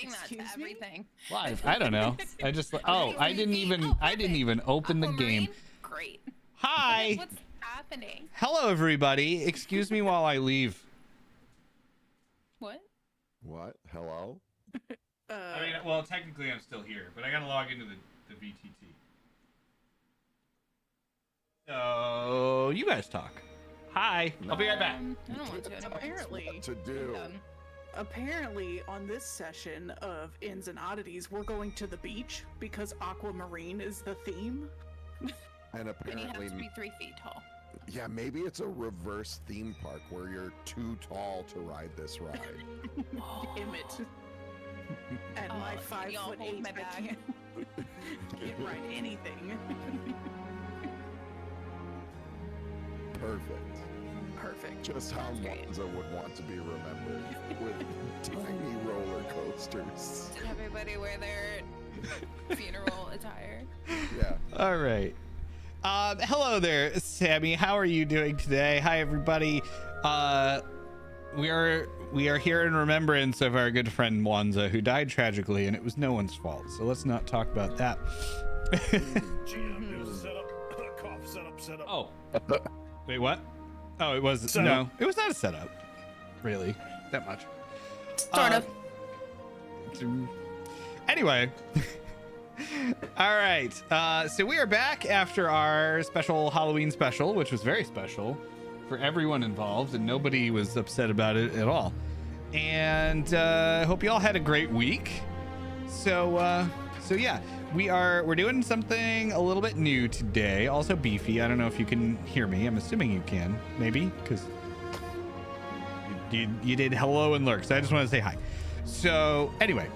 saying that to everything. Live. I don't know. I just. Oh, I didn't even open the game. Great. Hi. What's happening? Hello, everybody. Excuse me while I leave. What? What? Hello? I mean, well, technically I'm still here, but I gotta log into the VTT. So you guys talk. Hi. I'll be right back. I don't want to anymore. Apparently, What to do? apparently, on this session of Inns and Oddities, we're going to the beach because aquamarine is the theme. And And you apparently, have to be 3 feet tall. yeah, maybe it's a reverse theme park where you're too tall to ride this ride. Damn it. At Oh, my can y'all hold 5'8", my I bag? can't ride anything. Perfect. Perfect. Just how That's great. Monza would want to be remembered with tiny roller coasters. Everybody wear their funeral attire. Yeah. All right. Hello there, Sammy. How are you doing today? Hi, everybody. We are here in remembrance of our good friend Mwanza, who died tragically, and it was no one's fault. So let's not talk about that. GM, it was a setup. Cough, setup. Oh. Wait, what? Oh, it was Setup. no. It was not a setup. Really, that much. Sort of. Anyway. All right. So we are back after our special Halloween special, which was very special for everyone involved, and nobody was upset about it at all. And hope you all had a great week. So yeah, we're doing something a little bit new today. Also beefy. I don't know if you can hear me. I'm assuming you can, maybe, because you did hello and lurk. So I just want to say hi. So anyway,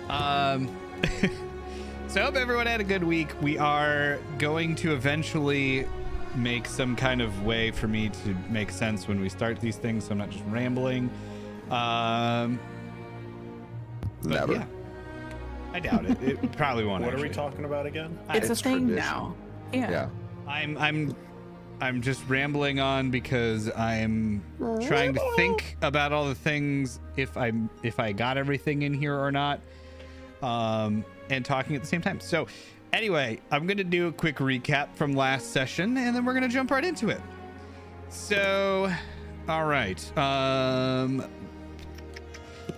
so I hope everyone had a good week. We are going to eventually make some kind of way for me to make sense when we start these things, so I'm not just rambling. But Never. yeah, I doubt it. It probably won't. What are we actually. talking about again? It's a It's thing tradition. now. Yeah. Yeah. I'm just rambling on because I'm trying to think about all the things, if I got everything in here or not, and talking at the same time. So anyway, I'm going to do a quick recap from last session, and then we're going to jump right into it. So, all right.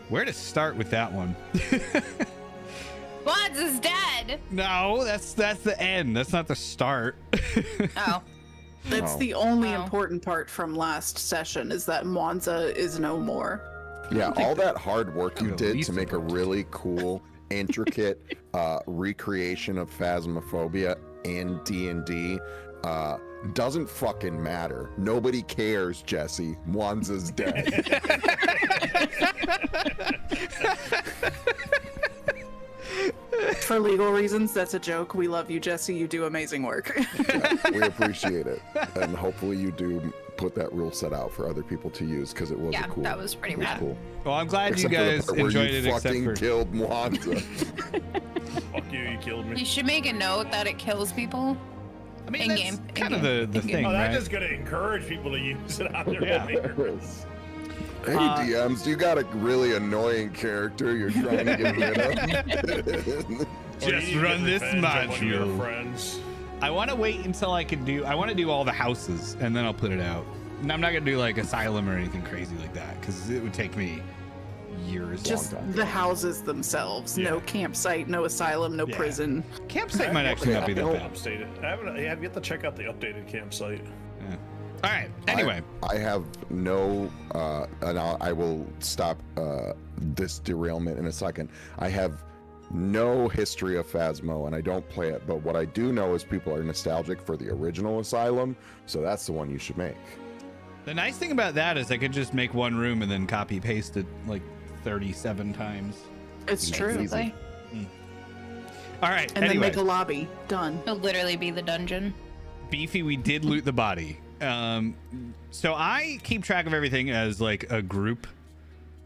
Where to start with that one? Wands is dead. No, that's the end. That's not the start. Oh. That's Oh. the only Oh. important part from last session is that Mwanza is no more. Yeah, all that hard work you At did least to make a really cool, intricate recreation of Phasmophobia in D&D doesn't fucking matter. Nobody cares, Jesse. Mwanza's dead. For legal reasons, that's a joke. We love you, Jesse. You do amazing work. We appreciate it. And hopefully you do put that rule set out for other people to use, because it was Yeah, a cool. that was pretty it was rad. cool. Well, I'm glad Except you for the guys part where enjoyed you it, except fucking for killed Mwanza. Fuck you, you killed You me. should make a note that it kills people. I mean, In-game. that's kind of In-game. the In-game. thing, Oh, that's right? just gonna encourage people to use it on their Yeah. players. Hey DMs, you got a really annoying character you're trying to get rid of. Or you Just need to run get this revenge on one of your module. friends. I want to wait until I want to do all the houses, and then I'll put it out. And I'm not gonna do like Asylum or anything crazy like that, because it would take me years. Just the houses themselves. Yeah. No campsite, no asylum, no Yeah. prison. Campsite might actually not be that bad. Updated. I have yet to check out the updated campsite. Yeah. All right. Anyway, I have no, and I will stop this derailment in a second. I have no history of Phasmo, and I don't play it, but what I do know is people are nostalgic for the original Asylum, so that's the one you should make. the nice thing about that is I could just make one room and then copy paste it like 37 times. It's Yeah, true. easy. Basically. All right. And anyway, then make a lobby. Done. It'll literally be the dungeon. Beefy, we did loot the body. So I keep track of everything as like a group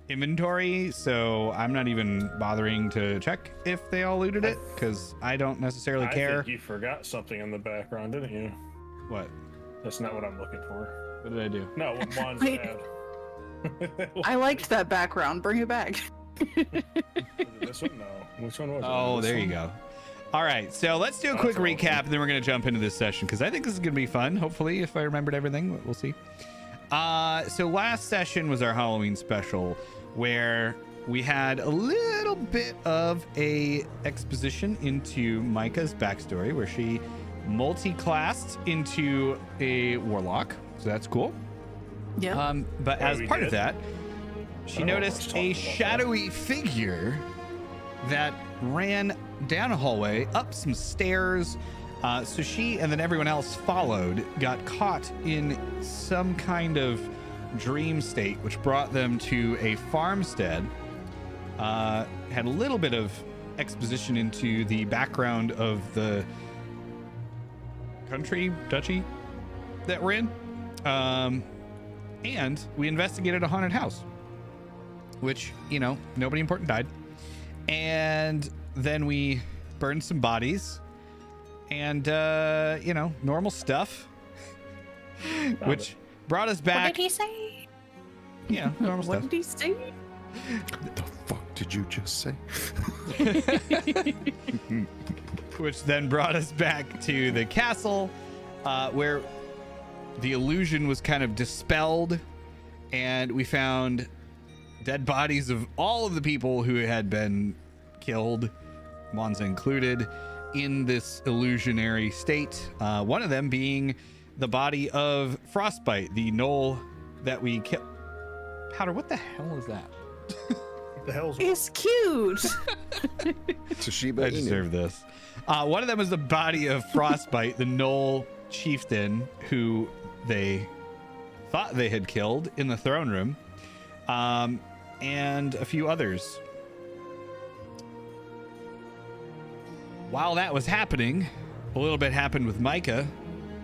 inventory, so I'm not even bothering to check if they all looted it, because I don't necessarily I care. think you forgot something in the background, didn't you? What? That's not what I'm looking for. What did I do? No, what Juan's Wait. had. I liked that background. Bring it back. This one? No. Which one was it? Oh, This there you one? go. All right, so let's do a Oh, quick that's awesome. recap, and then we're going to jump into this session because I think this is going to be fun. Hopefully, if I remembered everything, we'll see. So last session was our Halloween special, where we had a little bit of a exposition into Micah's backstory, where she multi-classed into a warlock. So that's cool. Yeah. But Yeah, as we part of did. that, she I don't know noticed what's a talking about shadowy figure that ran down a hallway, up some stairs. So she and then everyone else followed, got caught in some kind of dream state, which brought them to a farmstead. Had a little bit of exposition into the background of the country, duchy that we're in. And we investigated a haunted house, which, you know, nobody important died. And then we burned some bodies and, you know, normal stuff, which brought us What back. did he say? Yeah, normal What stuff. did he say? The fuck did you just say? Which then brought us back to the castle, where the illusion was kind of dispelled, and we found dead bodies of all of the people who had been killed, Monza included, in this illusionary state. One of them being the body of Frostbite, the gnoll that we killed. Powder, what the hell is that? What the hell's It's cute. Toshiba I Inu. deserve this. One of them was the body of Frostbite, the Knoll chieftain who they thought they had killed in the throne room, and a few others. While that was happening, a little bit happened with Micah,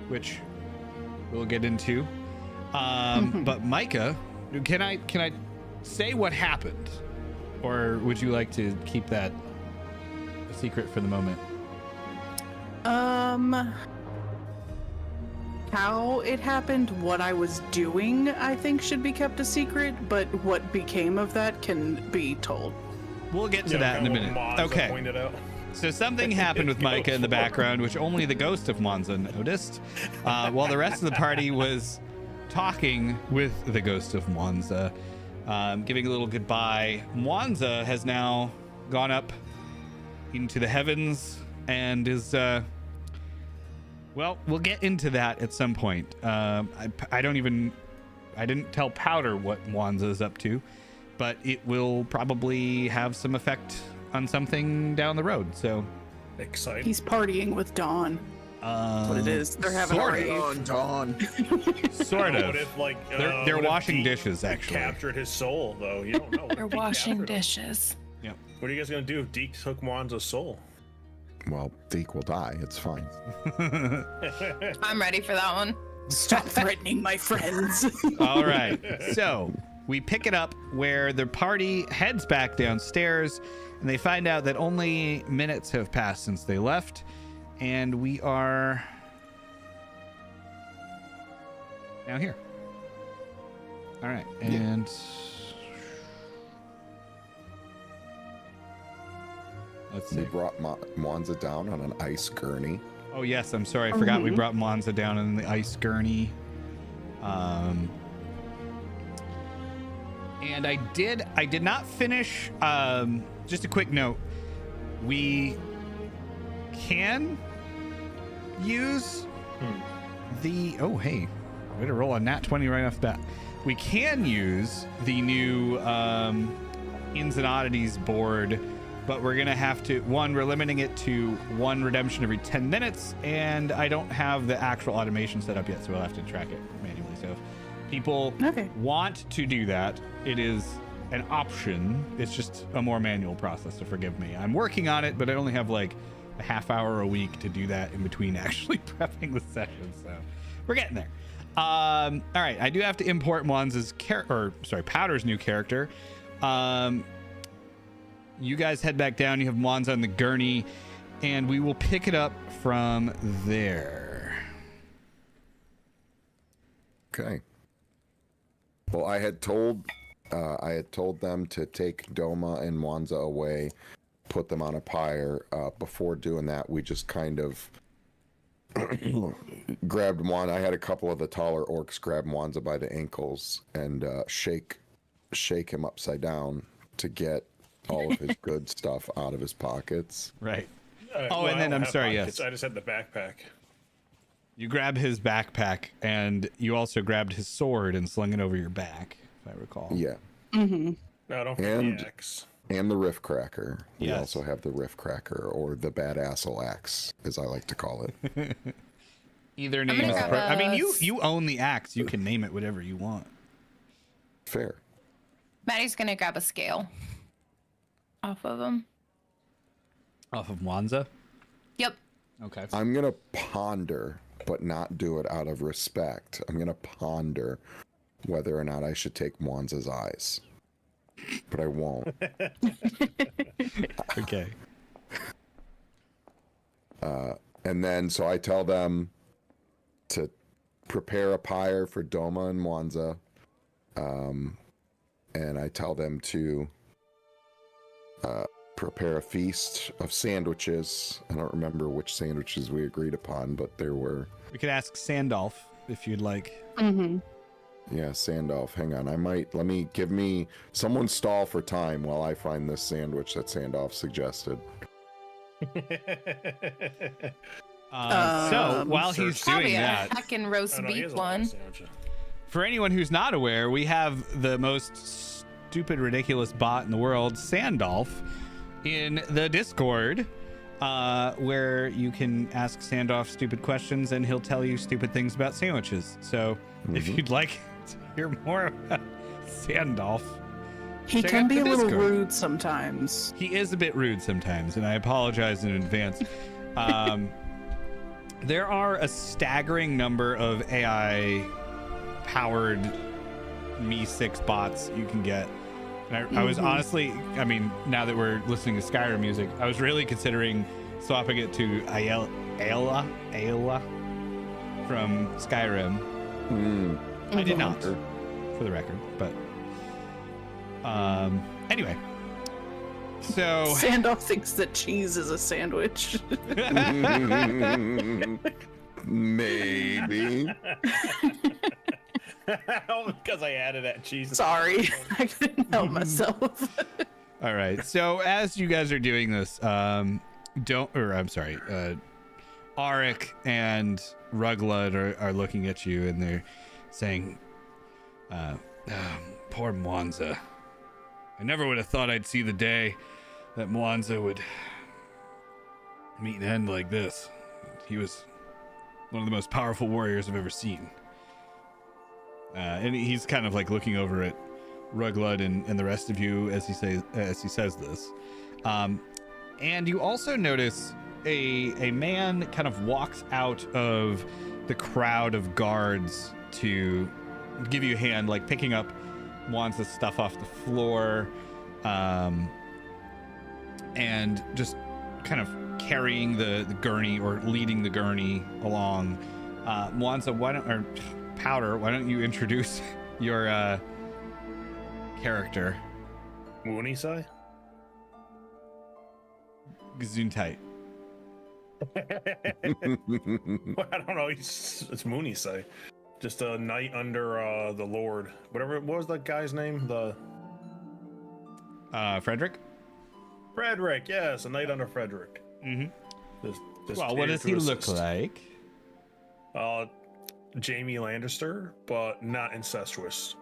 which we'll get into. But Micah, can I say what happened, or would you like to keep that a secret for the moment? How it happened, what I was doing, I think should be kept a secret, but what became of that can be told. We'll get to Yeah, that in a kinda minute. what Monza Okay. pointed out. So something happened with Micah in the background, which only the ghost of Monza noticed, while the rest of the party was talking with the ghost of Monza, giving a little goodbye. Monza has now gone up into the heavens and is, well, we'll get into that at some point. I didn't tell Powder what Monza is up to, but it will probably have some effect on something down the road. So Exciting. He's partying with Dawn. That's what it is. They're having sort a rave. sort What of. if, like, They're what if washing Deke dishes, actually. captured his soul, though? You don't know. What if They're Deke washing captured him? dishes. Yeah. What are you guys gonna do if Deke took Monza's soul? Well, Deke will die. It's fine. I'm ready for that one. Stop threatening my friends. All right. So we pick it up where the party heads back downstairs, and they find out that only minutes have passed since they left, and we are now here. All right. And let's They see. brought Mwanza down on an ice gurney. Oh yes, I'm sorry. I forgot we brought Monza down in the ice gurney. And I did not finish. Just a quick note. We can use the. Oh hey, way to roll a nat 20 right off the bat. We can use the new Ins and Oddities board, but we're gonna have to. One, we're limiting it to one redemption every 10 minutes, and I don't have the actual automation set up yet, so we'll have to track it manually. So if people want to do that, it is an option. It's just a more manual process, so forgive me. I'm working on it, but I only have like a half hour a week to do that in between actually prepping the session, so we're getting there. All right, I do have to import Mwanza's Powder's new character. You guys head back down. You have Mwanza on the gurney, and we will pick it up from there. Okay. Well, I had told I had told them to take Doma and Mwanza away, put them on a pyre. Before doing that, we just kind of grabbed Mwanza. I had a couple of the taller orcs grab Mwanza by the ankles and shake him upside down to get all of his good stuff out of his pockets. Right. Well, and then I don't I'm have sorry, pockets, yes. I just had the backpack. You grab his backpack, and you also grabbed his sword and slung it over your back, if I recall. Yeah. Mm-hmm. No, don't forget And- the axe. And the Rift Cracker. We Yes. also have the Rift Cracker, or the Badassle Axe, as I like to call it. Either gonna name is grab I mean, a you own the axe. You can name it whatever you want. Fair. Maddie's gonna grab a scale off of him. Off of Mwanza? Yep. Okay. I'm going to ponder, but not do it out of respect. I'm going to ponder whether or not I should take Mwanza's eyes. But I won't. Okay. And then, so I tell them to prepare a pyre for Doma and Mwanza. And I tell them to prepare a feast of sandwiches. I don't remember which sandwiches we agreed upon, but there were. We could ask Sandolph if you'd like. Mm-hmm. Yeah, Sandolph. Hang on. Give me someone stall for time while I find this sandwich that Sandolph suggested. So while he's doing Probably a that, heckin' roast Oh, no, he beef has a lot of one. sandwiches. for anyone who's not aware, we have the most stupid, ridiculous bot in the world, Sandolph, in the Discord, where you can ask Sandolph stupid questions and he'll tell you stupid things about sandwiches. So if you'd like to hear more about Sandolph, He check can out be the a little Discord. rude sometimes. He is a bit rude sometimes, and I apologize in advance. There are a staggering number of AI-powered Me6 bots you can get. And I was honestly, I mean, now that we're listening to Skyrim music, I was really considering swapping it to Aela from Skyrim. I did not, for the record, but anyway. So Sandolph thinks that cheese is a sandwich. Maybe. Because I added that cheese. Sorry, I couldn't help myself. all right. So as you guys are doing this, Arik and Ruglud are looking at you and they're saying, poor Mwanza. I never would have thought I'd see the day that Mwanza would meet an end like this. He was one of the most powerful warriors I've ever seen. And he's kind of like looking over at Ruglud and the rest of you as he says this. And you also notice a man kind of walks out of the crowd of guards to give you a hand, like picking up Mwanza's stuff off the floor, and just kind of carrying the gurney or leading the gurney along. Mwanza, Powder, why don't you introduce your character? Moonisai? Gesundheit. I don't know. It's Moonisai. Just a knight under the Lord. What was that guy's name? The Frederick? Frederick, yes, a knight under Frederick. Mm-hmm. This Well, what does he tier to look assist. like? Jamie Lannister, but not incestuous.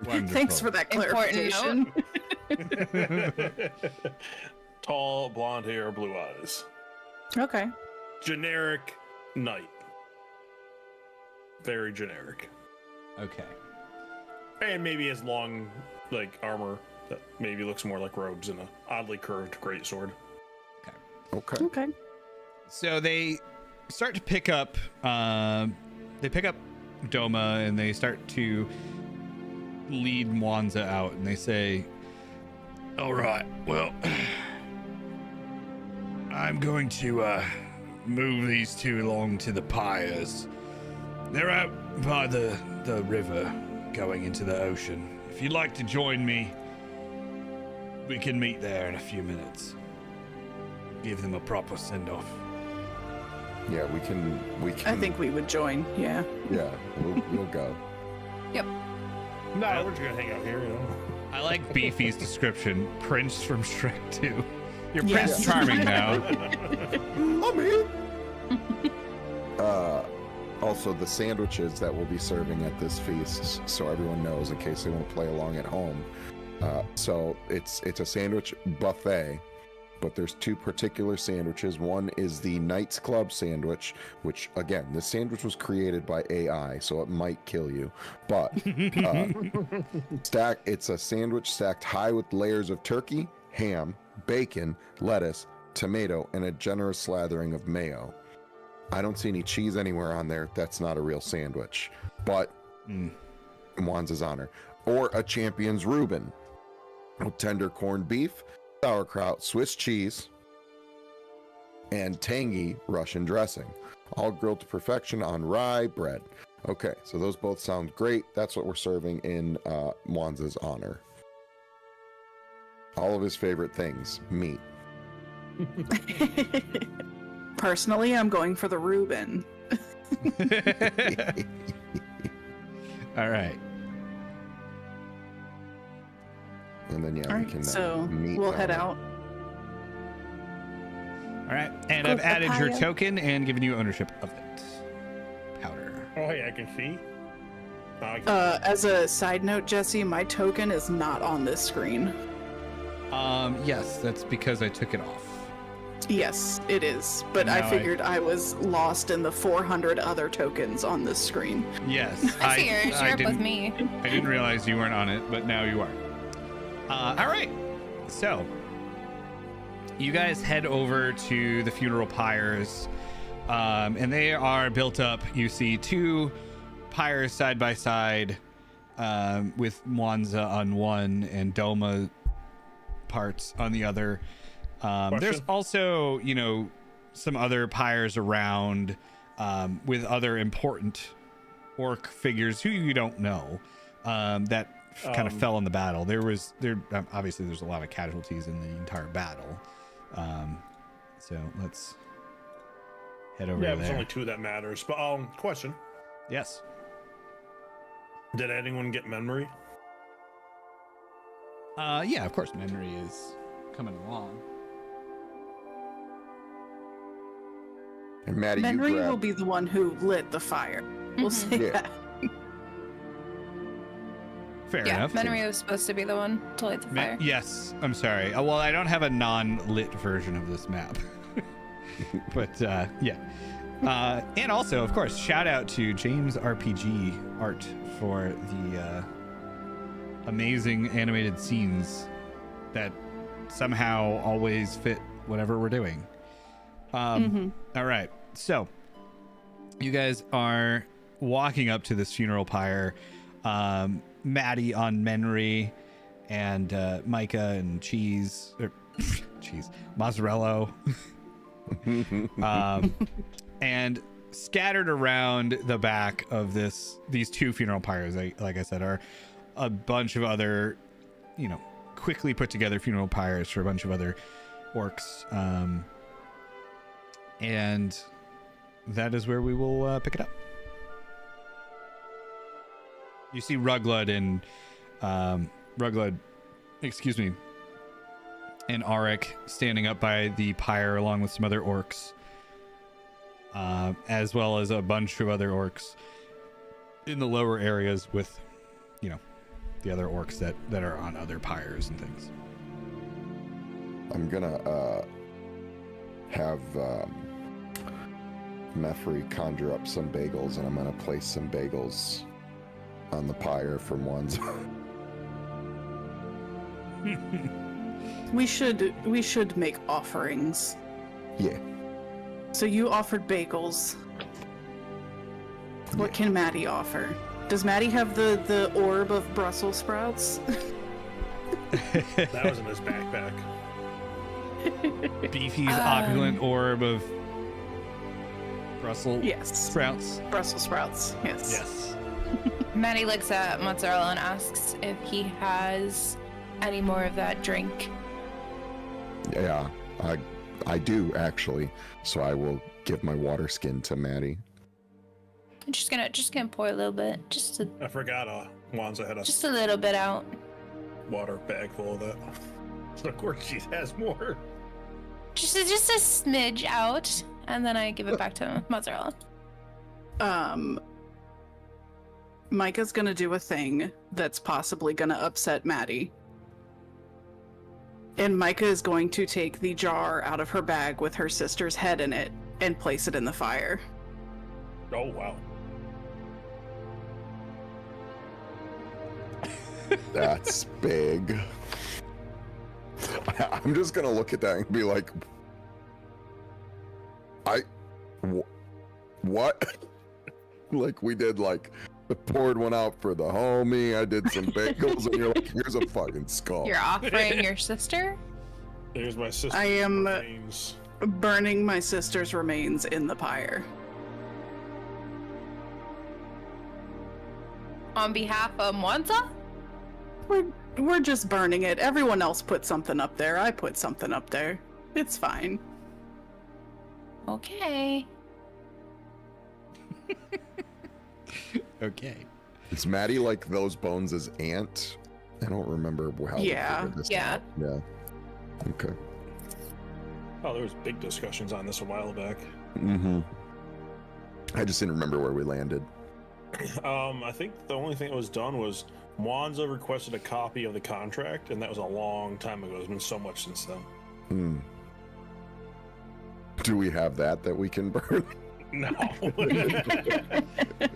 Wonderful. Thanks for that Important clarification. Tall, blonde hair, blue eyes. Okay. Generic knight. Very generic. Okay. And maybe his long, like, armor that maybe looks more like robes and a oddly curved greatsword. Okay. Okay. So they start to pick up Doma and they start to lead Mwanza out and they say, all right, well, I'm going to move these two along to the pyres. They're out by the river going into the ocean. If you'd like to join me, we can meet there in a few minutes. Give them a proper send-off. Yeah, we can. I think we would join. Yeah. Yeah, we'll go. Yep. No, we're just gonna hang out here, you know. I like Beefy's description. Prince from Shrek 2. You're Yes. Prince Charming now. Mommy. Also, the sandwiches that we'll be serving at this feast, so everyone knows in case they want to play along at home. So it's a sandwich buffet, but there's two particular sandwiches. One is the Knights Club sandwich, which again, this sandwich was created by AI, so it might kill you. But it's a sandwich stacked high with layers of turkey, ham, bacon, lettuce, tomato, and a generous slathering of mayo. I don't see any cheese anywhere on there. That's not a real sandwich. But in Wanza's honor. Or a Champion's Reuben with tender corned beef, sauerkraut, Swiss cheese, and tangy Russian dressing. All grilled to perfection on rye bread. Okay, so those both sound great. That's what we're serving in Wanza's honor. All of his favorite things, meat. Personally, I'm going for the Reuben. All right. And then, All we right, can so meet we'll down head there. out. All right. And Go I've added your papaya. token and given you ownership of it. Powder. Oh, hey, I can see. Oh, I can As a side note, Jesse, my token is not on this screen. Yes, that's because I took it off. Yes, it is. But Now I I- figured I was lost in the 400 other tokens on this screen. Yes. I see her. Share up with didn't- me. I didn't realize you weren't on it, but now you are. All right. So, you guys head over to the funeral pyres, and they are built up. You see two pyres side by side, with Mwanza on one and Doma parts on the other. There's Question? also, some other pyres around, with other important orc figures who you don't know, that kind of fell in the battle. Obviously there's a lot of casualties in the entire battle. So let's head over yeah, there. there's only two that matters. But question: Yes. did anyone get memory? Yeah, of course, memory is coming along. And Maddie, Henry you will grab... be the one who lit the fire. We'll say Yeah. that. Fair Yeah, enough. Menry was supposed to be the one to light the fire. Yes, I'm sorry. Well, I don't have a non-lit version of this map. But yeah. And also, of course, shout out to James RPG Art for the amazing animated scenes that somehow always fit whatever we're doing. All right. So you guys are walking up to this funeral pyre. Maddie on Menry and Micah and Cheese, Mozzarella. And scattered around the back of these two funeral pyres, like I said, are a bunch of other, quickly put together funeral pyres for a bunch of other orcs. And that is where we will pick it up. You see Ruglud and and Arik standing up by the pyre along with some other orcs, as well as a bunch of other orcs in the lower areas with, the other orcs that are on other pyres and things. I'm gonna have Mefri conjure up some bagels, and I'm gonna place some bagels on the pyre from one's. We should make offerings. Yeah. So you offered bagels. What can Maddie offer? Does Maddie have the orb of Brussels sprouts? That was in his backpack. Beefy's opulent orb of Brussels Yes. sprouts. Brussels sprouts. Yes. Yes. Maddie looks at Mozzarella and asks if he has any more of that drink. Yeah, I do actually. So I will give my water skin to Maddie. I'm just gonna pour a little bit, I forgot Wanza had a just a little bit out. water bag full of that. So of course she has more. Just a smidge out, and then I give it back to Mozzarella. Micah's gonna do a thing that's possibly gonna upset Maddie. And Micah is going to take the jar out of her bag with her sister's head in it and place it in the fire. Oh wow. That's big. I'm just gonna look at that and be like, what? Like we did like I poured one out for the homie. I did some bagels, and you're like, here's a fucking skull. You're offering your sister? There's my sister. I am remains. burning my sister's remains in the pyre. On behalf of Mwanza? We're just burning it. Everyone else put something up there. I put something up there. It's fine. Okay. Okay. Is Maddie like those bones' aunt? I don't remember how. we Yeah. figured this Yeah. out. Yeah. Okay. Oh, there was big discussions on this a while back. Mm-hmm. I just didn't remember where we landed. I think the only thing that was done was Wanza requested a copy of the contract, and that was a long time ago. There's been so much since then. Hmm. Do we have that we can burn? No.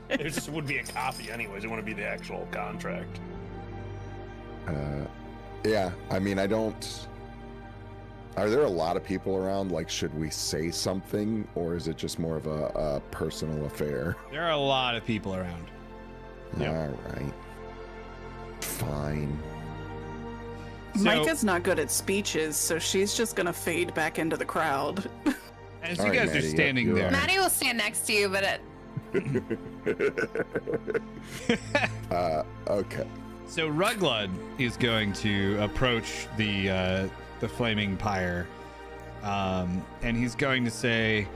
It just would be a copy anyways. It wouldn't be the actual contract. Yeah. I mean, I don't. Are there a lot of people around? Like, should we say something, or is it just more of a personal affair? There are a lot of people around. Yep. All right. Fine. So, Micah's not good at speeches, so she's just gonna fade back into the crowd. as All you right, guys Maddie, are yep, standing you're there, on. Maddie will stand next to you, but Okay. so Ruglud is going to approach the flaming pyre, and he's going to say,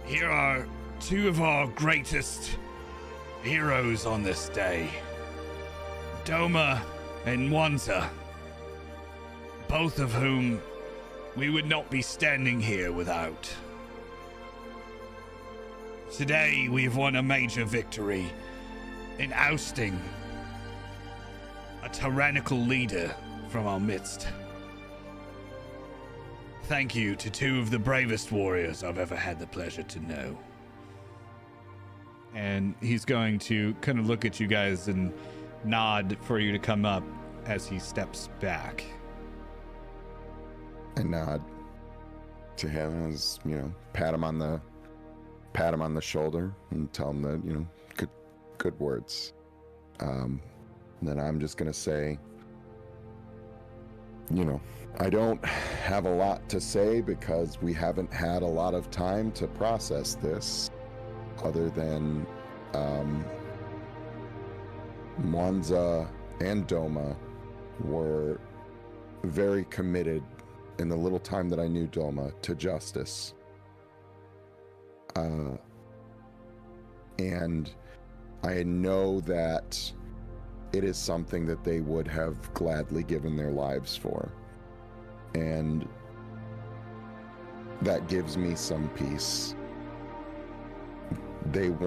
"Here are two of our greatest heroes on this day, Doma and Mwanza, both of whom we would not be standing here without. Today we have won a major victory in ousting a tyrannical leader from our midst. Thank you to two of the bravest warriors I've ever had the pleasure to know." And he's going to kind of look at you guys and nod for you to come up as he steps back. I nod to him as, pat him on the shoulder and tell him that, good words. Then I'm just gonna say, I don't have a lot to say because we haven't had a lot of time to process this, other than Mwanza and Doma were very committed in the little time that I knew Doma to justice. And I know that it is something that they would have gladly given their lives for. And that gives me some peace. They would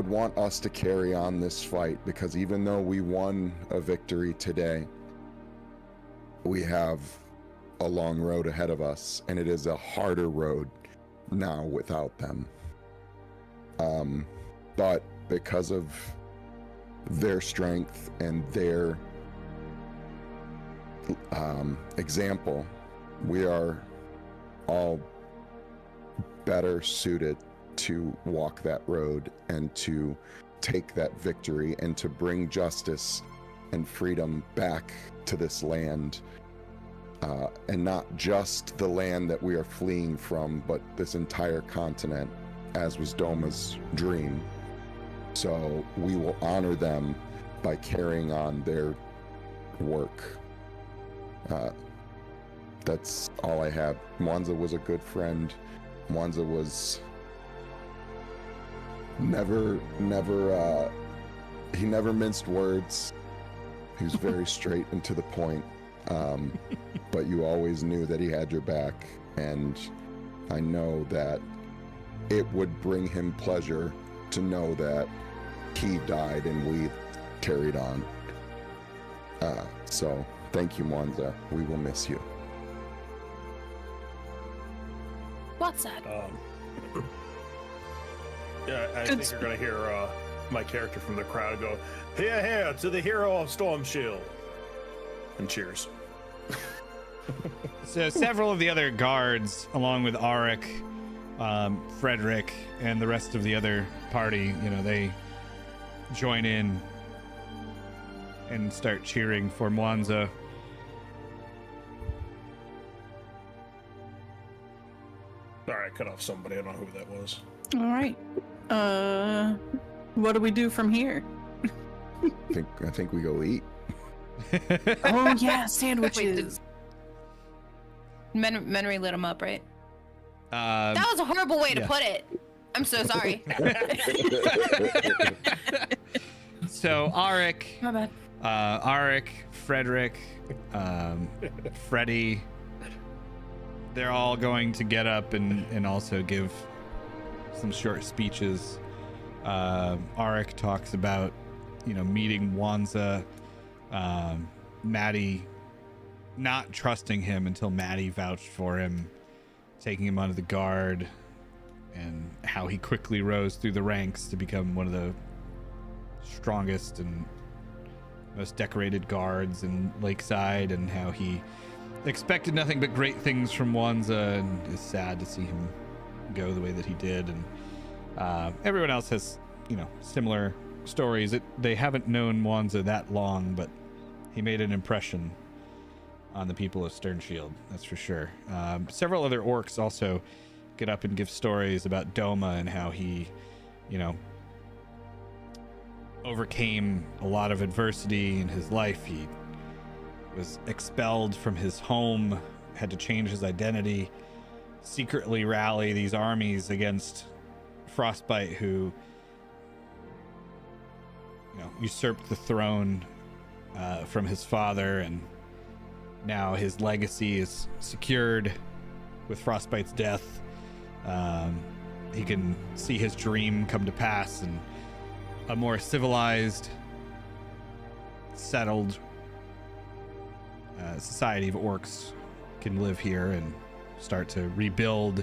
want us to carry on this fight, because even though we won a victory today, we have a long road ahead of us, and it is a harder road now without them. But because of their strength and their example, we are all better suited to walk that road and to take that victory and to bring justice and freedom back to this land, and not just the land that we are fleeing from, but this entire continent as was Doma's dream. So we will honor them by carrying on their work. That's all I have. Mwanza was a good friend. Mwanza was never he never minced words. He was very straight and to the point. But you always knew that he had your back, and I know that it would bring him pleasure to know that he died and we carried on. So thank you, Mwanza. We will miss you. What's that? Yeah, I think you're gonna hear my character from the crowd go, "Hear, hear to the hero of Storm Shield," and cheers. So several of the other guards, along with Arik, Frederick, and the rest of the other party, they join in and start cheering for Mwanza. Sorry, I cut off somebody. I don't know who that was. All right. What do we do from here? I think we go eat. Oh yeah, sandwiches. Menry lit him up, right? That That was a horrible way to put it. I'm so sorry. So Arik, My bad. Arik, Frederick, Freddie, they're all going to get up and also give some short speeches. Arik talks about, meeting Mwanza, Maddie not trusting him until Maddie vouched for him, taking him under the guard, and how he quickly rose through the ranks to become one of the strongest and most decorated guards in Lakeside, and how he expected nothing but great things from Mwanza and is sad to see him go the way that he did. And everyone else has, similar stories. They haven't known Mwanza that long, but he made an impression on the people of Sternshield, that's for sure. Several other orcs also get up and give stories about Doma and how he, overcame a lot of adversity in his life. He was expelled from his home, had to change his identity, secretly rally these armies against Frostbite, who, usurped the throne from his father, and now his legacy is secured with Frostbite's death. He can see his dream come to pass, and a more civilized, settled society of orcs can live here and start to rebuild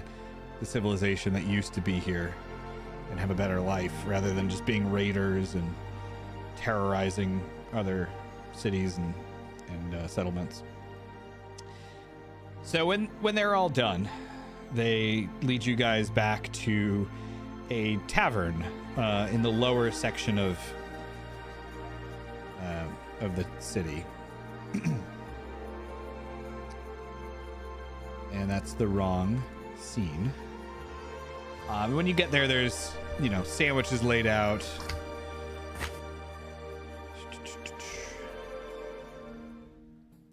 the civilization that used to be here and have a better life, rather than just being raiders and terrorizing other cities and settlements. So when they're all done, they lead you guys back to a tavern in the lower section of the city. And that's the wrong scene. When you get there, there's, sandwiches laid out.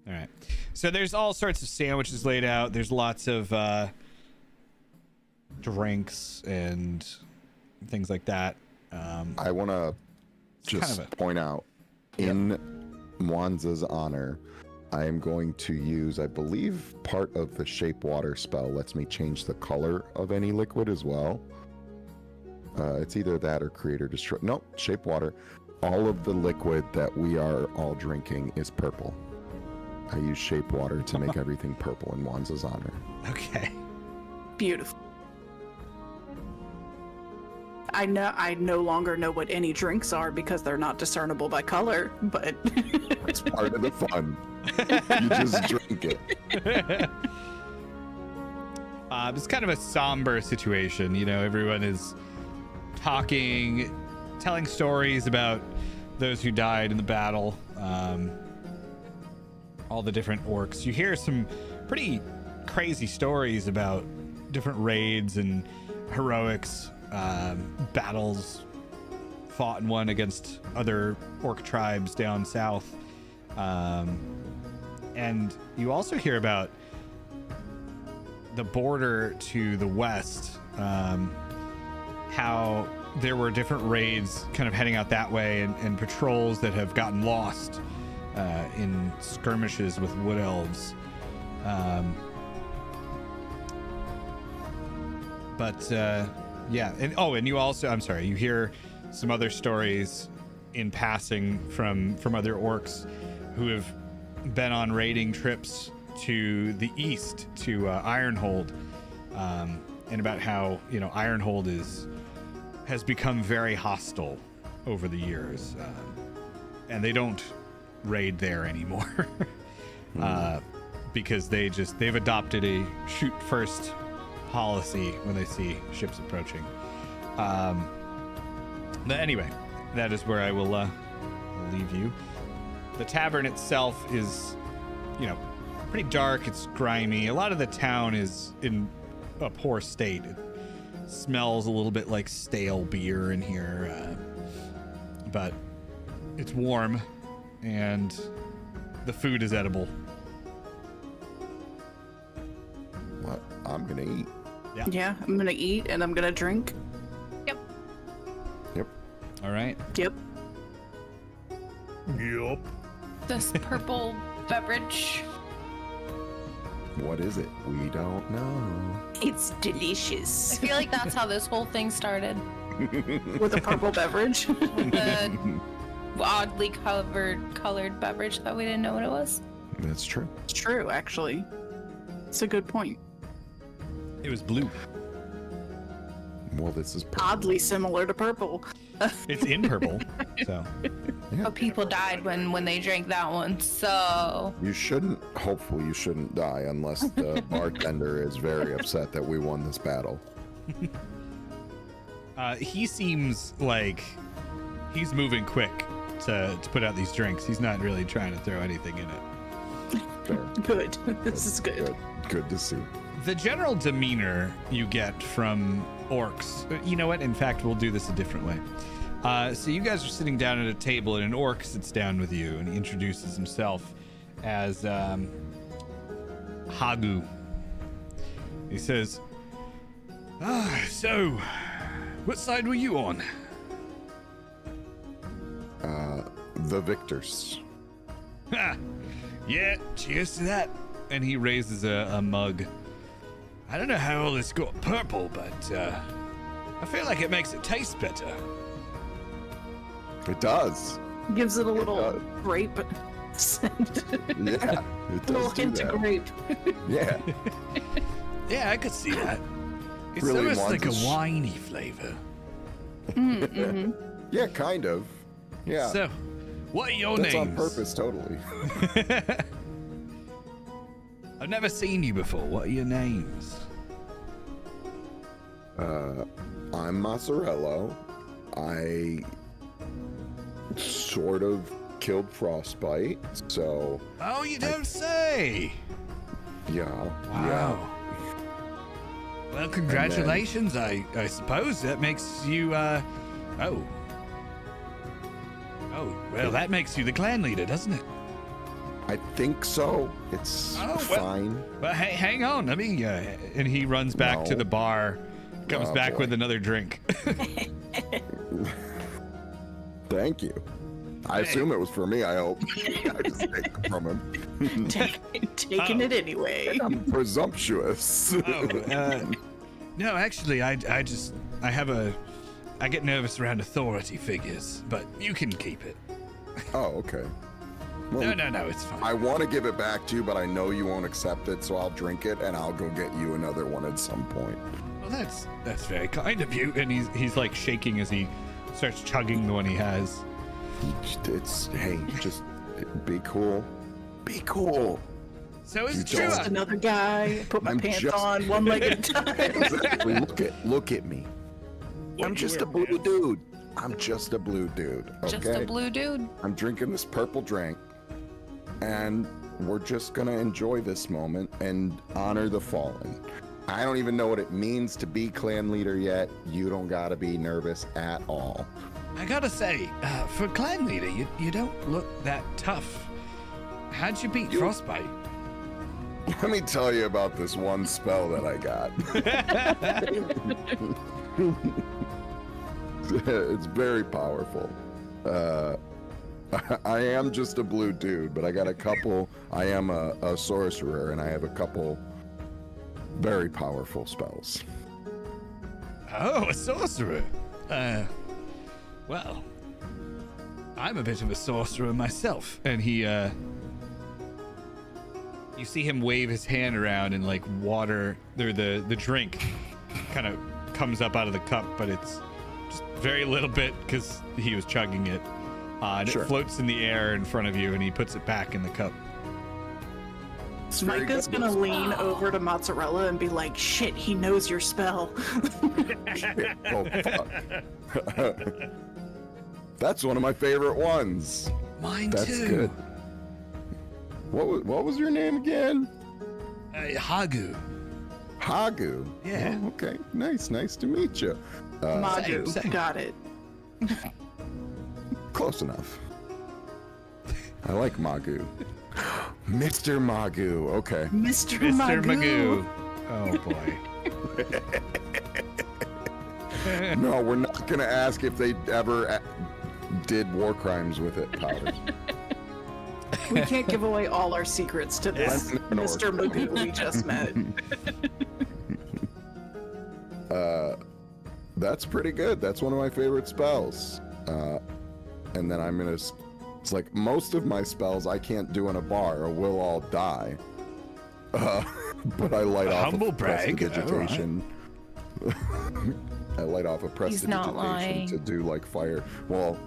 All right. So there's all sorts of sandwiches laid out. There's lots of drinks and things like that. I want to just point out, in Mwanza's honor, I am going to use, I believe, part of the Shape Water spell lets me change the color of any liquid as well. It's either that or create or destroy. Nope, Shape Water. All of the liquid that we are all drinking is purple. I use Shape Water to make everything purple in Mwanza's honor. Okay. Beautiful. I no longer know what any drinks are because they're not discernible by color, but It's part of the fun. You just drink it. It's kind of a somber situation. Everyone is talking, telling stories about those who died in the battle. All the different orcs. You hear some pretty crazy stories about different raids and heroics battles fought and won against other orc tribes down south. And you also hear about the border to the west, how there were different raids kind of heading out that way, and patrols that have gotten lost in skirmishes with wood elves. Yeah, and you also, I'm sorry, you hear some other stories in passing from other orcs who have been on raiding trips to the east to Ironhold, and about how, you know, Ironhold has become very hostile over the years, and they don't raid there anymore. Because they've adopted a shoot first policy when they see ships approaching. But anyway, that is where I will leave you. The tavern itself is, you know, pretty dark. It's grimy. A lot of the town is in a poor state. It smells a little bit like stale beer in here, but it's warm and the food is edible. What? I'm gonna eat. Yeah, I'm gonna eat and I'm gonna drink. Yep. All right. Yep. Yup. This purple beverage. What is it? We don't know. It's I delicious. feel like that's how this whole thing started. With a purple beverage. The oddly colored beverage that we didn't know what it was. That's true. It's true, actually. It's a good point. It was blue. Well, this is purple. Oddly similar to purple. It's in purple. So But people died when they drank that one, so Hopefully you shouldn't die unless the bartender is very upset that we won this battle. he seems like he's moving quick to put out these drinks. He's not really trying to throw anything in it. Fair. Good. This is good. Good to see. The general demeanor you get from orcs, you know what? In fact, we'll do this a different way. So you guys are sitting down at a table, and an orc sits down with you, and he introduces himself as Hagu. He says, so, what side were you on? The victors. Ha! Yeah, cheers to that. And he raises a mug. I don't know how all this got purple, but I feel like it makes it taste better. It does. Gives it a little does. grape scent. Yeah, it A little does do hint that. of grape. Yeah. Yeah, I could see that. It's Really almost wants like a a winey flavor. Mm-hmm. Yeah, kind of. Yeah. So, what are your That's names? on purpose, totally. I've never seen you before. What are your names? I'm Mazzarello. I sort of killed Frostbite, so Oh, you don't say. yeah. Wow. Well, congratulations, I suppose. That makes you, Oh, well, that makes you the clan leader, doesn't it? I think so. It's Oh, well. fine. Well, hey, hang on. Let me, and he runs back to No. the bar, comes Oh, back boy. with another drink. Thank you. I assume it was for me, I hope. I just take it from him. Taking Oh. it anyway. I'm presumptuous. No, actually, I get nervous around authority figures, but you can keep it. Oh, okay. Well, No, it's fine. I want to give it back to you, but I know you won't accept it, so I'll drink it and I'll go get you another one at some point. Well, that's very kind of you. And he's like shaking as he starts chugging the one he has. Hey, just be cool. Be cool. So You it's true. don't- Just another guy. Put my I'm pants just- on one leg at a time. Exactly. Look at me. I'm just a blue dude. I'm just a blue dude. Okay? Just a blue dude. I'm drinking this purple drink, and we're just gonna enjoy this moment and honor the fallen. I don't even know what it means to be clan leader yet. You don't gotta be nervous at all. I gotta say, for clan leader, you don't look that tough. How'd you beat Frostbite? Let me tell you about this one spell that I got. It's very powerful. I am just a blue dude, but I got a couple. I am a sorcerer, and I have a couple very powerful spells. Oh, a sorcerer. Well, I'm a bit of a sorcerer myself. And he, you see him wave his hand around and like water, the drink kind of comes up out of the cup, but it's just very little bit because he was chugging it. And Sure. It floats in the air in front of you, and he puts it back in the cup. It's very Micah's good. gonna lean over to Mozzarella and be like, shit, he knows your spell. Oh, fuck. That's one of my favorite ones. Mine That's too. good. What was your name again? Hagu. Hagu. Yeah. Oh, okay. Nice to meet you. Magu, same. got it. Close enough. I like Magu. Mr. Magu. Okay. Mr. Mr. Magoo. Magoo. Oh boy. No, we're not gonna ask if they ever did war crimes with it, Powder. We can't give away all our secrets to this Yeah. Mr. Magoo we just met. That's pretty good. That's one of my favorite spells. And then I'm gonna. It's like most of my spells I can't do in a bar or we'll all die. But I light off humble of brag. prestidigitation. I light off a He's not prestidigitation lying. to do like fire. Well,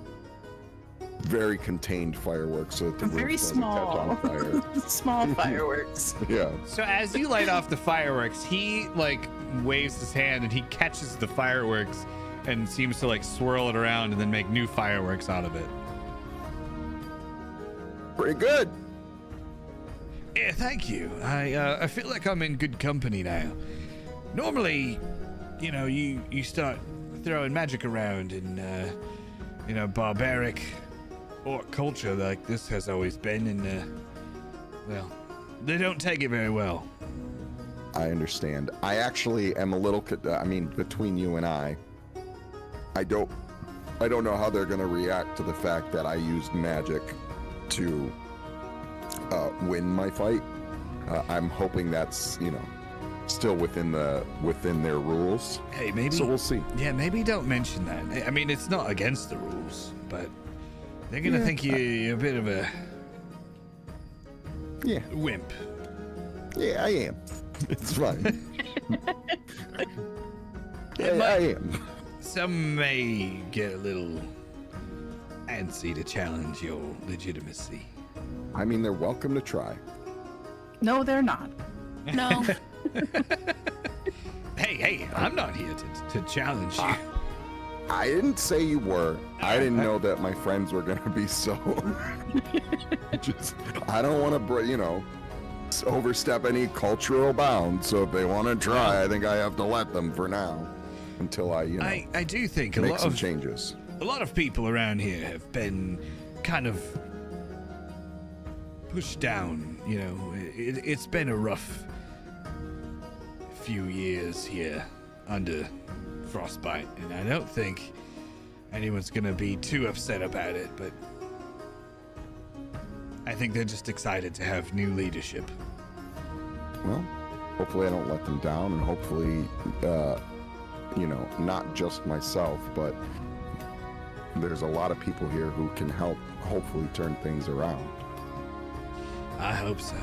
very contained fireworks so that the Very roof doesn't catch small. on fire. Small fireworks. Yeah. So as you light off the fireworks, he like waves his hand and he catches the fireworks and seems to like swirl it around and then make new fireworks out of it. Pretty good. Yeah, thank you. I feel like I'm in good company now. Normally, you know, you start throwing magic around in barbaric orc culture like this has always been, and well, they don't take it very well. I understand. I actually am a little. I mean, between you and I don't know how they're gonna react to the fact that I used magic to win my fight. I'm hoping that's still within their rules. Hey, maybe. So we'll see. Yeah, maybe don't mention that. I mean, it's not against the rules, but they're gonna think you're a bit of a wimp. Yeah, I am. It's fine. I am. Some may get a little antsy to challenge your legitimacy. I mean, they're welcome to try. No, they're not. No. Hey, I'm not here to challenge you. I didn't say you were. I didn't know that my friends were gonna be so. I don't want to, overstep any cultural bounds. So if they want to try, I think I have to let them for now, until I I do think make some changes. A lot of people around here have been kind of pushed down. It's been a rough few years here under Frostbite, and I don't think anyone's gonna be too upset about it, but I think they're just excited to have new leadership. Well, hopefully I don't let them down, and hopefully, not just myself, but there's a lot of people here who can help hopefully turn things around. I hope so.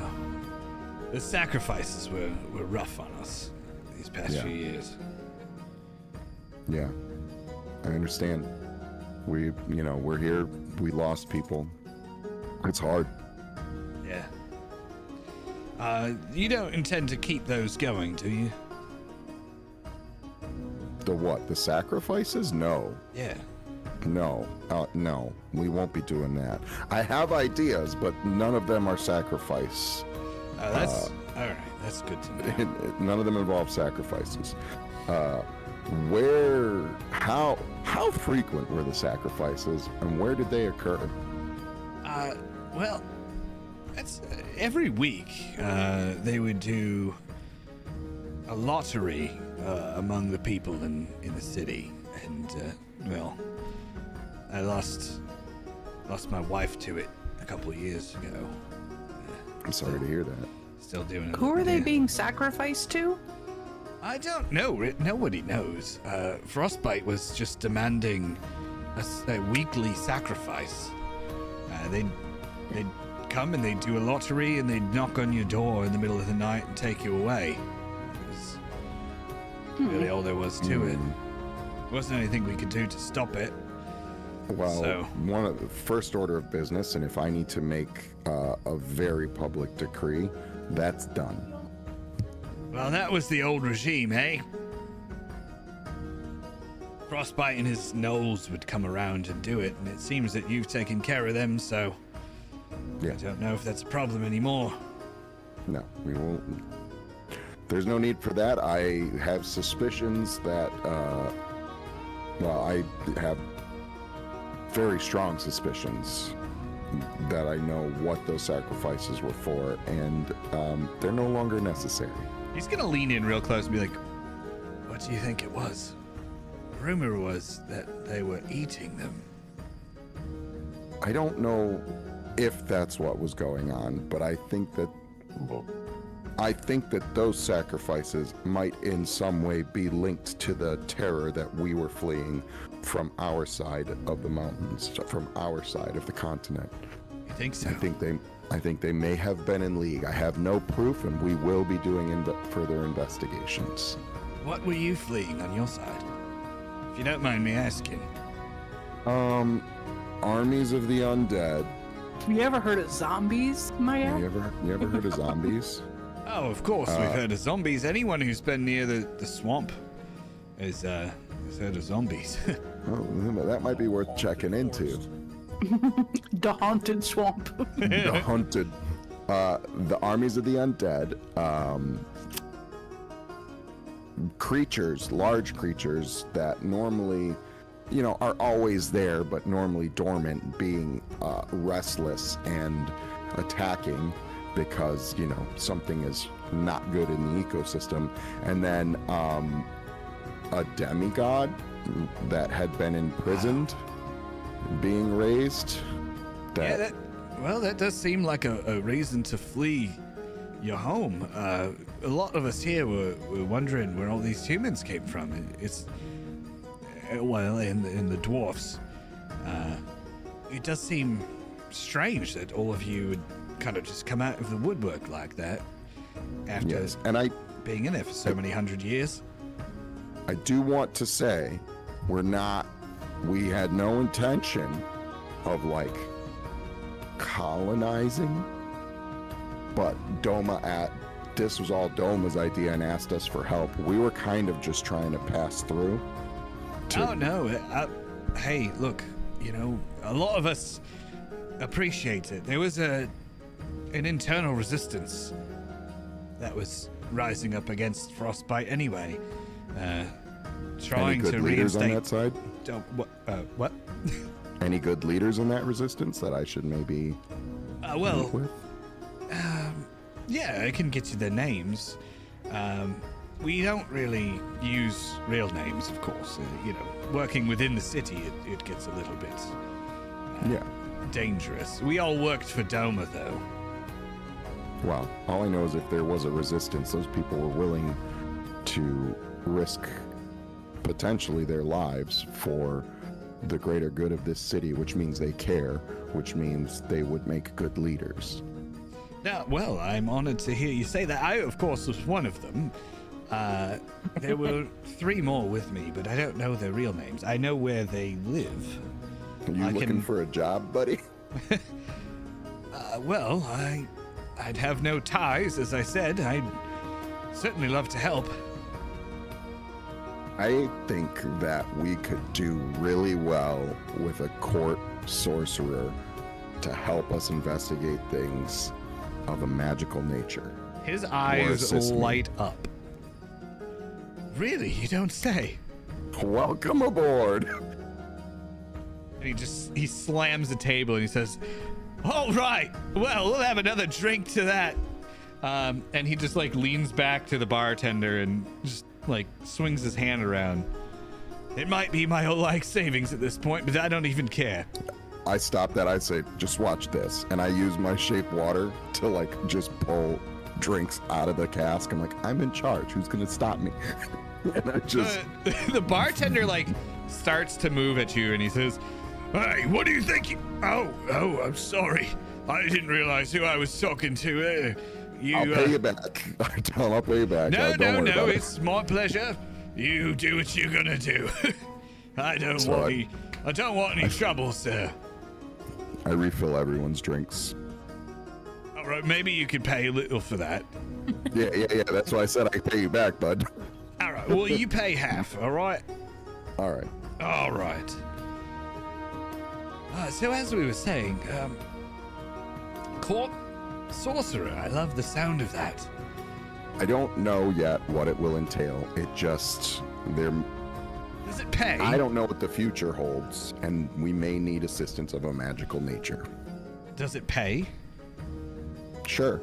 The sacrifices were rough on us these past few years. Yeah, I understand. We're here. We lost people. It's hard. Yeah. You don't intend to keep those going, do you? The what? The sacrifices? No. Yeah. No. No. We won't be doing that. I have ideas, but none of them are sacrifice. That's all right. That's That's good to know. None of them involve sacrifices. How frequent were the sacrifices, and where did they occur? Well, that's every week. They would do a lottery among the people in the city, and well, I lost my wife to it a couple of years ago. I'm sorry to hear that. Still doing it. Who are they being sacrificed to? I don't know. Nobody knows. Frostbite was just demanding a weekly sacrifice. They'd come and they'd do a lottery and they'd knock on your door in the middle of the night and take you away. It was really all there was to it. There wasn't anything we could do to stop it. Well, one of the first order of business, and if I need to make a very public decree, that's done. Well, that was the old regime, eh? Frostbite and his gnolls would come around and do it, and it seems that you've taken care of them, so Yeah. I don't know if that's a problem anymore. No, we won't. There's no need for that. I have suspicions that, I have very strong suspicions that I know what those sacrifices were for, and they're no longer necessary. He's gonna lean in real close and be like, what do you think it was? The rumor was that they were eating them. I don't know if that's what was going on, but I think that those sacrifices might in some way be linked to the terror that we were fleeing from our side of the mountains, from our side of the continent. You think so? I think they may have been in league. I have no proof, and we will be doing further investigations. What were you fleeing on your side? If you don't mind me asking. Armies of the undead. You ever heard of zombies, Maya? You ever heard of zombies? Oh, of course, we've heard of zombies. Anyone who's been near the swamp has heard of zombies. Oh, that might be worth checking into. The haunted swamp. The hunted. The armies of the undead. Creatures, large creatures that normally, are always there, but normally dormant, being restless and attacking because, something is not good in the ecosystem. And then a demigod that had been imprisoned being raised. That does seem like a reason to flee your home. A lot of us here were wondering where all these humans came from. It's in the dwarfs. It does seem strange that all of you would kind of just come out of the woodwork like that after being in there for so many hundred years. I do want to say we had no intention of colonizing, but this was all Doma's idea and asked us for help. We were kind of just trying to pass through. Oh no, hey, look, a lot of us appreciate it. There was an internal resistance that was rising up against Frostbite anyway. Trying Any good to leaders on reinstate. that side? What? Any good leaders in that resistance that I should maybe work with? Yeah, I can get you their names. We don't really use real names, of course. Working within the city, it gets a little bit dangerous. We all worked for Doma, though. Well, all I know is if there was a resistance, those people were willing to risk potentially their lives for the greater good of this city, which means they care, which means they would make good leaders. Now, well, I'm honored to hear you say that. I, of course, was one of them. There were 3 more with me, but I don't know their real names. I know where they live. Are you looking for a job, buddy? Well, I'd have no ties, as I said. I'd certainly love to help. I think that we could do really well with a court sorcerer to help us investigate things of a magical nature. His eyes assist me. light up. Really? You don't say? Welcome aboard. And he slams the table and he says, all right, well, we'll have another drink to that. And he just like leans back to the bartender and just like swings his hand around. It might be my whole life savings at this point, but I don't even care. I stop that. I say, just watch this. And I use my shape water to like just pull drinks out of the cask. I'm like, I'm in charge. Who's going to stop me? And I just... the bartender like starts to move at you and he says, hey, what do you think? Oh, I'm sorry. I didn't realize who I was talking to. I'll pay you back. I tell him I'll pay you back. No, Don't worry about it. it's my pleasure. You do what you're gonna do. I don't want any trouble, sir. I refill everyone's drinks. All right, maybe you could pay a little for that. Yeah. That's why I said I pay you back, bud. All right, well, you pay half, all right? All right. All right. So as we were saying, court sorcerer, I love the sound of that. I don't know yet what it will entail. It just... Does it pay? I don't know what the future holds, and we may need assistance of a magical nature. Does it pay? Sure.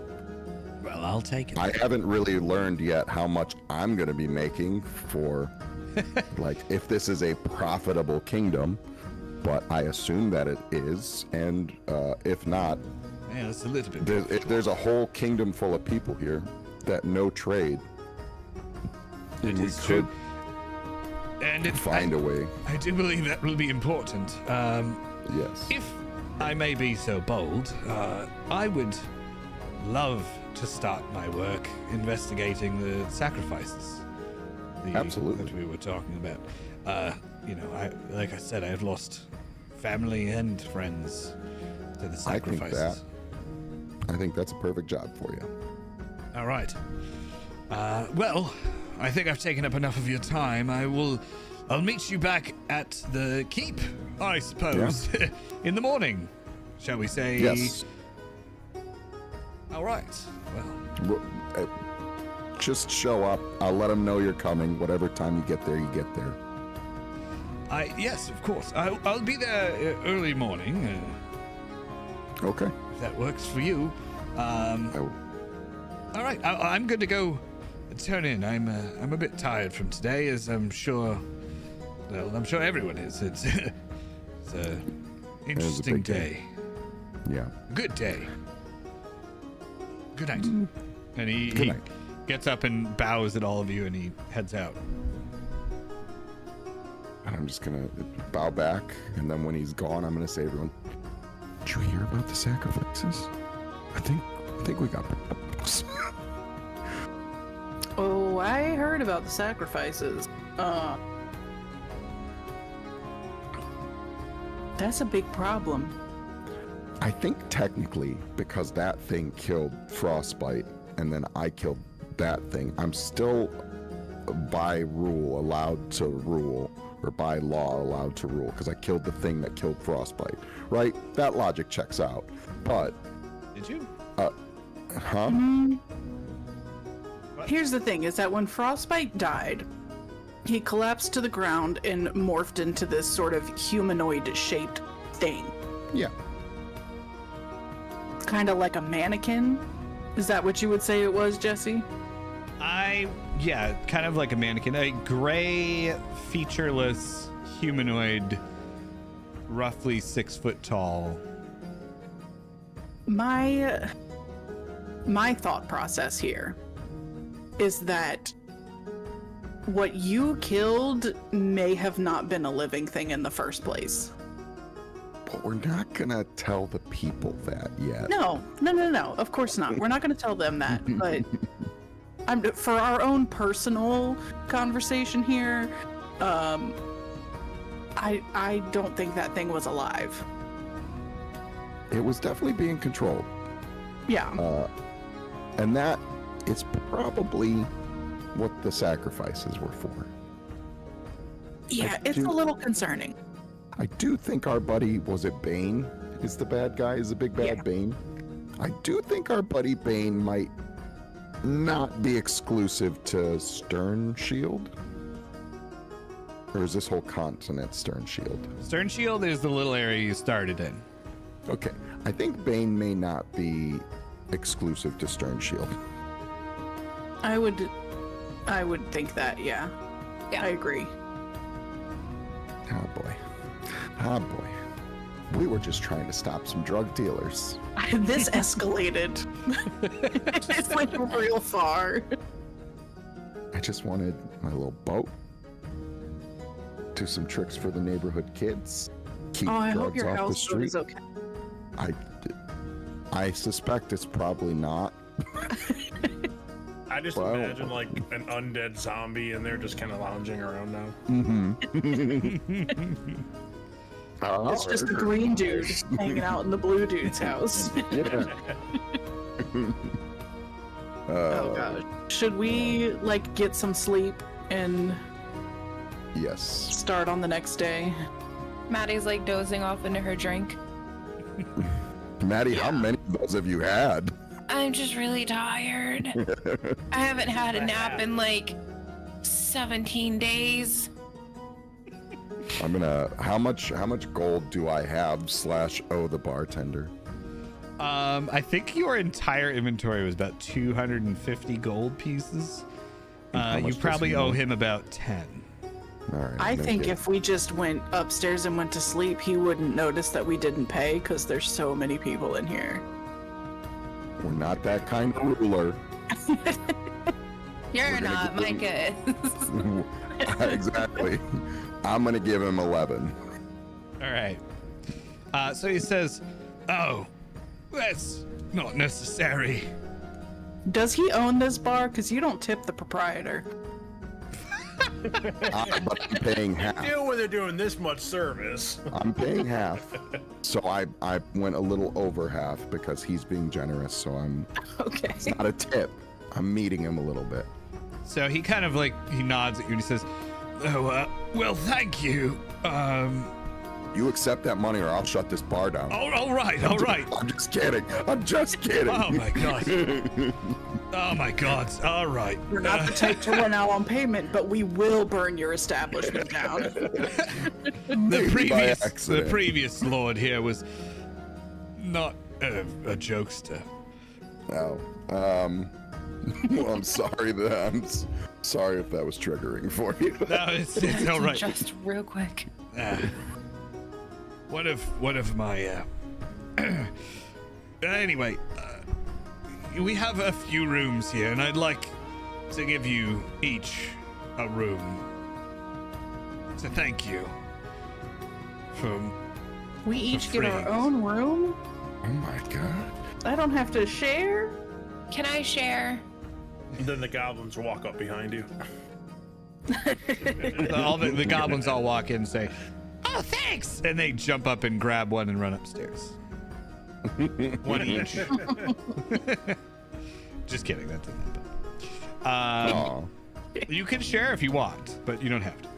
Well, I'll take it. I haven't really learned yet how much I'm going to be making for, like, if this is a profitable kingdom, but I assume that it is, and if not, yeah, that's a little bit. there's a whole kingdom full of people here that know trade. It we is could true. And find a way. I do believe that will be important. Yes. If I may be so bold, I would love to start my work investigating the sacrifices. Absolutely. That we were talking about. Like I said, I've lost family and friends to the sacrifices. I think that's a perfect job for you. All right. Well, I think I've taken up enough of your time. I'll meet you back at the keep, I suppose, in the morning. Shall we say? Yes. All right. Well, just show up. I'll let them know you're coming. Whatever time you get there, you get there. Yes, of course. I'll be there early morning. Okay. If that works for you. All right. I'm good to go. Turn in. I'm a bit tired from today, as I'm sure. Well, I'm sure everyone is. It's a interesting day. Yeah. Good day. Good night. And he gets up and bows at all of you, and he heads out. And I'm just gonna bow back, and then when he's gone, I'm gonna say, everyone, did you hear about the sacrifices? I think we got problems. Oh, I heard about the sacrifices. That's a big problem. I think technically, because that thing killed Frostbite, and then I killed that thing, I'm still by rule allowed to rule, or by law allowed to rule, because I killed the thing that killed Frostbite, right? That logic checks out. But Did you? huh? Here's the thing, is that when Frostbite died, he collapsed to the ground and morphed into this sort of humanoid-shaped thing. Yeah. Kind of like a mannequin? Is that what you would say it was, Jesse? Yeah, kind of like a mannequin. A gray, featureless humanoid, roughly 6 foot tall. My thought process here is that what you killed may have not been a living thing in the first place. But we're not gonna tell the people that yet. No. Of course not. We're not going to tell them that. But for our own personal conversation here, I don't think that thing was alive. It was definitely being controlled. Yeah. And that is probably what the sacrifices were for. Yeah, it's a little concerning. I do think our buddy, was it Bane, is the bad guy, is the big bad Yeah. Bane? I do think our buddy Bane might not be exclusive to Stern Shield? Or is this whole continent Stern Shield? Stern Shield is the little area you started in. Okay, I think Bane may not be exclusive to Stern Shield. I would think that, yeah. Yeah. I agree. Oh boy. Oh boy. We were just trying to stop some drug dealers. This escalated. It went real far. I just wanted my little boat. Do some tricks for the neighborhood kids. Keep Oh, I hope drugs your off the houseboat street. is okay. I suspect it's probably not. I just Wow. imagine like an undead zombie and they're just kind of lounging around now. It's just the green dude hanging out in the blue dude's house. Yeah. Oh gosh. Should we like get some sleep and Yes. start on the next day? Maddie's like dozing off into her drink. Maddie, how many of those have you had? I'm just really tired. I haven't had a nap in like 17 days. I'm gonna. How much gold do I have / owe the bartender? I think your entire inventory was about 250 gold pieces. How You much does probably he owe want? him about 10. All right. I I'm gonna think give- if we just went upstairs and went to sleep, he wouldn't notice that we didn't pay because there's so many people in here. we're not that kind of ruler. You're We're gonna not, give Micah is. Exactly. I'm gonna give him 11. All right. So he says, "Oh, that's not necessary." Does he own this bar? Because you don't tip the proprietor. But I'm paying half. Deal when they're doing this much service. I'm paying half. So I went a little over half because he's being generous. So Okay. it's not a tip. I'm meeting him a little bit. So he kind of like he nods at you and he says, "Oh, well, thank you. You accept that money or I'll shut this bar down. All right, all right. I'm just kidding. I'm just kidding. Oh my god. Oh my god. All right. We're not the type to run out on payment, but we will burn your establishment down. The Maybe by previous accident. lord here was not a jokester. Oh. Well, I'm sorry that sorry if that was triggering for you. No, it's all right. Just real quick. One of my anyway, we have a few rooms here, and I'd like to give you each a room. So thank you for We each get our freeing us. own room? Oh my god. I don't have to share? Can I share? And then the goblins will walk up behind you. all the goblins all walk in and say, "Oh, thanks!" And they jump up and grab one and run upstairs. One each. Just kidding. That didn't happen. Aw. You can share if you want, but you don't have to.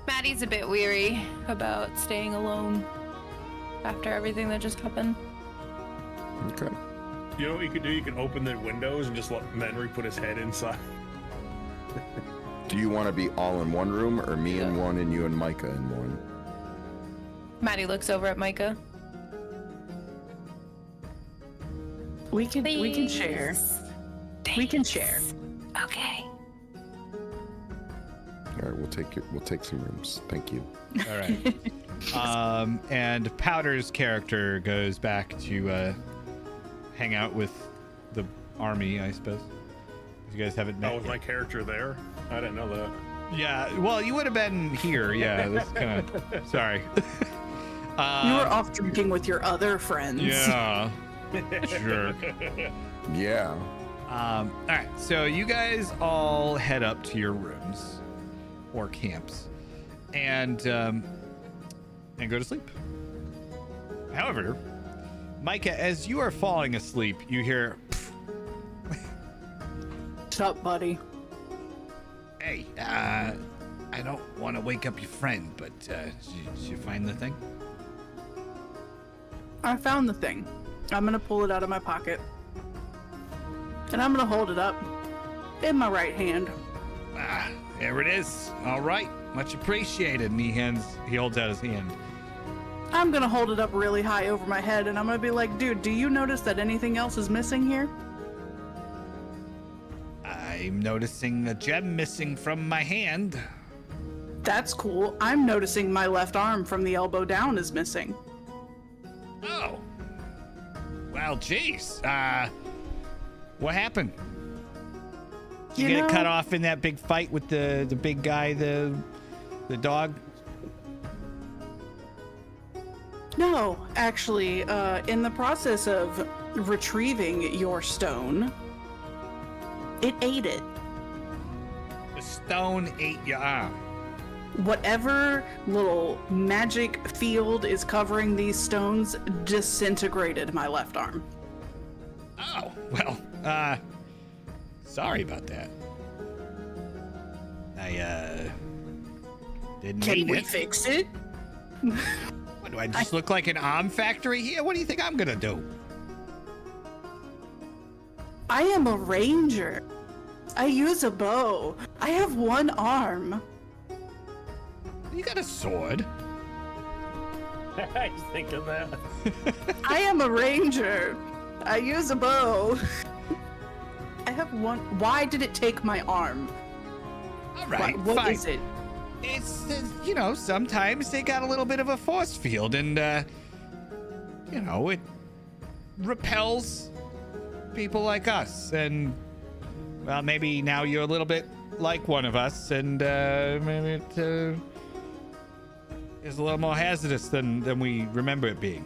Maddie's a bit weary about staying alone after everything that just happened. Okay. You know what you could do? You can open the windows and just let Menry put his head inside. Do you want to be all in one room or me in one and you and Micah in one? Maddie looks over at Micah. We can share. We can share. Okay. All right, we'll take some rooms. Thank you. All right. And Powder's character goes back to hang out with the army, I suppose. You guys haven't met. Oh, was my character there? I didn't know that. Yeah. Well, you would have been here. Yeah. That's kind of. Sorry. You were off drinking with your other friends. Yeah. Sure. Yeah. All right. So you guys all head up to your rooms or camps, and go to sleep. However, Micah, as you are falling asleep, you hear, What's up, buddy? "Hey, I don't want to wake up your friend, but did you find the thing?" I found the thing. I'm gonna pull it out of my pocket. And I'm gonna hold it up in my right hand. Ah, there it is. All right, much appreciated. And he holds out his hand. I'm gonna hold it up really high over my head and I'm gonna be like, dude, do you notice that anything else is missing here? I'm noticing a gem missing from my hand. That's cool. I'm noticing my left arm from the elbow down is missing. Oh. Well, jeez. What happened? Did you get it cut off in that big fight with the big guy, the dog? No, actually, in the process of retrieving your stone, it ate it. The stone ate your arm. Whatever little magic field is covering these stones disintegrated my left arm. Oh, well, sorry about that. I, didn't Can mean we it. fix it? What, do I just look like an arm factory here? What do you think I'm gonna do? I am a ranger. I use a bow. I have one arm. You got a sword. I was thinking that. I am a ranger. I use a bow. I have one. Why did it take my arm? All right, What fine. is it? It's you know, sometimes they got a little bit of a force field and you know, it repels people like us. And well, maybe now you're a little bit like one of us, and maybe it is a little more hazardous than we remember it being.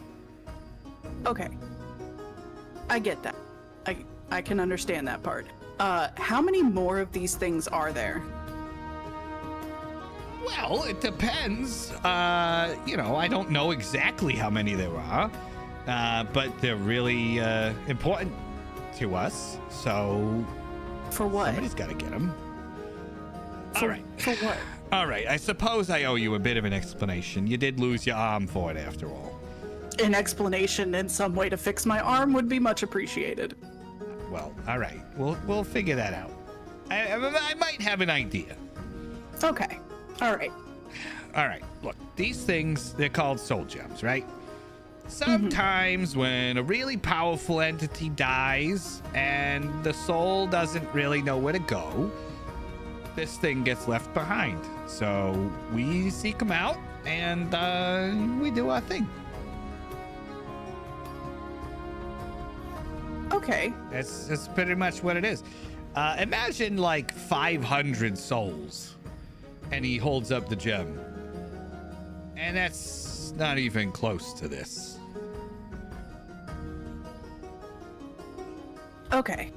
Okay. I get that. I can understand that part. How many more of these things are there? Well, it depends. You know, I don't know exactly how many there are, but they're really important to us. So For what? somebody's got to get them. All right. For what? All right. I suppose I owe you a bit of an explanation. You did lose your arm for it, after all. An explanation in some way to fix my arm would be much appreciated. Well, all right. We'll figure that out. I might have an idea. Okay. All right. All right, look, these things, they're called soul gems, right? Sometimes when a really powerful entity dies and the soul doesn't really know where to go, this thing gets left behind. So we seek them out and we do our thing. Okay. That's pretty much what it is. Imagine like 500 souls. And he holds up the gem. And that's not even close to this. Okay.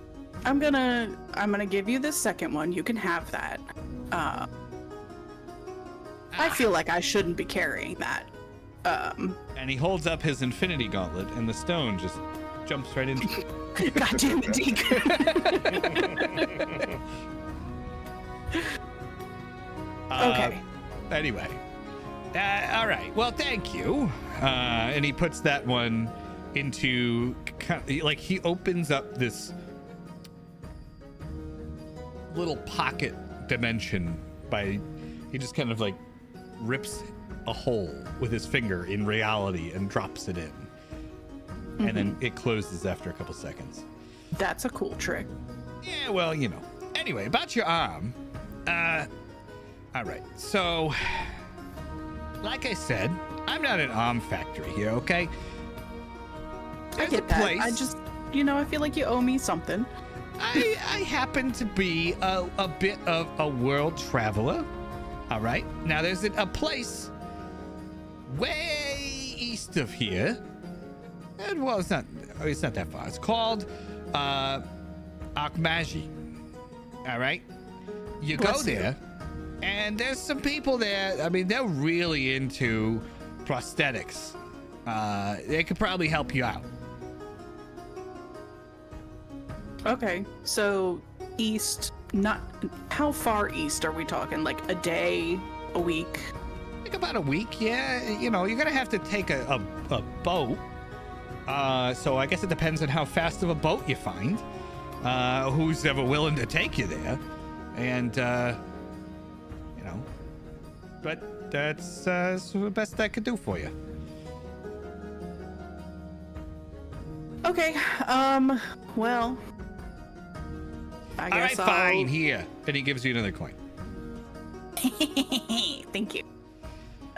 I'm gonna give you this second one. You can have that. I feel like I shouldn't be carrying that. And he holds up his infinity gauntlet, and the stone just jumps right into it. God damn it, Deke. Okay. Anyway. All right. Well, thank you. And he puts that one into, like, he opens up this little pocket dimension he just kind of like rips a hole with his finger in reality and drops it in. And then it closes after a couple seconds. That's a cool trick. Yeah, well, you know. Anyway, about your arm. All right. So, like I said, I'm not an arm factory here, okay? I get that. I just, I feel like you owe me something. I happen to be a bit of a world traveler. All right. Now, there's a place way east of here. And, well, it's not that far. It's called Akmaji. All right. You go there, and there's some people there. I mean, they're really into prosthetics. They could probably help you out. Okay, so east, not how far east are we talking? Like a day, a week? Like about a week, yeah. You know, you're gonna have to take a boat. So I guess it depends on how fast of a boat you find, who's ever willing to take you there, and you know. But that's the best I could do for you. Okay. Well, I All right, guess fine. Here, and he gives you another coin. Thank you.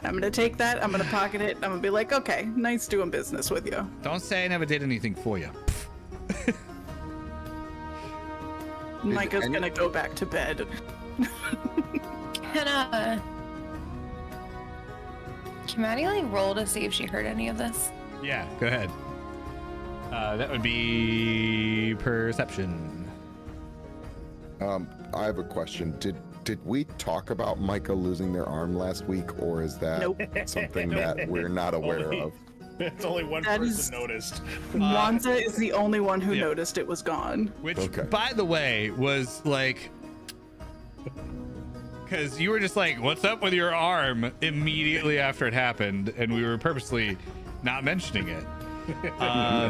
I'm gonna take that. I'm gonna pocket it. I'm gonna be like, okay, nice doing business with you. Don't say I never did anything for you. Micah's gonna go back to bed. Can Maddie like roll to see if she heard any of this? Yeah, go ahead. That would be perception. I have a question. Did we talk about Micah losing their arm last week, or is that Nope. something that we're not aware of? It's only one That person is- noticed. Wanza is the only one who yeah. noticed it was gone. Which, Okay. by the way, was like, because you were just like, "What's up with your arm?" immediately after it happened, and we were purposely not mentioning it. All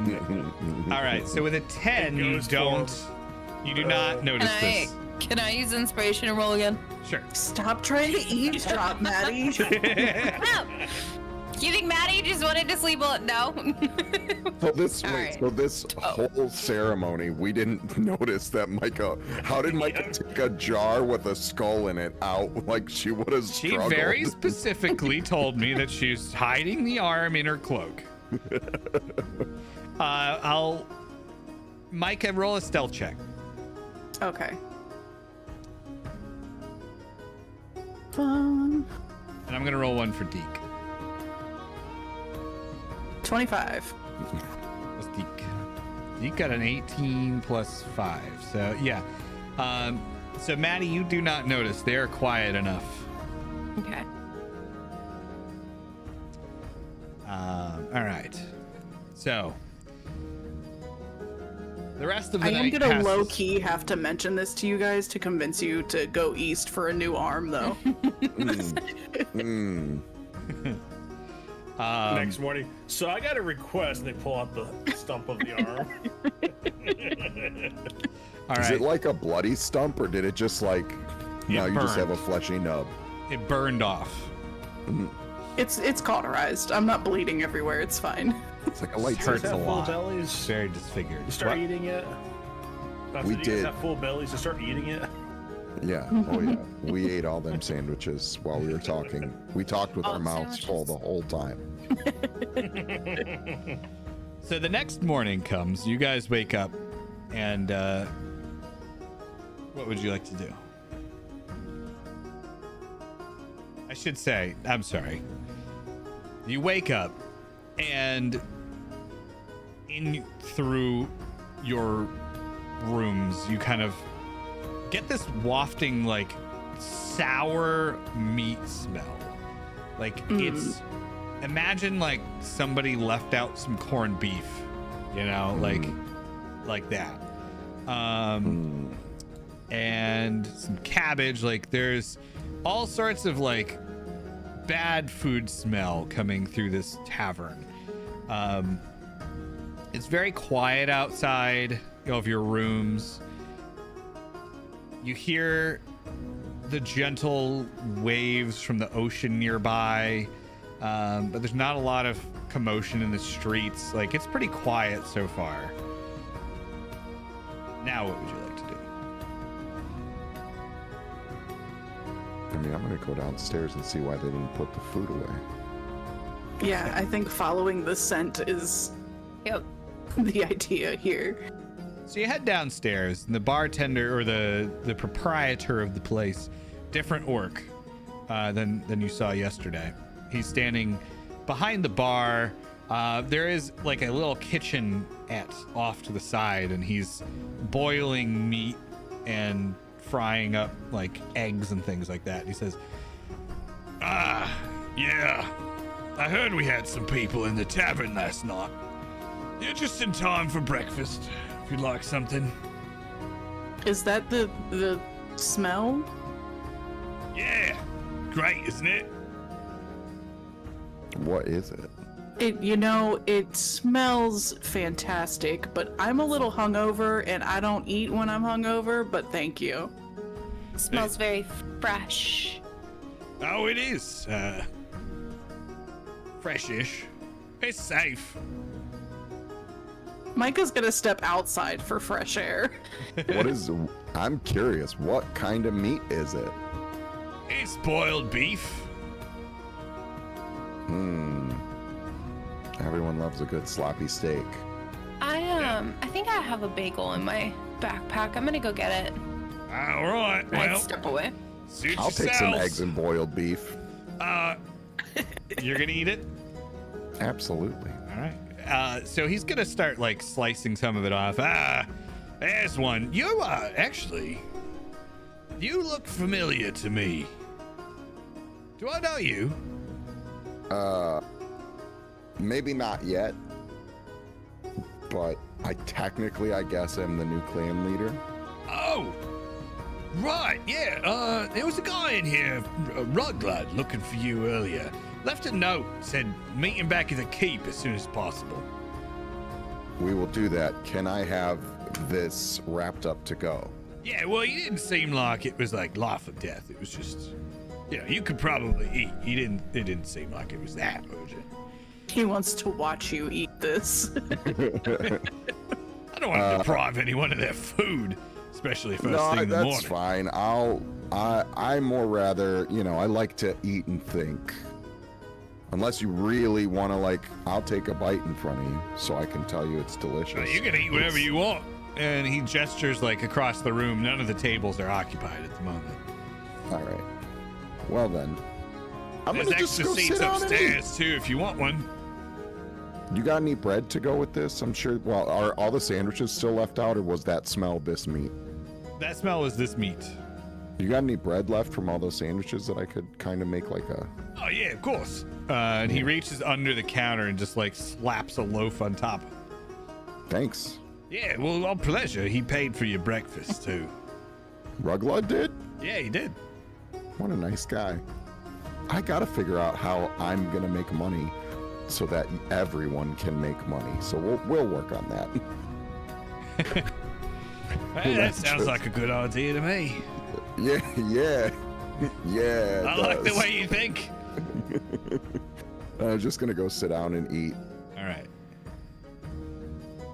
right, so with a 10, you goes do not notice this. Can I use inspiration and roll again? Sure. Stop trying to eavesdrop, Maddie. No. You think Maddie just wanted to sleep on? No. So this All wait, right. so this whole ceremony, we didn't notice that Micah. How did Micah take a jar with a skull in it out like she would have She struggled? very specifically told me that she's hiding the arm in her cloak. Micah, roll a stealth check. Okay. Fun. And I'm gonna roll one for Deke. 25. What's Deke? Deke got an 18 plus 5. So yeah. So Maddie, you do not notice. They're quiet enough. Okay. All right. So the rest of the I am night gonna passes. low key have to mention this to you guys to convince you to go east for a new arm, though. Next morning. So I got a request, and they pull out the stump of the arm. All Is right. it like a bloody stump, or did it just like? No, you just burned. have a fleshy nub. It burned off. It's cauterized. I'm not bleeding everywhere. It's fine. It's like a You light guys Hurts have a full lot. bellies? Very disfigured. You start What? eating it? We You guys did. have full bellies to start eating it? Yeah. Oh yeah. We ate all them sandwiches while we were talking. We talked with All our the mouths full the whole time. So the next morning comes, you guys wake up, and what would you like to do? I should say, I'm sorry. You wake up, and in through your rooms, you kind of get this wafting, like, sour meat smell. Like, it's... Imagine, like, somebody left out some corned beef, you know, like that. And some cabbage. Like, there's all sorts of, like, bad food smell coming through this tavern. It's very quiet outside of your rooms. You hear the gentle waves from the ocean nearby, but there's not a lot of commotion in the streets. Like, it's pretty quiet so far. Now, what would you like to do? I mean, I'm gonna go downstairs and see why they didn't put the food away. Yeah, I think following the scent is Yep. the idea here. So you head downstairs, and the bartender, or the proprietor of the place, different orc than you saw yesterday. He's standing behind the bar. There is like a little kitchenette off to the side, and he's boiling meat and frying up like eggs and things like that. He says, yeah, I heard we had some people in the tavern last night. You're just in time for breakfast, if you'd like something. Is that the smell? Yeah, great, isn't it? What is it? It smells fantastic, but I'm a little hungover and I don't eat when I'm hungover, but thank you. Smells very fresh. Oh, it is. Freshish. It's safe. Micah's gonna step outside for fresh air. I'm curious, what kind of meat is it? It's boiled beef. Everyone loves a good sloppy steak. I think I have a bagel in my backpack. I'm gonna go get it. All right. I'd Well, step away. suit I'll take some yourselves. eggs and boiled beef. You're gonna eat it? Absolutely. All right. So he's gonna start like slicing some of it off. There's one. You actually, you look familiar to me. Do I know you? Maybe not yet, but I guess I'm the new clan leader. Oh, right. Yeah. There was a guy in here, Ruglud, looking for you earlier. Left a note, said meet him back at the keep as soon as possible. We will do that. Can I have this wrapped up to go? Yeah, well, you didn't seem like it was like life or death. It was just, you could probably eat. It didn't seem like it was that urgent. He wants to watch you eat this. I don't want to deprive anyone of their food, especially first thing in the morning. That's fine. I more rather, I like to eat and think. Unless you really want to, I'll take a bite in front of you so I can tell you it's delicious. You can eat whatever you want. And he gestures across the room. None of the tables are occupied at the moment. All right. Well then, I'm There's gonna just extra go seats sit down and eat. upstairs too, if you want one. You got any bread to go with this? I'm sure. Well, are all the sandwiches still left out, or was that smell this meat? That smell is this meat. You got any bread left from all those sandwiches that I could kind of make like a? Oh yeah, of course. And he reaches under the counter and just slaps a loaf on top. Thanks. Yeah, well, our pleasure. He paid for your breakfast too. Ruglud did? Yeah, he did. What a nice guy. I gotta figure out how I'm gonna make money so that everyone can make money. So we'll work on that. Hey, that sounds like a good idea to me. Yeah. I like the way you think. I'm just gonna go sit down and eat, All right.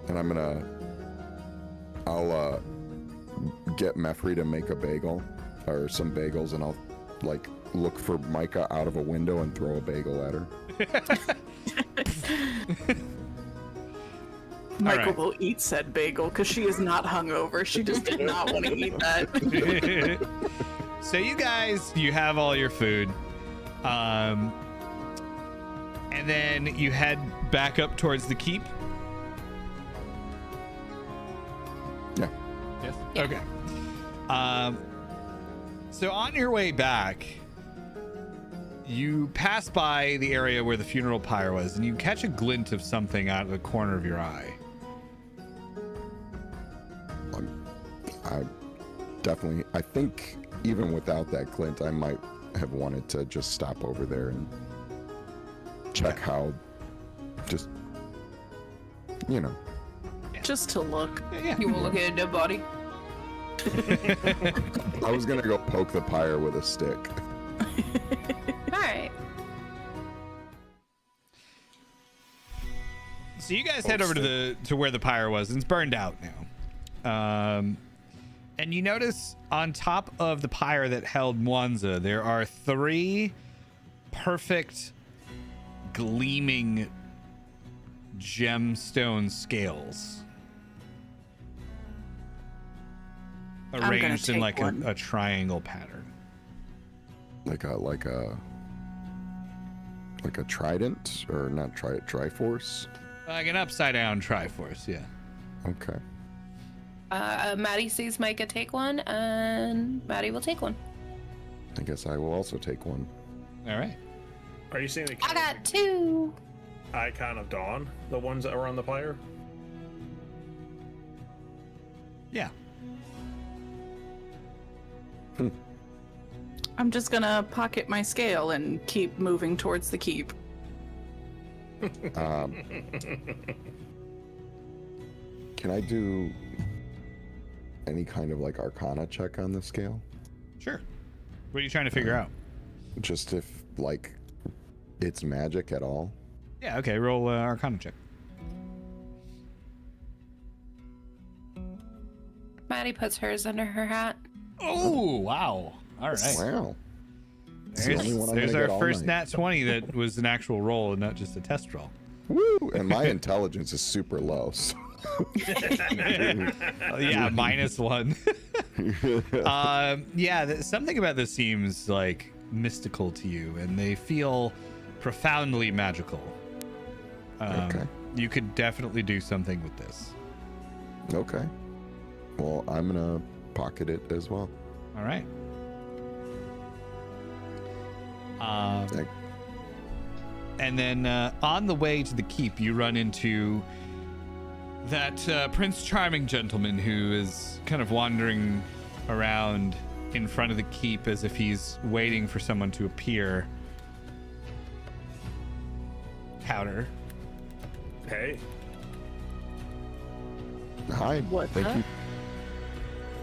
and I'll get Meffrey to make a bagel or some bagels, and I'll look for Micah out of a window and throw a bagel at her. Michael right. will eat said bagel because she is not hungover. She just did not want to eat that. So you have all your food. And then you head back up towards the keep. Yeah. Yes. Okay. So on your way back, you pass by the area where the funeral pyre was, and you catch a glint of something out of the corner of your eye. I think even without that glint, I might have wanted to just stop over there and check how, just, Just to look. Yeah. You won't look at a dead body. I was gonna go poke the pyre with a stick. All right. So you guys head over to where the pyre was, and it's burned out now. And you notice on top of the pyre that held Mwanza, there are 3 perfect gleaming gemstone scales arranged in take one. a triangle pattern. Like a trident, or not triforce. Like an upside down triforce, yeah. Okay. Maddie sees Micah take one, and Maddie will take one. I guess I will also take one. All right. Are you seeing the I got 2. icon of dawn? The ones that were on the pyre? Yeah. I'm just gonna pocket my scale and keep moving towards the keep. Can I do any kind of like Arcana check on the scale? Sure. What are you trying to figure out? Just if like it's magic at all. Yeah, okay, roll Arcana check. Maddie puts hers under her hat. Oh, wow. All right. Wow. It's the only one I'm There's gonna our get all first night. nat 20 that was an actual roll and not just a test roll. Woo! And my intelligence is super low. So. Yeah, -1. Yeah, something about this seems like mystical to you, and they feel profoundly magical. Okay. You could definitely do something with this. Okay. Well, I'm gonna pocket it as well. All right. And then on the way to the keep, you run into that Prince Charming gentleman who is kind of wandering around in front of the keep as if he's waiting for someone to appear. Powder. Hey, Hi. What's Thank up? you.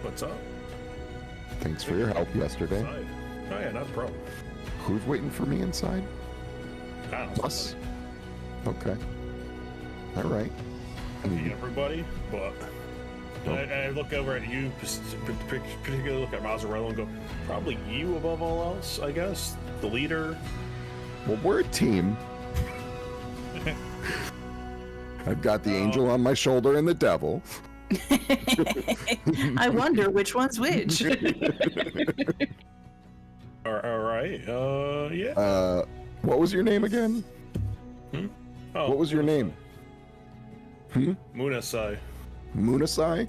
what's up? Thanks for your help yesterday. Inside. Oh yeah, not a problem. Who's waiting for me inside? I don't know. Us. Okay. All right. Everybody, but I look over at you, particularly look at Mazzarello and go, probably you above all else, I guess. The leader. Well, we're a team. I've got the angel on my shoulder and the devil. I wonder which one's which. All right. Yeah. What was your name again? Oh, What was your name? Munasai. Munasai?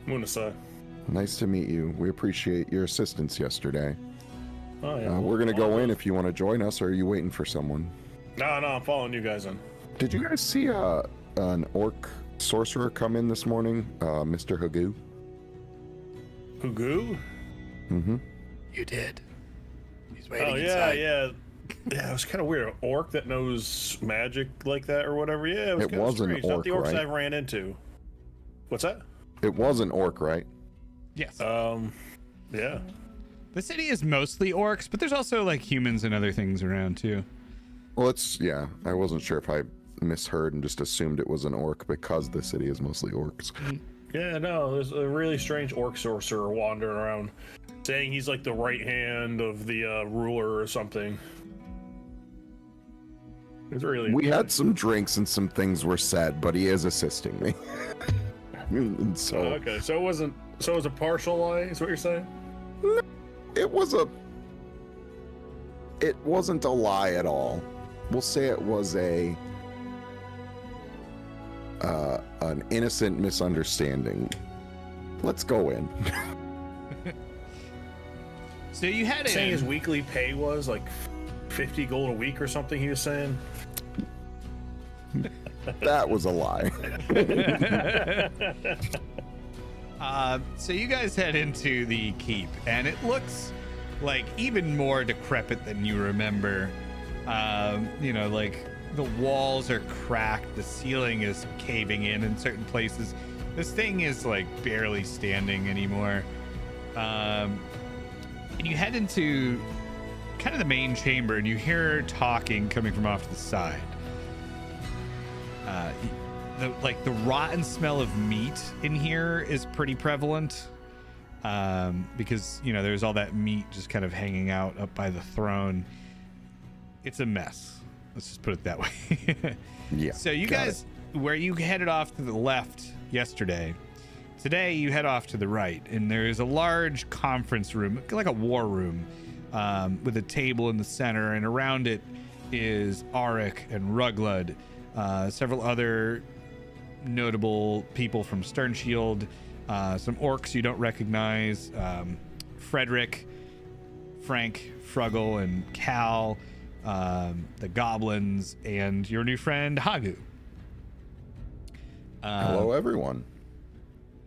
Munasai. Nice to meet you. We appreciate your assistance yesterday. Oh yeah. We're gonna go in if you want to join us, or are you waiting for someone? No, I'm following you guys in. Did you guys see an orc sorcerer come in this morning, Mr. Hagu? Hugu? Mm-hmm. You did. He's Oh yeah. Yeah, it was kind of weird. An orc that knows magic like that or whatever. Yeah, it was It kind of was an strange. Not orc, the orcs right? I ran into. What's that? It was an orc, right? Yes. Yeah. The city is mostly orcs, but there's also like humans and other things around too. Well, yeah. I wasn't sure if I misheard and just assumed it was an orc because the city is mostly orcs. Yeah, no, there's a really strange orc sorcerer wandering around, saying he's like the right hand of the ruler or something. It's really. We had some drinks and some things were said, but he is assisting me. And so Okay, so it wasn't. So it was a partial lie. Is what you're saying? it wasn't a lie at all. We'll say it was an innocent misunderstanding. Let's go in. So you had Saying his in. weekly pay was like 50 gold a week or something. He was saying. That was a lie. So you guys head into the keep, and it looks like even more decrepit than you remember. You know, like the walls are cracked, the ceiling is caving in certain places. This thing is like barely standing anymore. And you head into kind of the main chamber, and you hear talking coming from off to the side. The rotten smell of meat in here is pretty prevalent, because you know there's all that meat just kind of hanging out up by the throne. It's a mess. Let's just put it that way. Yeah. So you got guys, where you headed off to the left yesterday, today you head off to the right, and there is a large conference room, like a war room, with a table in the center, and around it is Auric and Ruglud, several other notable people from Stern Shield, some orcs you don't recognize, Frederick, Frank, Fruggle, and Cal, the goblins, and your new friend Hagu. Hello, everyone.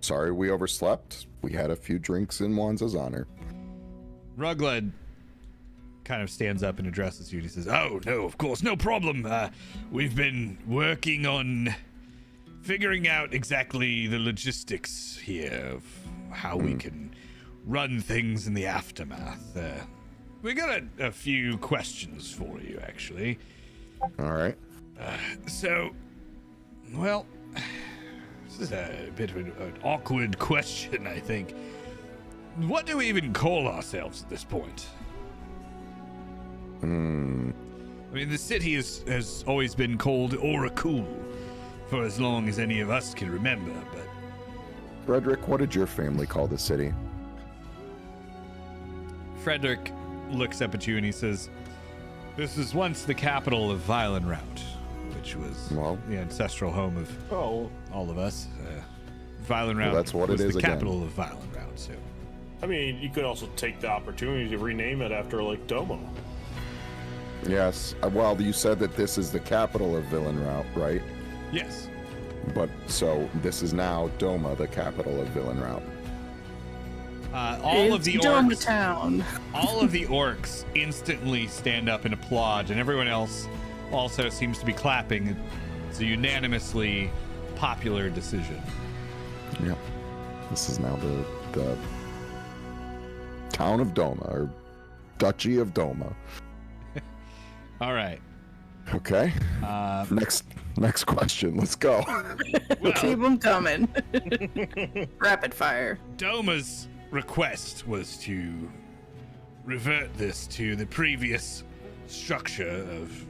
Sorry we overslept. We had a few drinks in Wanza's honor. Ruglud, kind of stands up and addresses you. And he says, "Oh no, of course, no problem. We've been working on figuring out exactly the logistics here of how we can run things in the aftermath. We got a few questions for you, actually. All right. So, well, this is a bit of an awkward question, I think. What do we even call ourselves at this point? I mean, the city has always been called Oracle for as long as any of us can remember, but... Frederick, what did your family call the city? Frederick looks up at you and he says, "This was once the capital of Violenrout, which was the ancestral home of all of us. Violenrout that's what was it is the again. capital of Violenrout, so... I mean, you could also take the opportunity to rename it after, like, Domo. Yes. Well, you said that this is the capital of Violenrout, right? Yes. But so this is now Doma, the capital of Violenrout. All of the orcs... Town. All of the orcs instantly stand up and applaud, and everyone else also seems to be clapping. It's a unanimously popular decision. Yep. This is now the town of Doma, or Duchy of Doma. All right. Okay. Next question. Let's go. Keep them coming. Rapid fire. Doma's request was to revert this to the previous structure of,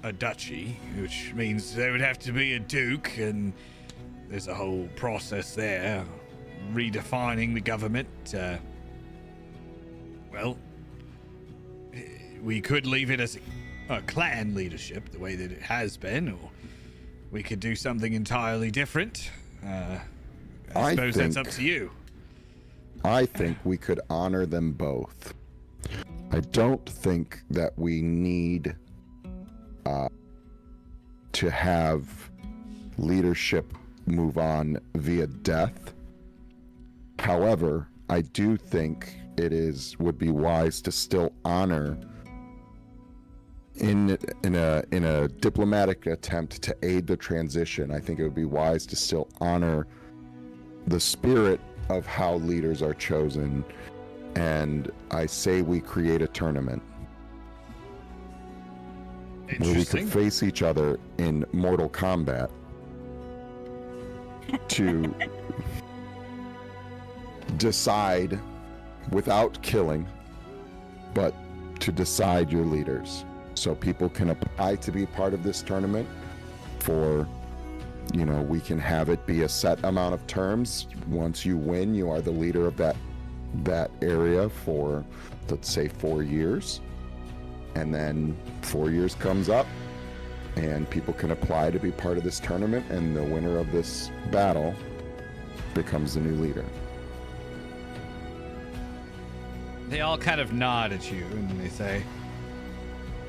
a duchy, which means there would have to be a duke, and there's a whole process there, redefining the government. We could leave it as a clan leadership, the way that it has been, or we could do something entirely different. I suppose that's up to you. I think we could honor them both. I don't think that we need to have leadership move on via death. However, I do think would be wise to still honor in a diplomatic attempt to aid the transition. I think it would be wise to still honor the spirit of how leaders are chosen, and I say we create a tournament where we could face each other in Mortal Kombat to decide, without killing, but to decide your leaders. So people can apply to be part of this tournament for, we can have it be a set amount of terms. Once you win, you are the leader of that area for, let's say, 4 years. And then 4 years comes up and people can apply to be part of this tournament, and the winner of this battle becomes the new leader. They all kind of nod at you and they say,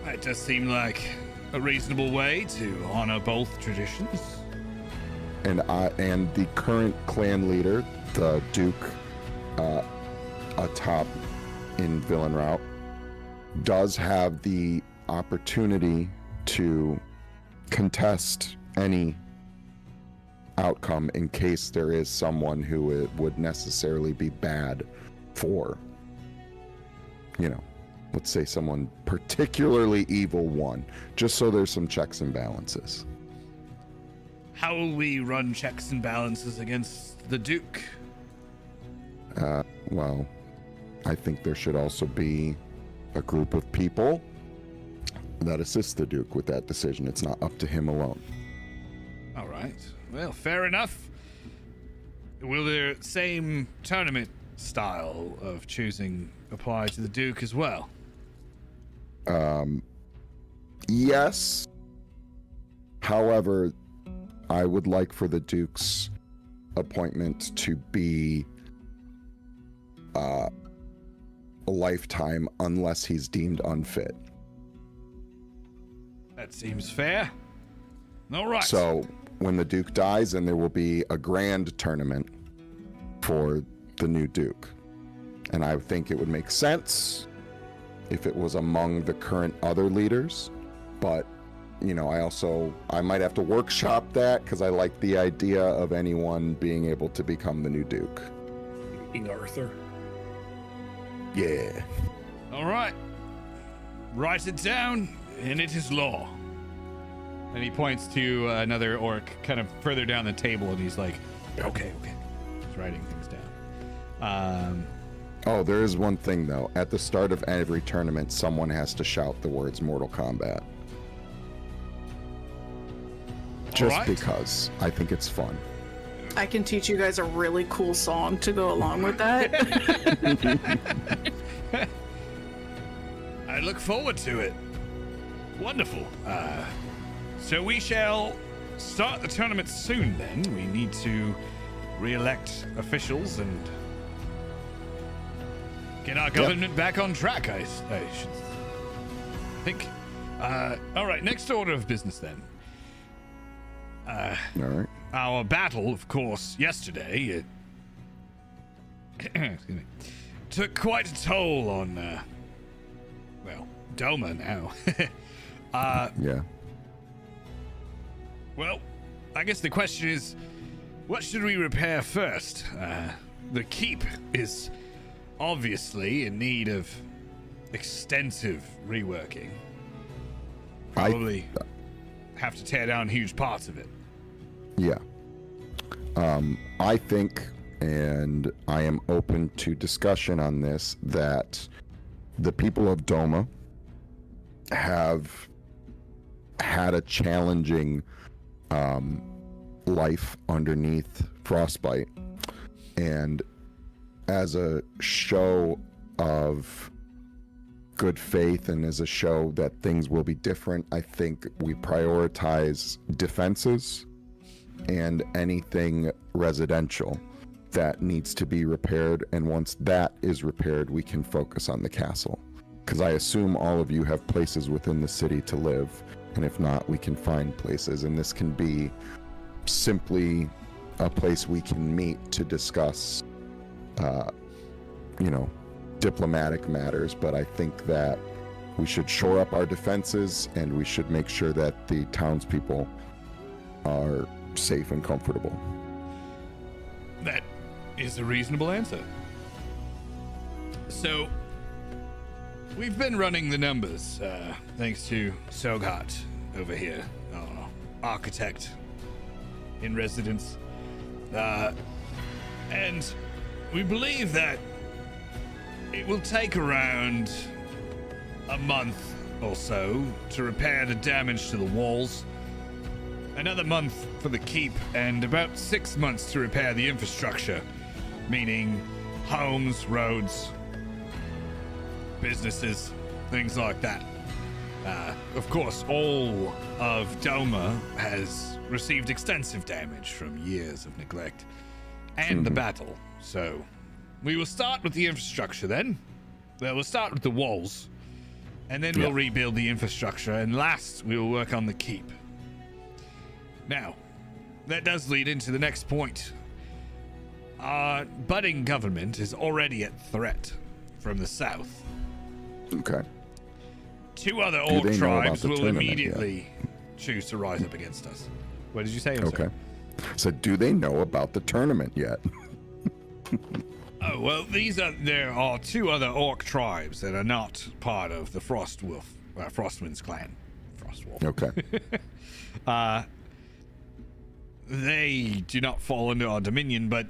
"That does seem like a reasonable way to honor both traditions." And the current clan leader, the Duke atop in Violenrout, does have the opportunity to contest any outcome in case there is someone who it would necessarily be bad for. Let's say someone particularly evil won, just so there's some checks and balances. How will we run checks and balances against the Duke? Well, I think there should also be a group of people that assist the Duke with that decision. It's not up to him alone. All right. Well, fair enough. Will the same tournament style of choosing apply to the Duke as well? Yes. However, I would like for the Duke's appointment to be a lifetime unless he's deemed unfit. That seems fair. All right. So when the Duke dies, then there will be a grand tournament for the new Duke. And I think it would make sense if it was among the current other leaders. But, you know, I might have to workshop that because I like the idea of anyone being able to become the new Duke. King Arthur. Yeah. All right. Write it down, and it is law. And he points to another orc kind of further down the table, and he's like, okay. He's writing things down. Oh, there is one thing, though. At the start of every tournament, someone has to shout the words Mortal Kombat. Just right. because I think it's fun. I can teach you guys a really cool song to go along with that. I look forward to it. Wonderful. So we shall start the tournament soon then. We need to re-elect officials and get our government back on track, I should think. All right, next order of business then. All right. Our battle, of course, yesterday, excuse me, took quite a toll on, Doma now. Yeah. Well, I guess the question is, what should we repair first? The keep is obviously in need of extensive reworking. Probably have to tear down huge parts of it. Yeah. I think, and I am open to discussion on this, that the people of Doma have had a challenging life underneath Frostbite. And as a show of good faith and as a show that things will be different, I think we prioritize defenses and anything residential that needs to be repaired. And once that is repaired, we can focus on the castle. Because I assume all of you have places within the city to live. And if not, we can find places. And this can be simply a place we can meet to discuss, diplomatic matters. But I think that we should shore up our defenses and we should make sure that the townspeople are safe and comfortable. That is a reasonable answer. So, we've been running the numbers, thanks to Soghat over here, our architect in residence. And we believe that it will take around a month or so to repair the damage to the walls, another month for the keep, and about 6 months to repair the infrastructure, meaning homes, roads, businesses, things like that. Of course, all of Doma has received extensive damage from years of neglect and the battle. So we will start with the infrastructure then. Well, we'll start with the walls, and then we'll rebuild the infrastructure, and last we will work on the keep. Now, that does lead into the next point. Our budding government is already at threat from the south. Okay. 2 other Do orc they know about tribes the will tournament immediately choose to rise up against us. What did you say? I'm Okay. sorry. So do they know about the tournament yet? Oh, well, there are 2 other orc tribes that are not part of the Frostwind's clan. Frostwolf. Okay. They do not fall under our dominion, but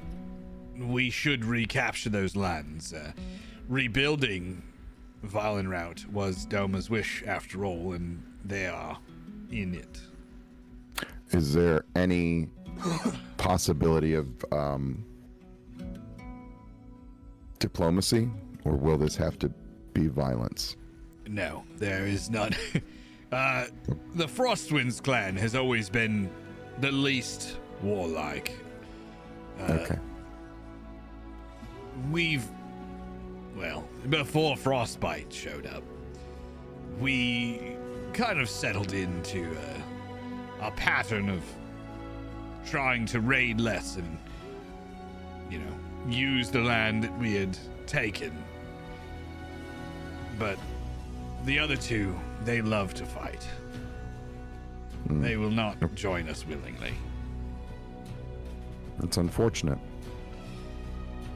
we should recapture those lands. Rebuilding Valenrout was Doma's wish after all, and they are in it. Is there any possibility of diplomacy, or will this have to be violence? No, there is none. The Frostwind's clan has always been the least warlike. Okay. Before Frostbite showed up, we kind of settled into a pattern of trying to raid less and use the land that we had taken. But the other two, they love to fight. They will not join us willingly. That's unfortunate.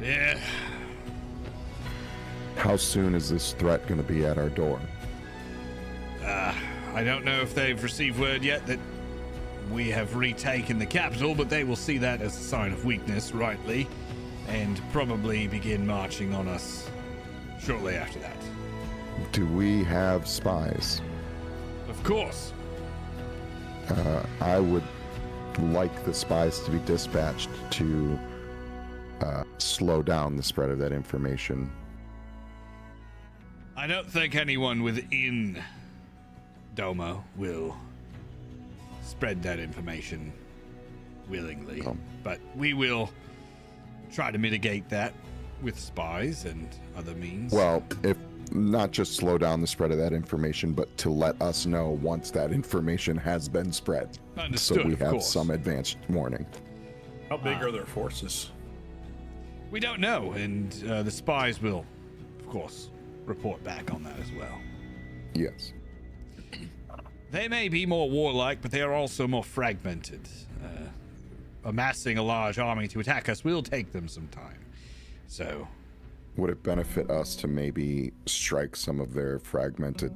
Yeah. How soon is this threat going to be at our door? I don't know if they've received word yet that we have retaken the capital, but they will see that as a sign of weakness, rightly, and probably begin marching on us shortly after that. Do we have spies? Of course. I would like the spies to be dispatched to slow down the spread of that information. I don't think anyone within Domo will spread that information willingly, but we will try to mitigate that with spies and other means. Well, if not just slow down the spread of that information, but to let us know once that information has been spread. Understood, so we of have course. some advanced warning. How big are their forces? We don't know, and the spies will, of course, report back on that as well. Yes. They may be more warlike, but they are also more fragmented. Amassing a large army to attack us will take them some time. So, Would it benefit us to maybe strike some of their fragmented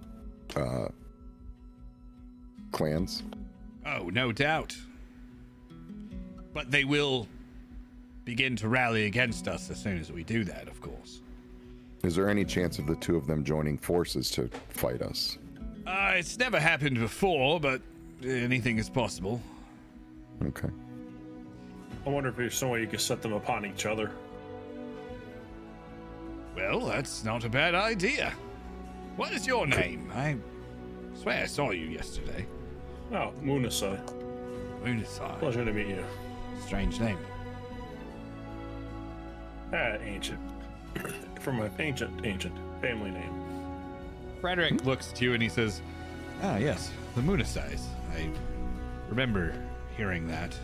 clans? oh, no doubt. But they will begin to rally against us as soon as we do that, of course. Is there any chance of the two of them joining forces to fight us? It's never happened before, but anything is possible. Okay. I wonder if there's some way you could set them upon each other. Well, that's not a bad idea. What is your name? I swear I saw you yesterday. Oh, Munasai. Unisai. Pleasure to meet you. Strange name. Ancient. From an ancient family name. Frederick looks at you and he says, ah, yes, the Munasais. I remember hearing that.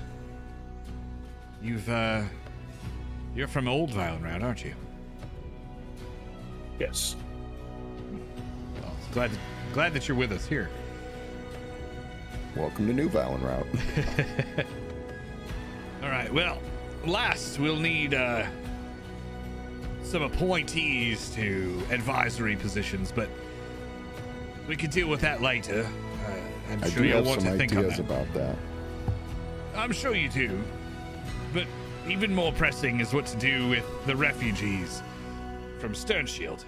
You're from Old Violent, aren't you? Yes. Well, glad that you're with us here. Welcome to New Valen Route. All right, well, last we'll need some appointees to advisory positions, but we can deal with that later. I'm I sure do you'll have want some to think on ideas that. about that. I'm sure you do. But even more pressing is what to do with the refugees from Sternshield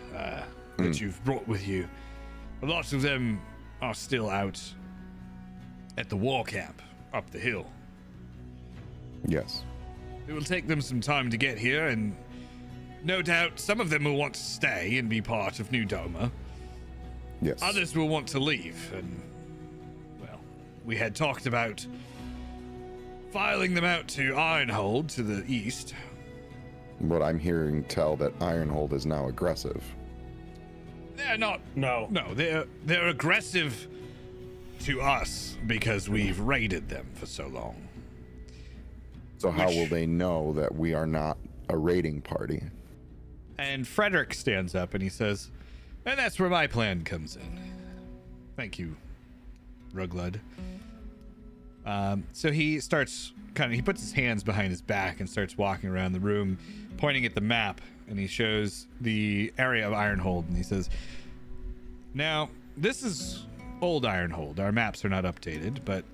that you've brought with you. A lot of them are still out at the war camp up the hill. Yes. It will take them some time to get here, and no doubt some of them will want to stay and be part of New Doma. Yes. Others will want to leave, and, well, we had talked about filing them out to Ironhold to the east. But I'm hearing tell that Ironhold is now aggressive. They're not. No. No, they're aggressive to us because we've raided them for so long. So how Which- will they know that we are not a raiding party? And Frederick stands up and he says, and that's where my plan comes in. Thank you, Ruglud. So he starts he puts his hands behind his back and starts walking around the room, pointing at the map, and he shows the area of Ironhold, and he says, now, this is old Ironhold. Our maps are not updated, but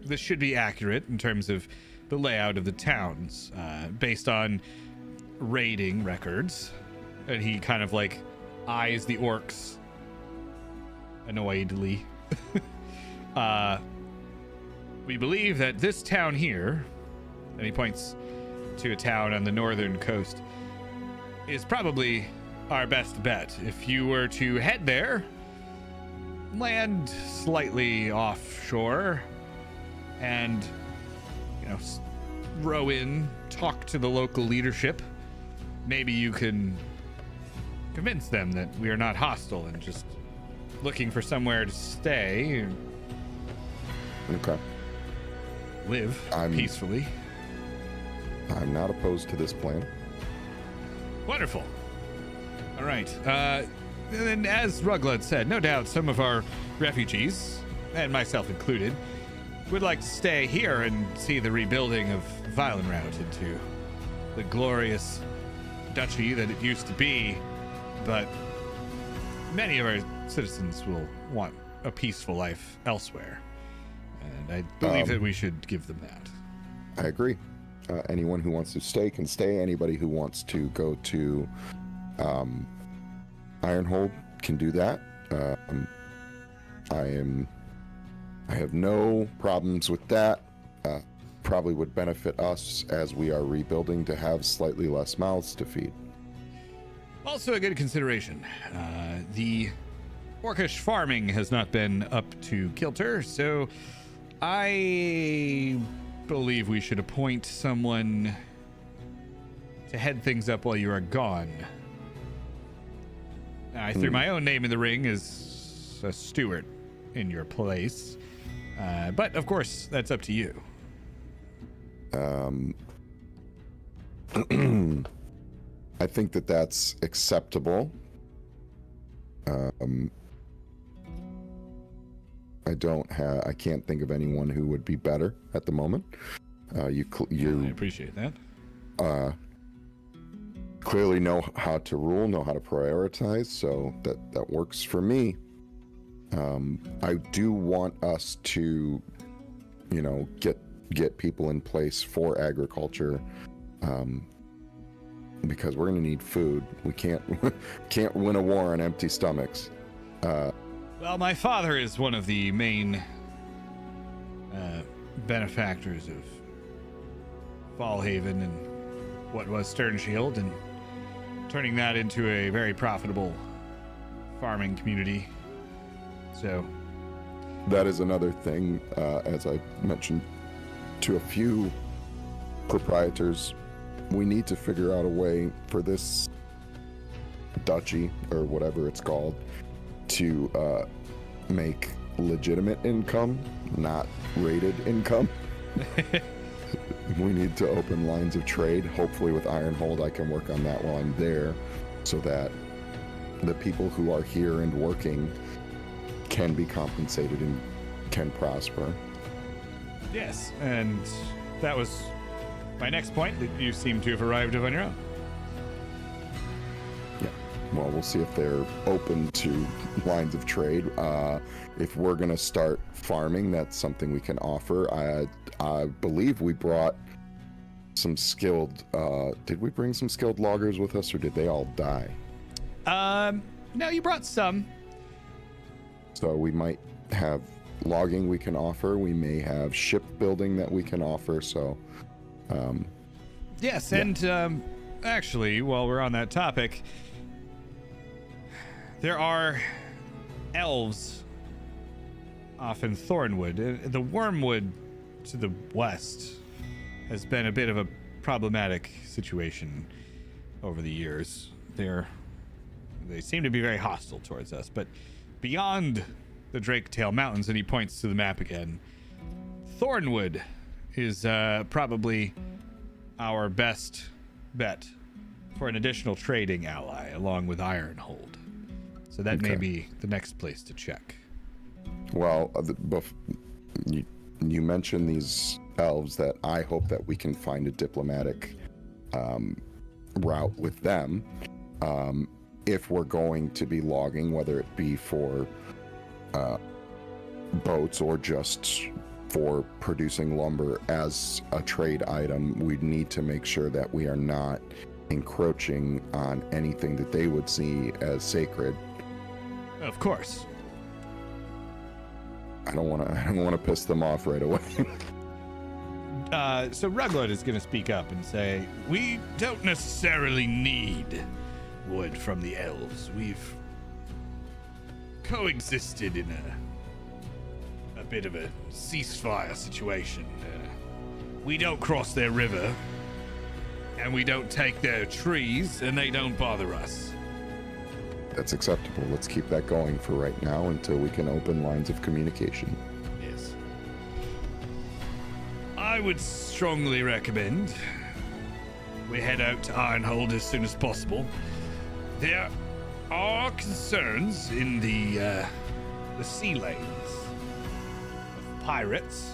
this should be accurate in terms of the layout of the towns, based on raiding records. And he kind of like eyes the orcs annoyedly. We believe that this town here, and he points to a town on the northern coast, is probably our best bet. If you were to head there, land slightly offshore, and, row in, talk to the local leadership, maybe you can convince them that we are not hostile and just looking for somewhere to stay and Okay. live I'm- peacefully. I'm not opposed to this plan. Wonderful. All right. And as Ruglud said, no doubt some of our refugees, and myself included, would like to stay here and see the rebuilding of Violenrout into the glorious duchy that it used to be. But many of our citizens will want a peaceful life elsewhere. And I believe that we should give them that. I agree. Anyone who wants to stay can stay. Anybody who wants to go to Ironhold can do that. I have no problems with that. Probably would benefit us as we are rebuilding to have slightly less mouths to feed. Also a good consideration. The orcish farming has not been up to kilter, so I believe we should appoint someone to head things up while you are gone. I threw my own name in the ring as a steward in your place, but of course that's up to you. I think that that's acceptable. I can't think of anyone who would be better at the moment. I appreciate that. Clearly know how to rule, know how to prioritize, so that works for me. I do want us to, get people in place for agriculture, because we're going to need food. We can't win a war on empty stomachs. Well, my father is one of the main benefactors of Fallhaven and what was Sternshield, and turning that into a very profitable farming community. So that is another thing, as I mentioned to a few proprietors, we need to figure out a way for this duchy, or whatever it's called, to make legitimate income, not rated income. We need to open lines of trade. Hopefully with Ironhold, I can work on that while I'm there, so that the people who are here and working can be compensated and can prosper. Yes, and that was my next point, that you seem to have arrived on your own. Yeah. Well, we'll see if they're open to lines of trade. If we're going to start farming, that's something we can offer. I believe we brought some skilled... did we bring some skilled loggers with us, or did they all die? No, you brought some. So we might have logging we can offer. We may have shipbuilding that we can offer, so... yes, and actually, while we're on that topic, there are elves off in Thornwood. The Wormwood to the west has been a bit of a problematic situation over the years. They seem to be very hostile towards us, but beyond the Draketail Mountains, and he points to the map again, Thornwood is probably our best bet for an additional trading ally, along with Ironhold. So that may be the next place to check. Well, you mentioned these elves, that I hope that we can find a diplomatic route with them. If we're going to be logging, whether it be for boats or just for producing lumber as a trade item, we need to make sure that we are not encroaching on anything that they would see as sacred. Of course. I don't want to piss them off right away. So Ruglud is going to speak up and say, we don't necessarily need wood from the elves. We've coexisted in a bit of a ceasefire situation. We don't cross their river, and we don't take their trees, and they don't bother us. That's acceptable. Let's keep that going for right now until we can open lines of communication. Yes. I would strongly recommend we head out to Ironhold as soon as possible. There are concerns in the sea lanes of pirates,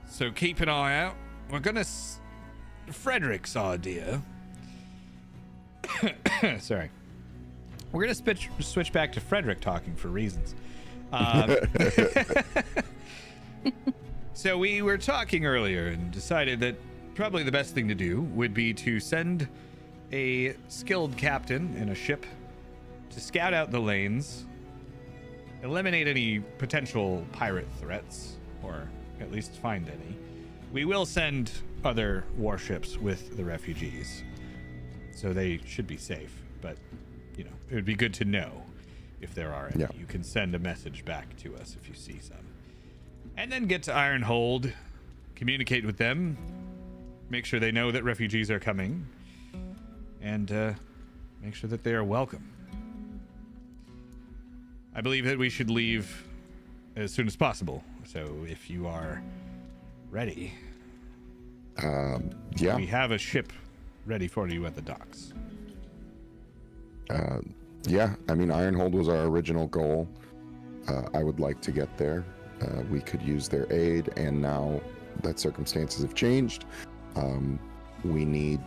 so keep an eye out. We're gonna Frederick's idea. Sorry, we're gonna switch back to Frederick talking for reasons. So we were talking earlier and decided that probably the best thing to do would be to send a skilled captain in a ship to scout out the lanes, eliminate any potential pirate threats, or at least find any. We will send other warships with the refugees, so they should be safe, but you know, it would be good to know if there are any. Yeah. You can send a message back to us if you see some. And then get to Ironhold, communicate with them, make sure they know that refugees are coming, and make sure that they are welcome. I believe that we should leave as soon as possible. So if you are ready, Yeah. we have a ship ready for you at the docks. Yeah, I mean, Ironhold was our original goal. I would like to get there. We could use their aid, and now that circumstances have changed, we need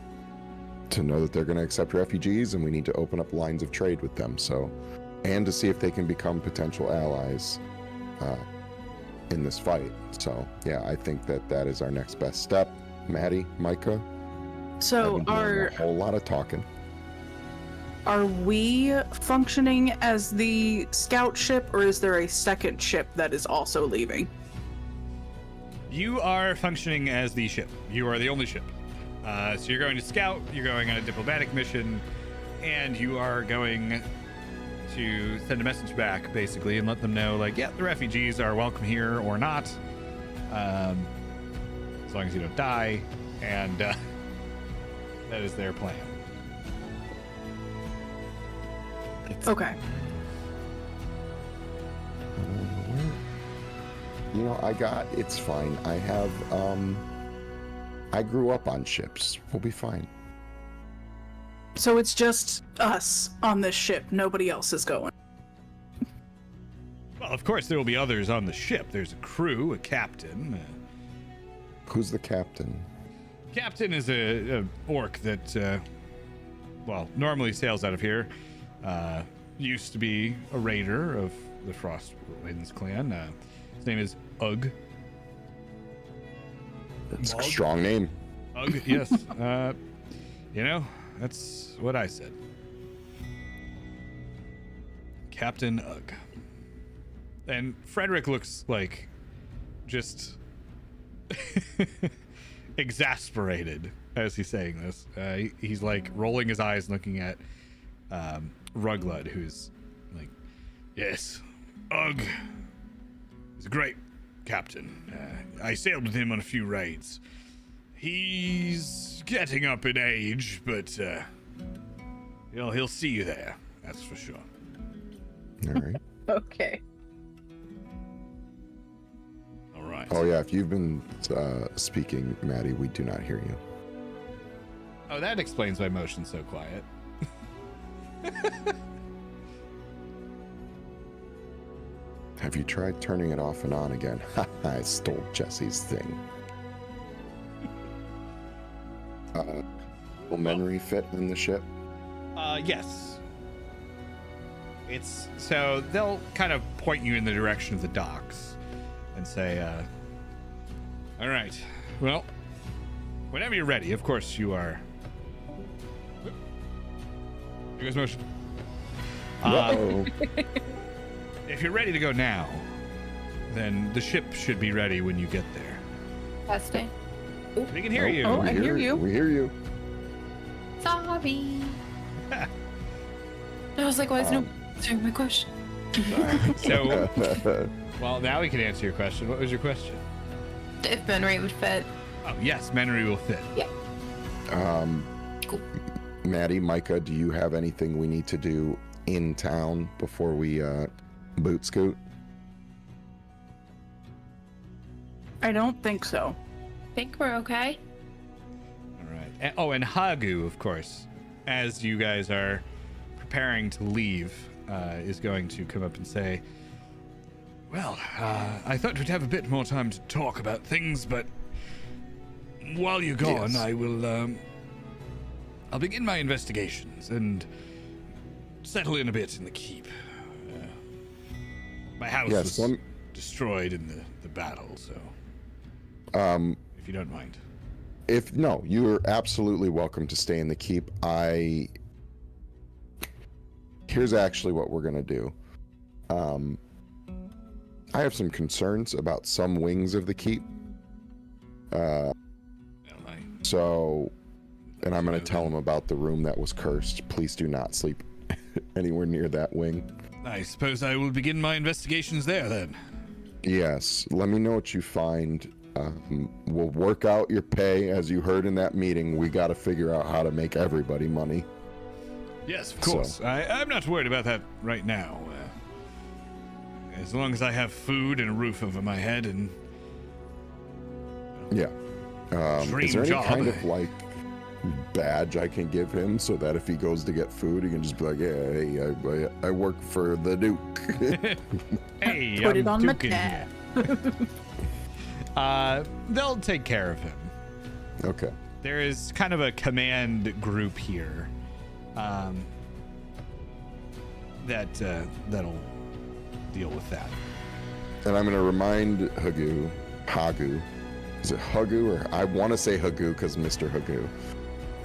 to know that they're going to accept refugees, and we need to open up lines of trade with them. So, and to see if they can become potential allies in this fight. So, yeah, I think that that is our next best step. Maddie, Micah, So I've been doing are a whole lot of talking. we functioning as the scout ship, or is there a second ship that is also leaving? You are functioning as the ship. You are the only ship. So you're going to scout, you're going on a diplomatic mission, and you are going to send a message back, basically, and let them know, like, yeah, the refugees are welcome here or not, as long as you don't die, and that is their plan. Okay. You know, it's fine. I have, I grew up on ships. We'll be fine. So it's just us on this ship. Nobody else is going. Well, of course, there will be others on the ship. There's a crew, a captain. Who's the captain? Captain is a orc that, well, normally sails out of here. Used to be a raider of the Frostwinds clan. His name is Ugg. It's a strong name. Ugg, yes. You know, that's what I said. Captain Ugg. And Frederick looks like just exasperated as he's saying this. He's like rolling his eyes, looking at Ruglud, who's like, yes, Ugg is a great captain. I sailed with him on a few raids. He's getting up in age, but you know, he'll see you there, that's for sure. All right. Okay. All right. Oh yeah, if you've been speaking, Maddie, we do not hear you. Oh, that explains why motion's so quiet. Have you tried turning it off and on again? I stole Jesse's thing. Will Menry fit in the ship? Yes. It's so they'll kind of point you in the direction of the docks and say, all right, well, whenever you're ready, of course you are. Here goes motion. Uh-oh. If you're ready to go now, then the ship should be ready when you get there. Testing. We can hear you. Oh, We I hear you. We hear you. Sorry. I was like, why is no answering my question? So, well, now we can answer your question. What was your question? If Benray would fit. Oh, yes, Menry will fit. Cool. Maddie, Micah, do you have anything we need to do in town before we boot scoot? I don't think so. Think we're okay. All right. and Hagu, of course, as you guys are preparing to leave, is going to come up and say, well, I thought we'd have a bit more time to talk about things, but while you're gone, Yes. I will, I'll begin my investigations and settle in a bit in the keep. My house Yes, was destroyed in the battle, so if you don't mind. No, you're absolutely welcome to stay in the keep. Here's actually what we're gonna do. I have some concerns about some wings of the keep. So, and I'm gonna tell them about the room that was cursed. Please do not sleep anywhere near that wing. I suppose I will begin my investigations there then. Yes, let me know what you find. We'll work out your pay. As you heard in that meeting, we got to figure out how to make everybody money. Yes, of course. I'm not worried about that right now. As long as I have food and a roof over my head and... Yeah. Dream Is there any job. kind of like badge I can give him so that if he goes to get food, he can just be like, yeah, hey, I work for the Duke. Hey, Put it I'm on the Duke in tab. here. They'll take care of him. Okay. There is kind of a command group here that'll deal with that. And I'm going to remind Hagu. Is it Hagu or I want to say Hagu because Mr. Hagu.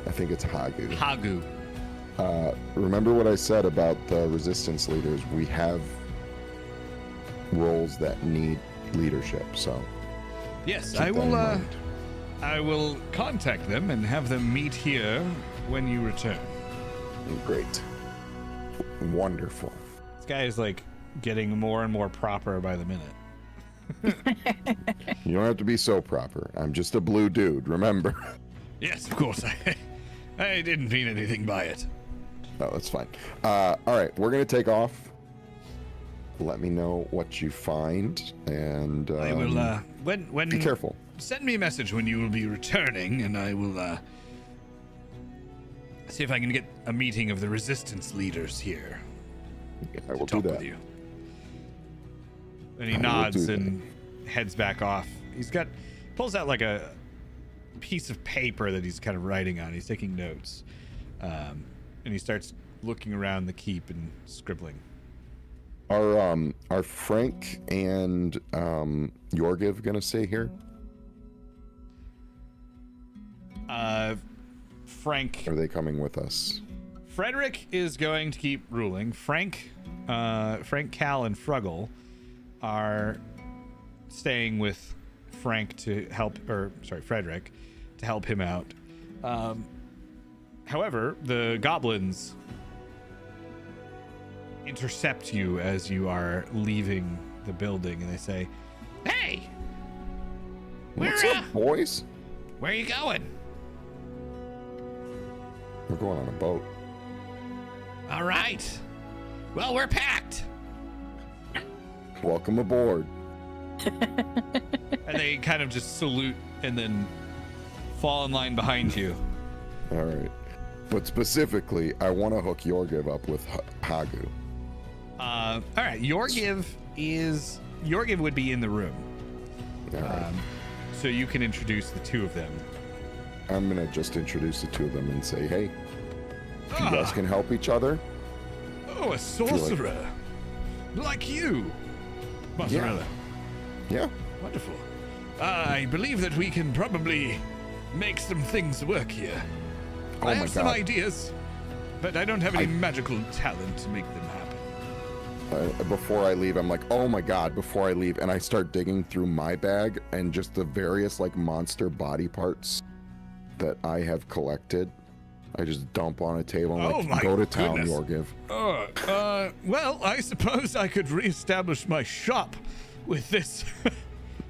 I think it's Hagu. Hagu. Remember what I said about the resistance leaders? We have roles that need leadership, so Yes, keep I that will. in mind. I will contact them and have them meet here when you return. Great. Wonderful. This guy is like getting more and more proper by the minute. You don't have to be so proper. I'm just a blue dude, remember? Yes, of course. I didn't mean anything by it. No, that's fine. All right, we're going to take off. Let me know what you find, and I will. When be careful. Send me a message when you will be returning, and I will see if I can get a meeting of the resistance leaders here. I will to do talk that. with you. And he I will nods do and heads back off. Pulls out like a piece of paper that he's kind of writing on. He's taking notes, and he starts looking around the keep and scribbling. Are Frank and Yorgiv gonna stay here? Frank. Are they coming with us? Frederick is going to keep ruling. Frank, Cal, and Fruggle are staying with Frederick to help him out. However, the goblins intercept you as you are leaving the building, and they say, "Hey, What's up, boys? where are you going?" We're going on a boat. "All right. Well, we're packed." Welcome aboard. And they kind of just salute and then fall in line behind you. All right. But specifically, I want to hook Yorgiv up with Hagu. All right. Yorgiv would be in the room. All right. So you can introduce the two of them. I'm going to just introduce the two of them and say, hey, if you guys can help each other. Oh, a sorcerer. Like you. Mozzarella. Yeah. Wonderful. I believe that we can probably make some things work here. Oh I my have some God. ideas, but I don't have any magical talent to make them happen. Before I leave, I'm like, oh my God, before I leave. And I start digging through my bag and just the various like monster body parts that I have collected. I just dump on a table and Oh like, my go to town, goodness. Yorgiv. Well, I suppose I could reestablish my shop with this.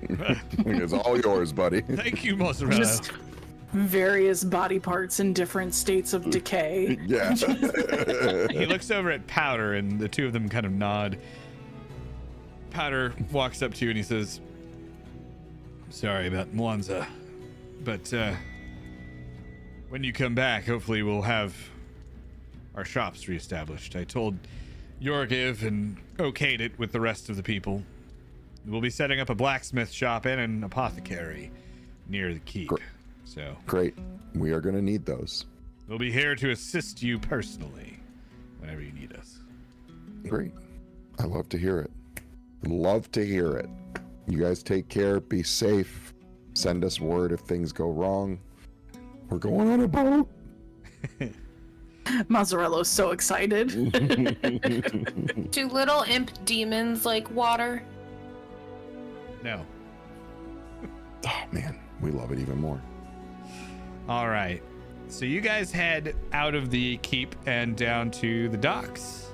It's all yours, buddy. Thank you, Mozzarella. Just various body parts in different states of decay. Yeah. He looks over at Powder, and the two of them kind of nod. Powder walks up to you and he says, "Sorry about Mwanza, but when you come back, hopefully we'll have our shops reestablished. I told Yorgiv and okayed it with the rest of the people. We'll be setting up a blacksmith shop and an apothecary near the keep. So Great. We are going to need those. we'll be here to assist you personally whenever you need us. Great. I love to hear it. Love to hear it. You guys take care. Be safe. Send us word if things go wrong. We're going on a boat. Mazzarello's so excited. Do little imp demons like water? No. Oh, man. We love it even more. All right. So you guys head out of the keep and down to the docks.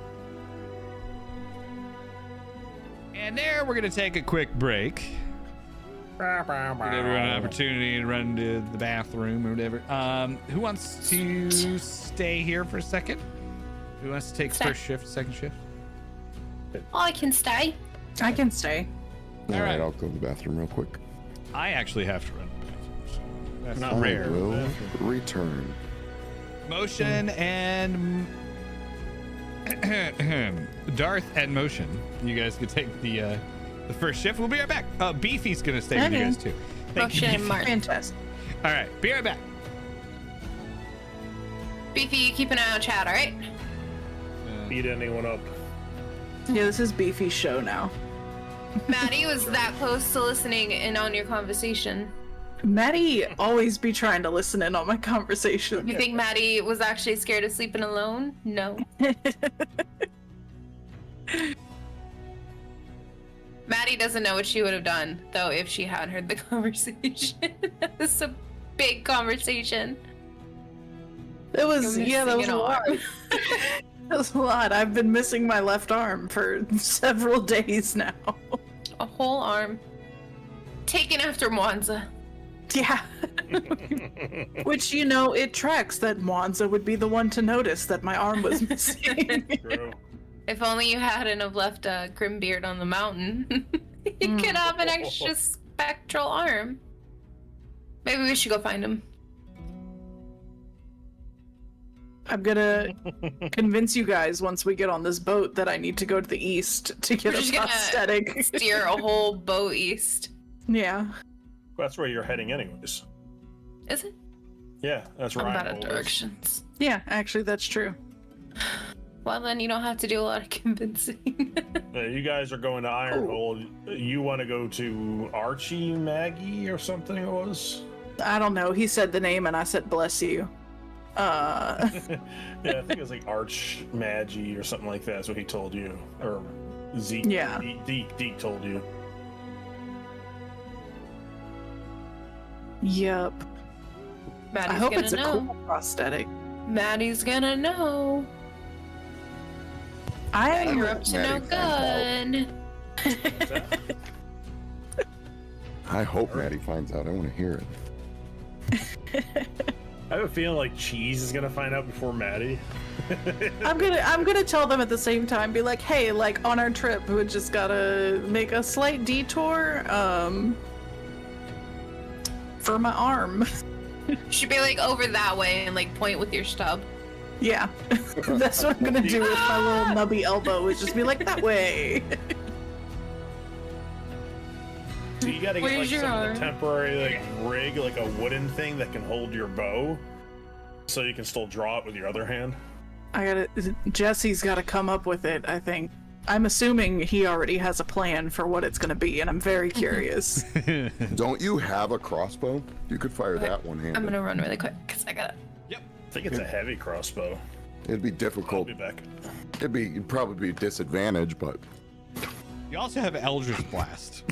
And there we're going to take a quick break. Give everyone an opportunity to run to the bathroom or whatever. Who wants to stay here for a second? Who wants to take first shift, second shift? I can stay. I can stay. All right. right. I'll go to the bathroom real quick. I actually have to run to the bathroom, so that's Not rare. I will return. Motion and Darth and Motion. You guys can take the first shift. We'll be right back. Beefy's gonna stay with you Okay. guys too. Thank you, Motion and Beefy. Mark. Fantastic. All right, be right back. Beefy, you keep an eye on chat, all right? Beat anyone up. Yeah, this is Beefy's show now. Maddie was that close to listening in on your conversation. Maddie always be trying to listen in on my conversation. You think Maddie was actually scared of sleeping alone? No. Maddie doesn't know what she would have done, though, if she had heard the conversation. It's a big conversation. It was, You're yeah, that was missing a an lot. arm. That was a lot. I've been missing my left arm for several days now. A whole arm. Taken after Mwanza. Yeah. Which, you know, it tracks that Mwanza would be the one to notice that my arm was missing. True. If only you hadn't have left Grimbeard on the mountain. You could have an extra spectral arm. Maybe we should go find him. I'm gonna convince you guys once we get on this boat that I need to go to the east to get We're a just gonna prosthetic. Steer a whole boat east. Yeah. That's where you're heading, anyways. Is it? Yeah, that's I'm right. bad at directions. Yeah, actually, that's true. Well, then you don't have to do a lot of convincing. You guys are going to Ironhold. You want to go to Archie Maggie or something? It was. I don't know. He said the name and I said, bless you. Yeah, I think it was like Arch Magi or something like that. That's what he told you, or Zeke. Yeah. Deke told you. Yep. Maddie's I hope gonna it's a know. cool prosthetic. Maddie's gonna know. I'm You're up to no Maddie good. I hope Maddie finds out. I want to hear it. I have a feeling like Cheese is gonna find out before Maddie. I'm gonna tell them at the same time, be like, hey, like on our trip, we just gotta make a slight detour, for my arm. Should be like over that way and like point with your stub. Yeah. That's what I'm gonna do with my little nubby elbow, is just be like that way. So you gotta get Where's like your some of arm? the temporary like rig, like a wooden thing that can hold your bow, so you can still draw it with your other hand. Jesse's gotta come up with it, I think. I'm assuming he already has a plan for what it's gonna be, and I'm very curious. Don't you have a crossbow? You could fire that one handed. I'm gonna run really quick because I gotta. I think it's a heavy crossbow. It'd be I'll difficult. be back. It'd probably be a disadvantage, but You also have Eldritch Blast.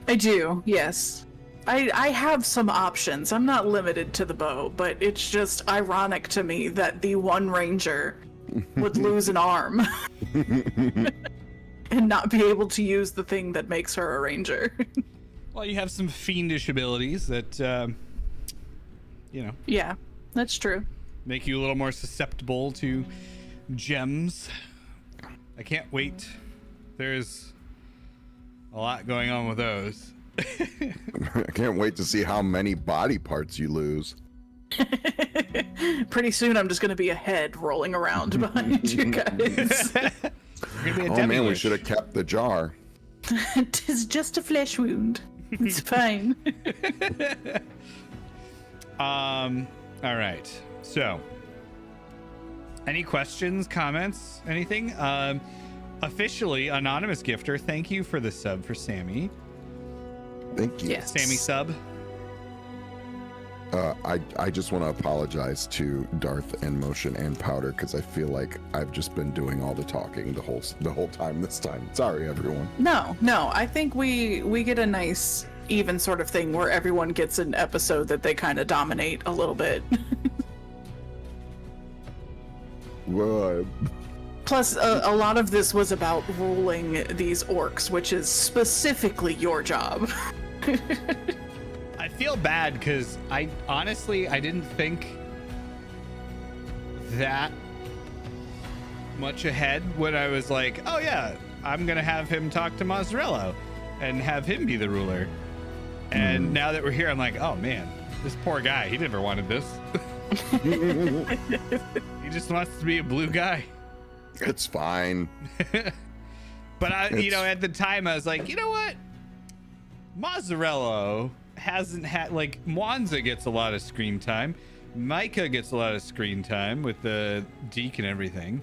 I do, yes. I have some options. I'm not limited to the bow, but it's just ironic to me that the one ranger would lose an arm and not be able to use the thing that makes her a ranger. Well, you have some fiendish abilities that, you know, Yeah, that's true. make you a little more susceptible to gems. I can't wait. There's a lot going on with those. I can't wait to see how many body parts you lose. Pretty soon, I'm just going to be a head rolling around behind you guys. You're gonna be a Oh man, we demi-lich. should have kept the jar. Tis just a flesh wound. It's fine. All right. So, any questions, comments, anything? Officially, anonymous gifter, thank you for the sub for Sammy. Thank you. Yes. Sammy sub. I just want to apologize to Darth and Motion and Powder because I feel like I've just been doing all the talking the whole time this time. Sorry, everyone. No. I think we get a nice, even sort of thing where everyone gets an episode that they kind of dominate a little bit. Well, Plus, a lot of this was about ruling these orcs, which is specifically your job. I feel bad because I didn't think that much ahead when I was like, oh yeah, I'm gonna have him talk to Mozzarella and have him be the ruler. And now that we're here, I'm like, oh man, this poor guy, he never wanted this. He just wants to be a blue guy. it's fine. But at the time I was like, you know what? Mozzarella hasn't had, like, Mwanza gets a lot of screen time. Micah gets a lot of screen time with the Deke and everything.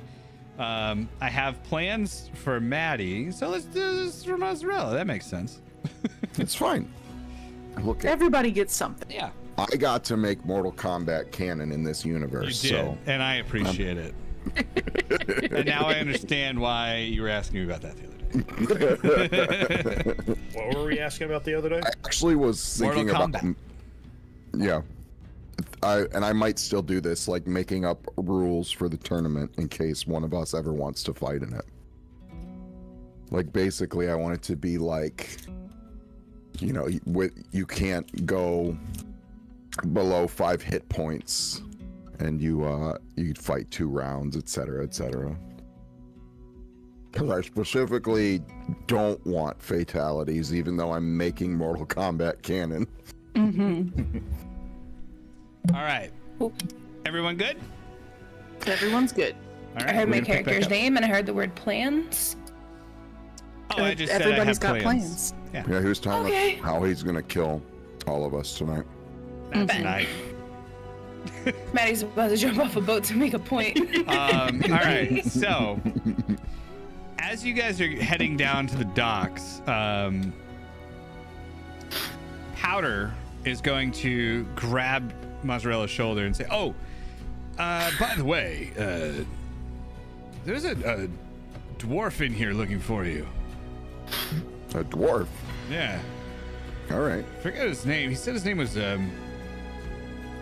I have plans for Maddie, so let's do this for Mozzarella. That makes sense. It's fine. Look, Everybody gets something. Yeah, I got to make Mortal Kombat canon in this you universe. did, So and I appreciate it. And now I understand why you were asking me about that the other day. What were we asking about the other day? I actually was Mortal thinking about. Kombat. Yeah. I might still do this, like making up rules for the tournament in case one of us ever wants to fight in it. Like basically, I want it to be like, you can't go below 5 hit points, and you fight 2 rounds, etc., etc. Because I specifically don't want fatalities, even though I'm making Mortal Kombat canon. All right, everyone good? Everyone's good. All right, I heard we're my gonna pick back character's up. name and I heard the word plans. Oh, I just said I Everybody's have got plans. Yeah, Yeah, he was telling Okay. us how he's gonna kill all of us tonight. that's Ben. nice. Maddie's about to jump off a boat to make a point. All right, so as you guys are heading down to the docks, Powder is going to grab Mozzarella's shoulder and say, oh, by the way, there's a dwarf in here looking for you. A dwarf. Yeah, All right. forget his name. He said his name was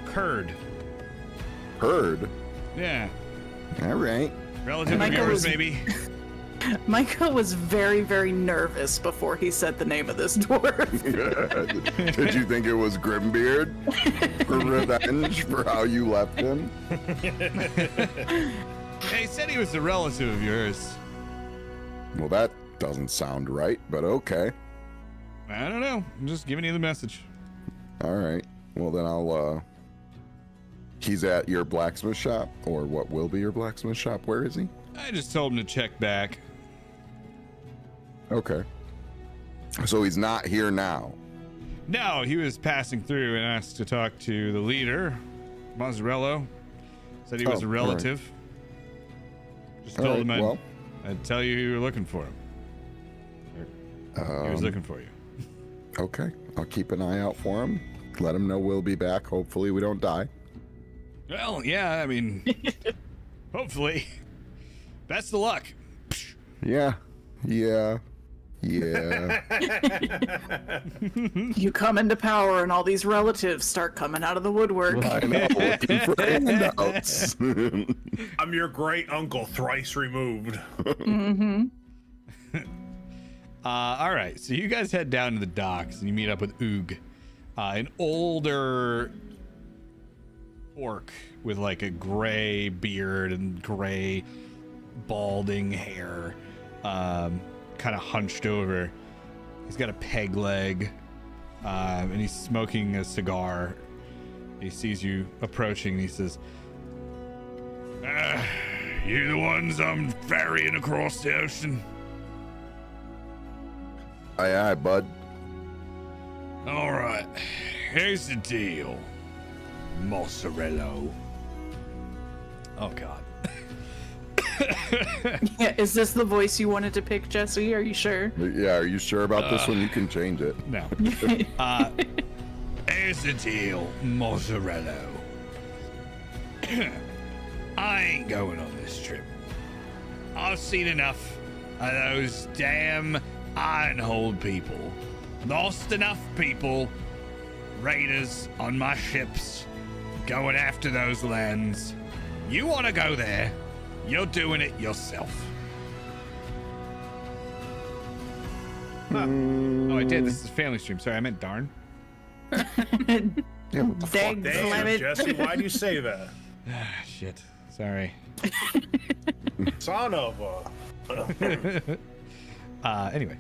Curd. Heard. Yeah, All right. relative of Michael yours, was- maybe. Michael was very, very nervous before he said the name of this dwarf. Did you think it was Grimbeard for revenge for how you left him? Yeah, he said he was a relative of yours. Well, that doesn't sound right, but okay. I don't know. I'm just giving you the message. All right. Well, then I'll. He's at your blacksmith shop, or what will be your blacksmith shop. Where is he? I just told him to check back. Okay. So he's not here now. No, he was passing through and asked to talk to the leader, Mozzarella. Said he was a Oh, all right. relative. Just All told right, him well. I'd tell you you were looking for him. He was looking for you. Okay. I'll keep an eye out for him. Let him know we'll be back. Hopefully we don't die. Well, yeah, I mean, hopefully. Best of luck. Yeah. Yeah. Yeah. You come into power, and all these relatives start coming out of the woodwork. I know. Looking for handouts. I'm your great uncle, thrice removed. All right, so you guys head down to the docks and you meet up with Oog, an older orc with like a gray beard and gray balding hair, kind of hunched over. He's got a peg leg, and he's smoking a cigar. He sees you approaching. And he says, "You the ones I'm ferrying across the ocean?" Aye, bud. All right. Here's the deal, Mozzarella. Oh God. Yeah, is this the voice you wanted to pick, Jesse? Are you sure? Yeah, are you sure about this one? You can change it. No. Here's the deal, Mozzarella. I ain't going on this trip. I've seen enough of those damn Ironhold people. Lost enough people, raiders on my ships, going after those lands. You want to go there, you're doing it yourself. Oh, I did. This is a family stream. Sorry, I meant darn. Yeah, what the fuck? Dang, Damn, slam it. Jesse, why'd you say that? Shit. Sorry. Son of a... Anyway.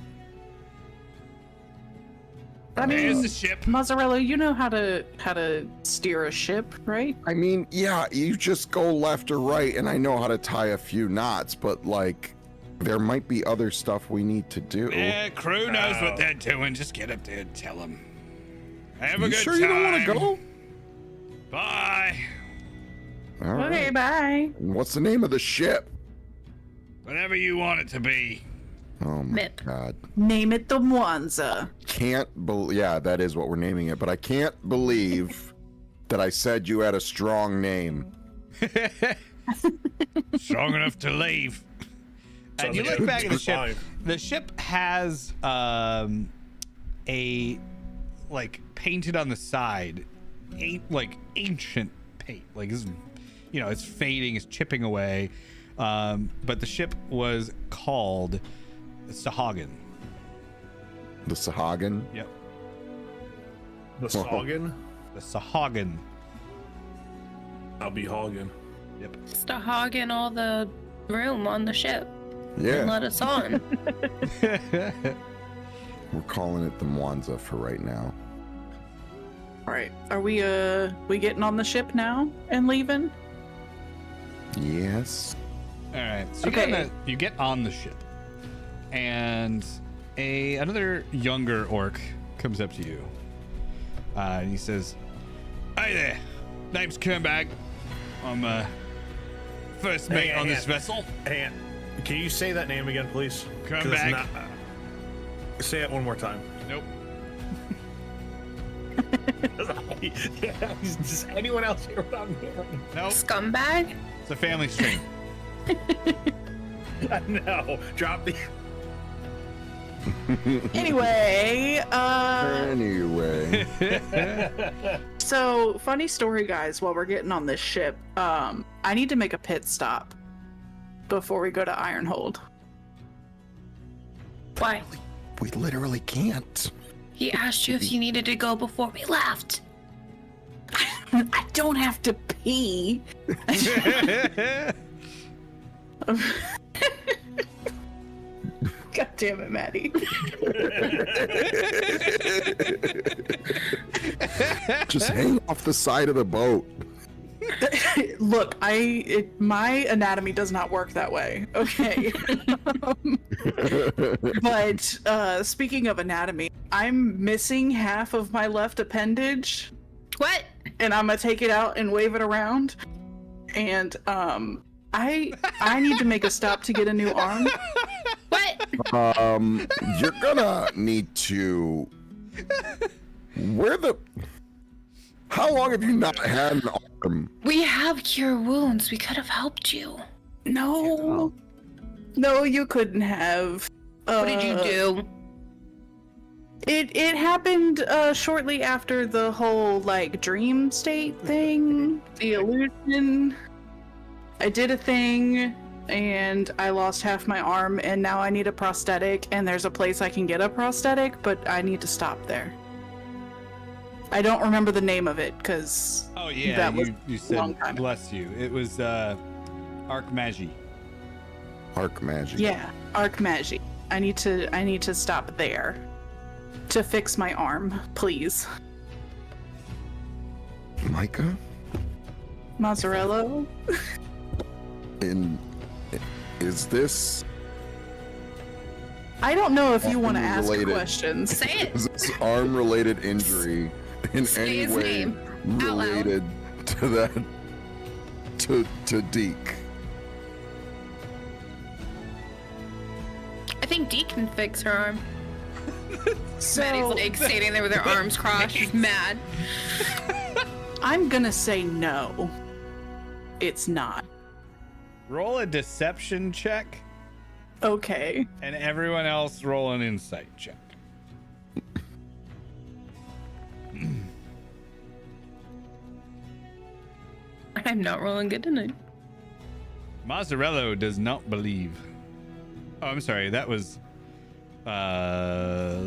I There's mean, the ship. Mozzarella, you know how to steer a ship, right? I mean, yeah, you just go left or right, and I know how to tie a few knots, but like, there might be other stuff we need to do. Yeah, crew knows what they're doing. Just get up there and tell them. Have a You good sure time. you don't want to go? Bye. All right. Okay, bye. What's the name of the ship? Whatever you want it to be. Oh my Mip. God. Name it the Mwanza. Can't believe. Yeah, that is what we're naming it. But I can't believe that I said you had a strong name. Strong enough to leave. And Sounds you like look a back at the good ship. line. The ship has a like painted on the side, ancient paint. Like this, you know, it's fading, it's chipping away. But the ship was called Sahagin. The Sahagin? Yep, The Soggin? the Sahagin. I'll be hogging. Yep. Just to hog in all the room on the ship and Yeah, let us on. we're calling it the Mwanza for right now. All right, are we getting on the ship now and leaving? Yes. All right. So Okay. you get on the ship, and another younger orc comes up to you, and he says, "Hey there, name's Kernbag. I'm first mate on this vessel." Hey, can you say that name again, please? Come 'Cause it's back. not- say it one more time. Nope. Does anyone else hear what I'm hearing? Nope. Scumbag? It's a family stream. No, drop the. Anyway, Anyway. so funny story, guys. While we're getting on this ship, I need to make a pit stop before we go to Ironhold. Why? We literally can't. He asked you if you needed to go before we left. I don't have to pee. God damn it, Maddie. Just hang off the side of the boat. Look, my anatomy does not work that way. Okay. But speaking of anatomy, I'm missing half of my left appendage, What? and I'm gonna take it out and wave it around. And I need to make a stop to get a new arm. What? You're gonna need to. How long have you not had an arm? We have cure wounds. We could have helped you. No, you couldn't have. What did you do? It happened shortly after the whole like dream state thing, the illusion. I did a thing and I lost half my arm, and now I need a prosthetic, and there's a place I can get a prosthetic, but I need to stop there. I don't remember the name of it because Oh yeah, That was you a long said time ago. bless you. It was Arc Magi. Arc magic. yeah, Arc Magi. I need to stop there to fix my arm, please. Micah? Mozzarella? Is this I don't know if you want to ask Related. questions. Say it. is this arm-related injury in Say any his way name out loud. related to that to Deke? I think Dee can fix her arm. So Maddie's like standing there with her arms crossed. She's mad. I'm gonna say no. It's not. Roll a deception check, Okay. and everyone else roll an insight check. I'm not rolling good tonight. Mazzarello does not believe. Oh, I'm sorry. That was Munasai.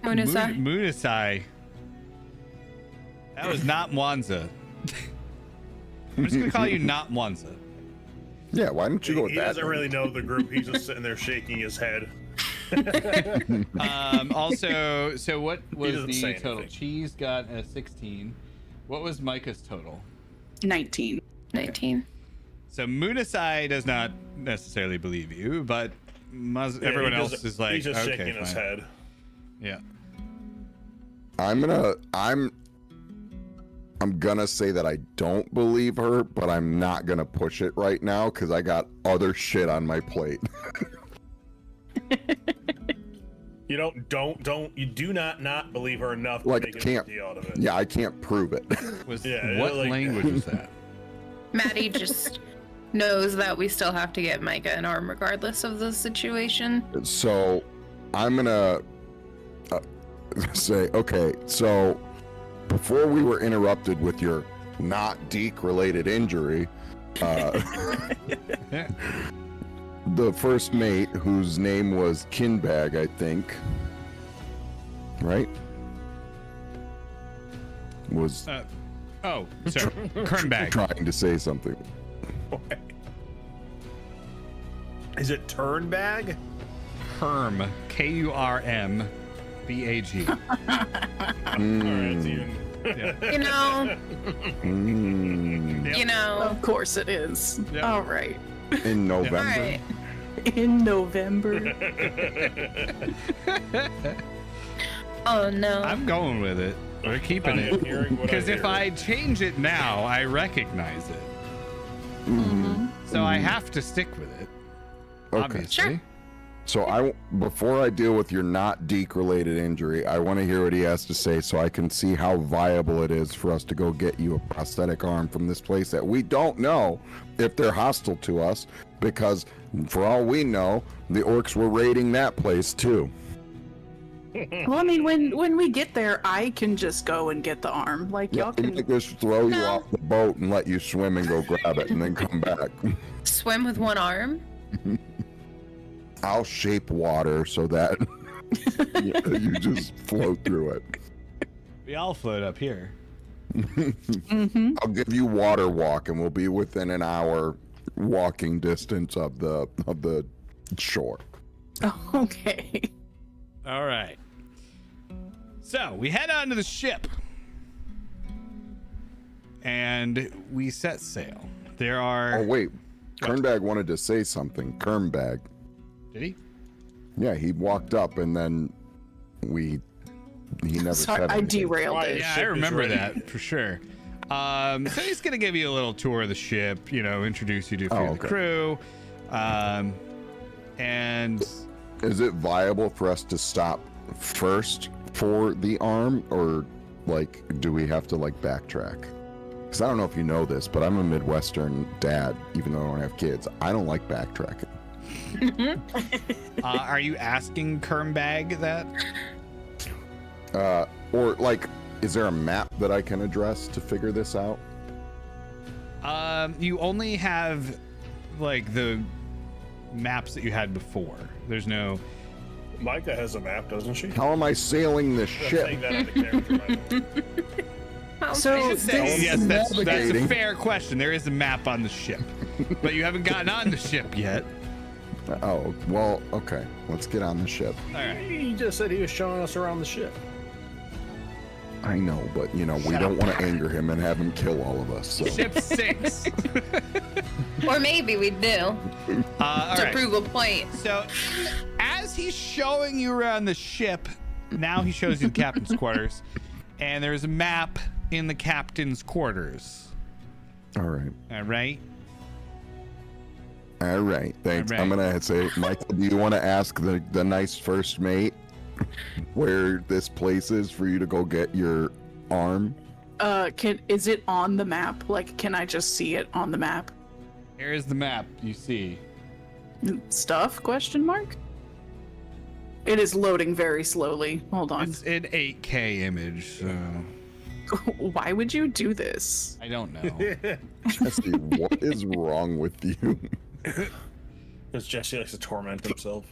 Munasai. Munasai. That was not Mwanza. I'm just gonna call you not Mwanza. Yeah, why don't you go with He that? doesn't then? really know the group. He's just sitting there shaking his head. Also, so what was doesn't the say total? anything. Cheese got a 16. What was Micah's total? 19. 19. So Munasai does not necessarily believe you, but Yeah, everyone he else doesn't- is like, he's just okay, shaking his fine. head. Yeah. I'm gonna say that I don't believe her, but I'm not gonna push it right now because I got other shit on my plate. You you do not believe her enough Like, to make a can't- big deal out of it. Yeah, I can't prove it. Yeah, What like- language was that? Maddie just knows that we still have to get Micah an arm regardless of the situation. So I'm gonna say, okay, so before we were interrupted with your not Deke related injury, Yeah. the first mate, whose name was Kinbag, I think, right? Was Oh, sorry. Kernbag. trying to say something. Is it turn bag? Kerm. Kurmbag. Alright, so you- Yeah. You know, Mm, you know. Of course it is. Yeah. All right. in November. All right. In November. Oh no. I'm going with it. We're keeping I am it. hearing what Because I if hear. I change it now, I recognize it. Mhm. So I have to stick with it. Okay. Obviously. Sure. So before I deal with your not Deke related injury, I want to hear what he has to say so I can see how viable it is for us to go get you a prosthetic arm from this place that we don't know if they're hostile to us, because for all we know, the orcs were raiding that place too. Well, I mean, when we get there, I can just go and get the arm. Like, y'all I'm can. gonna just throw you No. off the boat and let you swim and go grab it and then come back. Swim with one arm? I'll shape water so that you just float through it. We all float up here. Mm-hmm. I'll give you water walk, and we'll be within an hour walking distance of the shore. Okay. All right. So we head onto the ship. And we set sail. There are. Oh wait, Kernbag wanted to say something. Kernbag. Did he? Yeah, he walked up and then he never Sorry, said I anything. derailed Why it. is- Yeah, I ship is remember ready. that for sure. So he's gonna give you a little tour of the ship, introduce you to a few of the okay. crew. And Is it viable for us to stop first for the arm, or like do we have to like backtrack? Because I don't know if you know this, but I'm a Midwestern dad, even though I don't have kids. I don't like backtracking. are you asking Kernbag that? Or like, is there a map that I can address to figure this out? You only have like the maps that you had before. There's no. Micah has a map, doesn't she? How am I sailing this I'm ship? saying that out of character right now. So Yes, this, that's a navigating. fair question. There is a map on the ship, but you haven't gotten on the ship yet. Oh, well, okay. Let's get on the ship. All right. He just said he was showing us around the ship. I know, but we don't want to anger him and have him kill all of us. So. Ship sinks. Or maybe we do. All To right. prove a point. So, as he's showing you around the ship, now he shows you the captain's quarters, and there's a map in the captain's quarters. All right. All right. All right. Thanks. All right. I'm gonna say, Michael, do you want to ask the nice first mate where this place is for you to go get your arm? Is it on the map? Like, can I just see it on the map? Here is the map you see. Stuff? Question mark. It is loading very slowly. Hold on. It's an 8K image, so Why would you do this? I don't know. Jesse, what is wrong with you? Because Jesse likes to torment himself.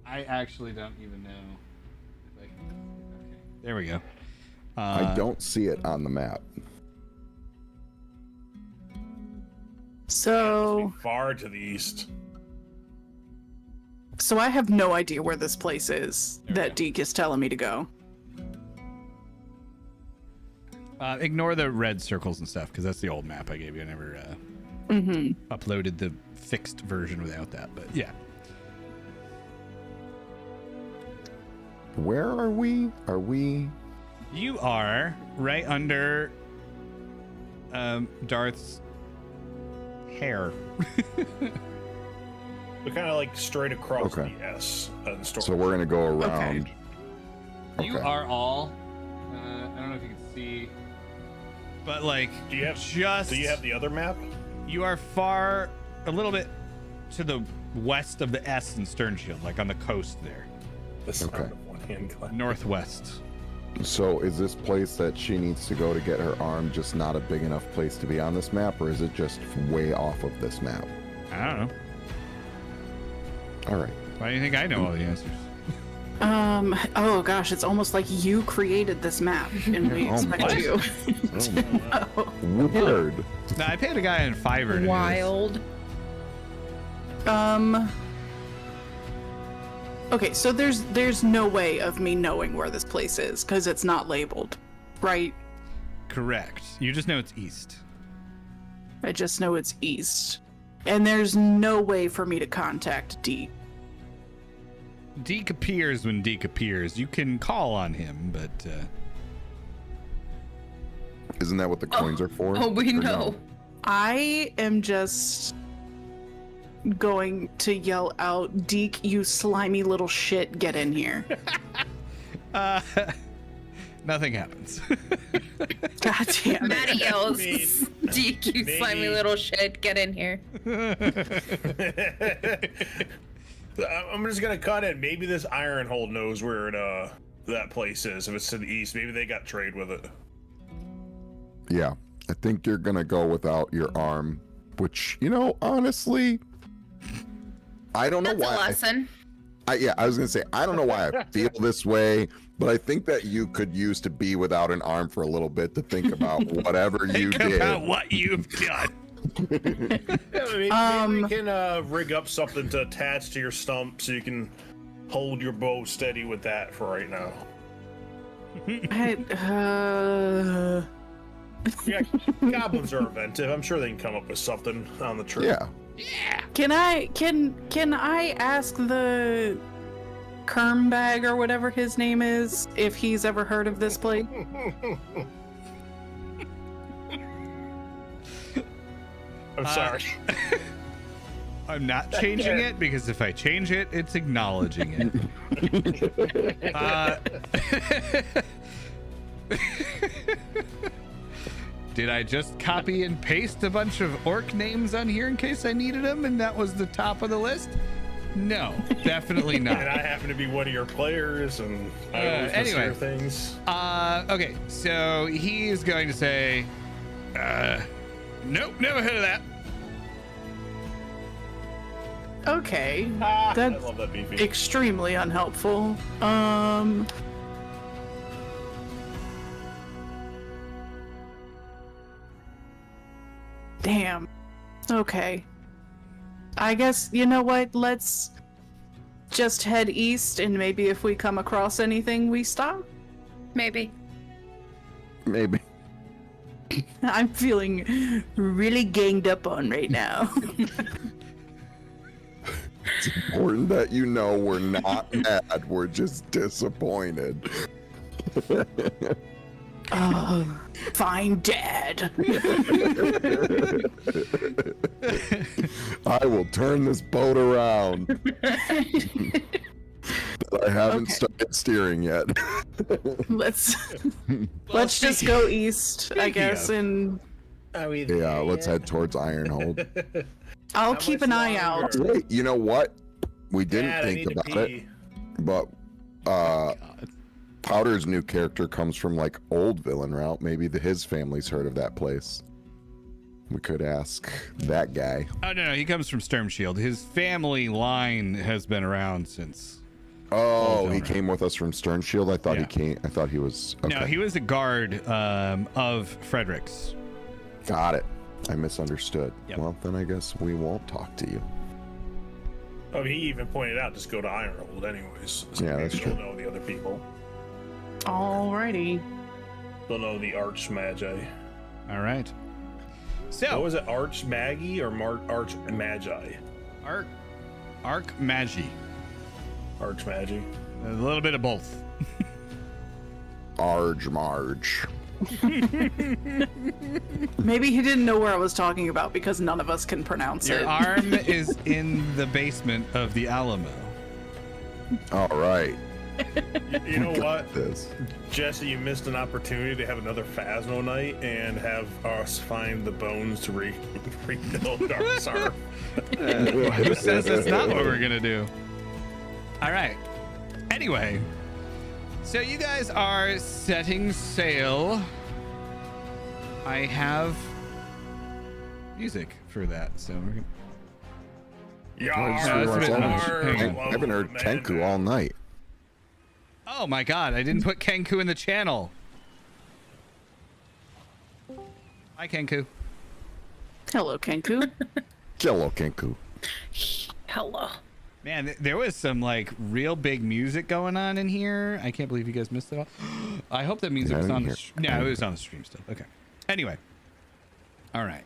I actually don't even know. Okay, there we go. I don't see it on the map. So Far to the east. I have no idea where this place is There we that Deke is telling me to go. Ignore the red circles and stuff, because that's the old map I gave you. I never uploaded the fixed version without that, but yeah. Where are we? Are we? You are right under Darth's hair. We're kind of like straight across Okay. the S in the story. So we're gonna go around. You are all. I don't know if you can see, but like, Do you have the other map? You are far, a little bit to the west of the S in Stern Shield, like on the coast there, The sound Okay. of one hand clap. northwest. So is this place that she needs to go to get her arm just not a big enough place to be on this map, or is it just way off of this map? I don't know. All right. Why do you think I know all the answers? Oh gosh, it's almost like you created this map and we Oh, expect what? you. Oh, weird. No, I paid a guy in Fiverr to do this. Wild. Okay, so there's no way of me knowing where this place is because it's not labeled, right? Correct. You just know it's east. I just know it's east. And there's no way for me to contact Deke. Deke appears when Deke appears. You can call on him, but Isn't that what the coins are for? Oh, we Or know. I am just going to yell out, Deke, you slimy little shit, get in here. nothing happens. God damn it. Maddie yells, Maybe- Deke, you slimy maybe- little shit, get in here. I'm just gonna cut in. Maybe this Ironhold knows where that place is. If it's to the east, maybe they got trade with it. Yeah. I think you're gonna go without your arm, which, honestly, I don't know That's a why. lesson. I was gonna say, I don't know why I feel this way, but I think that you could use to be without an arm for a little bit to think about whatever you Think did. about what you've done. Yeah, maybe we can rig up something to attach to your stump so you can hold your bow steady with that for right now. Yeah, goblins are inventive. I'm sure they can come up with something on the trip. Yeah. Can I ask the Kermbag or whatever his name is if he's ever heard of this place? I'm sorry. I'm not changing it because if I change it, it's acknowledging it. Did I just copy and paste a bunch of orc names on here in case I needed them and that was the top of the list? No, definitely And I not. happen to be one of your players, and I always anyway. anyway. things. Okay, so he is going to say, nope, never heard of that. Okay, I that's love that beefy. extremely unhelpful. Damn. Okay. I guess, you know what? Let's just head east and maybe if we come across anything, we stop. Maybe. Maybe. I'm feeling really ganged up on right now. It's important that you know we're not mad. We're just disappointed. Oh, fine, Dad. I will turn this boat around. But I haven't started steering yet. Let's just go east, I guess, and Yeah, let's head towards Ironhold. I'll keep an eye out. Wait, you know what? We didn't Dad, I need think to about pee. it, but Powder's new character comes from like old villain route. Maybe his family's heard of that place. We could ask that guy. Oh no, he comes from Sturmshield. His family line has been around since. Oh, he villain came with us from Sternshield. I thought Yeah. he came. I thought he was. Okay. No, he was a guard of Frederick's. Got it. I misunderstood. Yep. Well, then I guess we won't talk to you. Oh, he even pointed out just go to Ironhold anyways. So Yeah, that's maybe true. They'll know the other people. Alrighty. They'll know the Arch Magi. All right. What So, was it, Arch Magi or Arch Magi? Arc Magi. Arch Magi. A little bit of both. Marge. Maybe he didn't know where I was talking about because none of us can pronounce Your it. arm is in the basement of the Alamo. All right. You know what? This. Jesse, you missed an opportunity to have another Phasmo night and have us find the bones to rebuild Darksar. Who says that's not what we're gonna do? All right. Anyway, so you guys are setting sail. I have music for that, so we're gonna... Yarr, that's a bit much. yarr, Hang on. I haven't heard man, Kenku man. all night. Oh my god, I didn't put Kenku in the channel. Hi, Kenku. Hello, Kenku. Hello, Kenku. Hello. Man, there was some like real big music going on in here. I can't believe you guys missed it all. I hope that means Yeah, it was I on didn't the hear- no, it was on the stream still. Okay. Anyway. All right.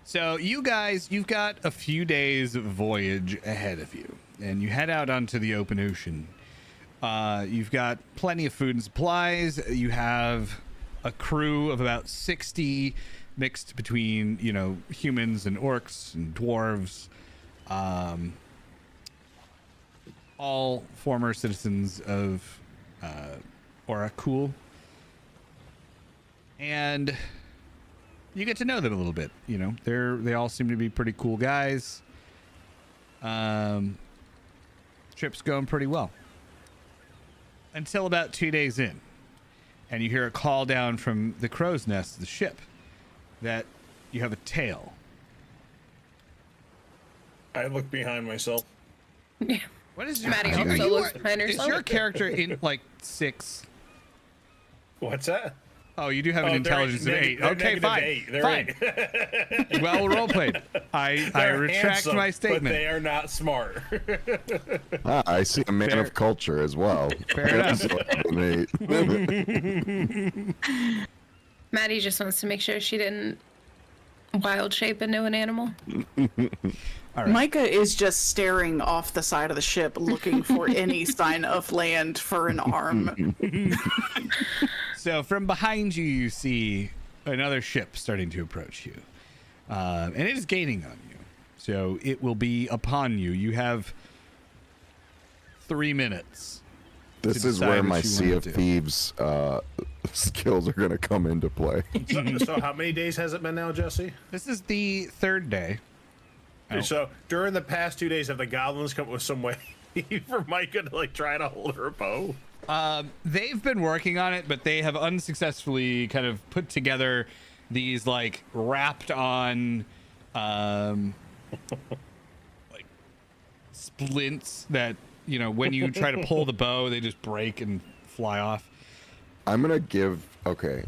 So you guys, you've got a few days of voyage ahead of you, and you head out onto the open ocean. You've got plenty of food and supplies. You have a crew of about 60 mixed between, you know, humans and orcs and dwarves. All former citizens of Orakul. And you get to know them a little bit. You know, they all seem to be pretty cool guys. Trip's going pretty well. Until about 2 days in. And you hear a call down from the crow's nest of the ship that you have a tail. I look behind myself. Yeah. What is your... Maddie are also you- looks behind Is herself. your character in like 6? What's that? Oh, you do have an Oh, intelligence of they're 8. they're Okay, fine. -8. They're Fine. 8. Well role played. I They're retract handsome, my but statement. they are not smart. Ah, I see a man Fair- of culture as well. Fair enough. So, Nate. Maddie just wants to make sure she didn't wild shape into an animal. All right. Micah is just staring off the side of the ship looking for any sign of land for an arm. So from behind you, you see another ship starting to approach you. And it is gaining on you. So it will be upon you. You have 3 minutes. This to is decide where what my you Sea wanna of do. Thieves skills are going to come into play. So how many days has it been now, Jesse? This is the 3rd day. Oh. So during the past 2 days, have the goblins come up with some way for Micah to like try to hold her bow? They've been working on it, but they have unsuccessfully kind of put together these like wrapped on like splints that, you know, when you try to pull the bow, they just break and fly off. I'm going to give, okay,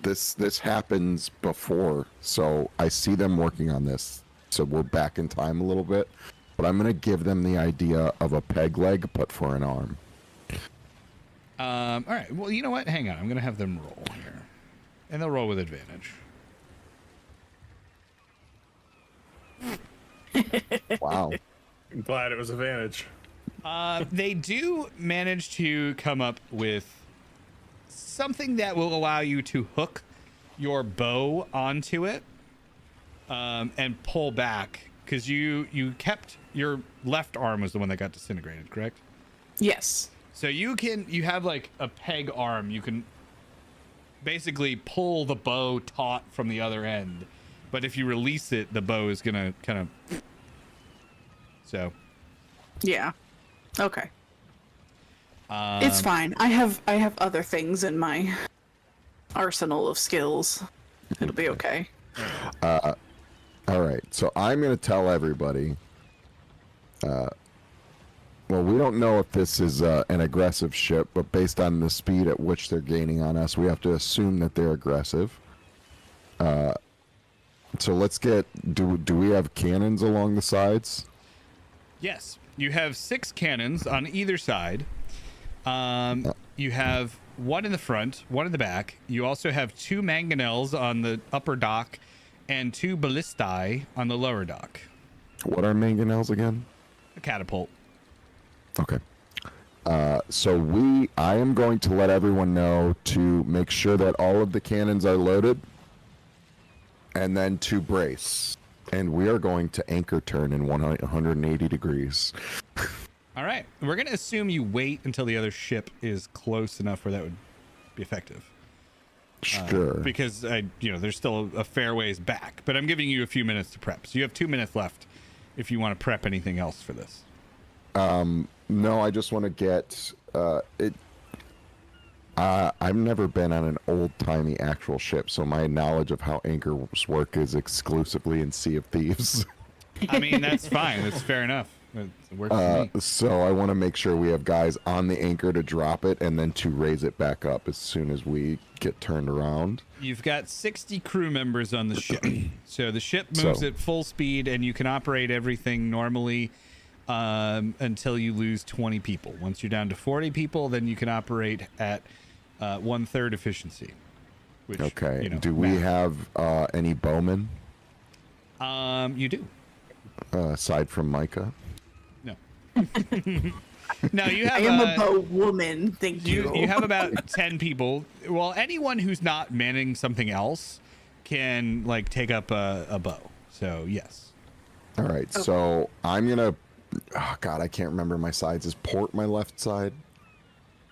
this happens before, so I see them working on this. So we're back in time a little bit, but I'm going to give them the idea of a peg leg, but for an arm. All right. Well, you know what? Hang on. I'm going to have them roll here. And they'll roll with advantage. Wow. I'm glad it was advantage. They do manage to come up with something that will allow you to hook your bow onto it and pull back, because you kept your left arm was the one that got disintegrated, correct? Yes. So you have like a peg arm. You can basically pull the bow taut from the other end, but if you release it, the bow is gonna kind of. So. Yeah. Okay. It's fine. I have other things in my arsenal of skills. It'll be okay. All right. So I'm going to tell everybody. Well, we don't know if this is an aggressive ship, but based on the speed at which they're gaining on us, we have to assume that they're aggressive. So let's get. Do we have cannons along the sides? Yes, you have 6 cannons on either side. You have one in the front, one in the back. You also have 2 mangonels on the upper dock and 2 ballistae on the lower dock. What are mangonels again? A catapult. Okay. So I am going to let everyone know to make sure that all of the cannons are loaded and then to brace. And we are going to anchor turn in 180 degrees. All right. We're going to assume you wait until the other ship is close enough where that would be effective. Sure. Because, there's still a fair ways back. But I'm giving you a few minutes to prep. So you have 2 minutes left if you want to prep anything else for this. No, I just want to get it. I've never been on an old-timey actual ship, so my knowledge of how anchors work is exclusively in Sea of Thieves. I mean, that's fine. That's fair enough. It works for me. So I want to make sure we have guys on the anchor to drop it and then to raise it back up as soon as we get turned around. You've got 60 crew members on the ship. So the ship moves at full speed, and you can operate everything normally until you lose 20 people. Once you're down to 40 people, then you can operate at 1/3 efficiency. Which, okay. Do we have any bowmen? You do. Aside from Micah? No. No, you have. I am a bow woman. Thank you. You have about 10 people. Well, anyone who's not manning something else can take up a bow. So yes. All right. Okay. So I'm gonna. Oh God, I can't remember my sides. Is port my left side?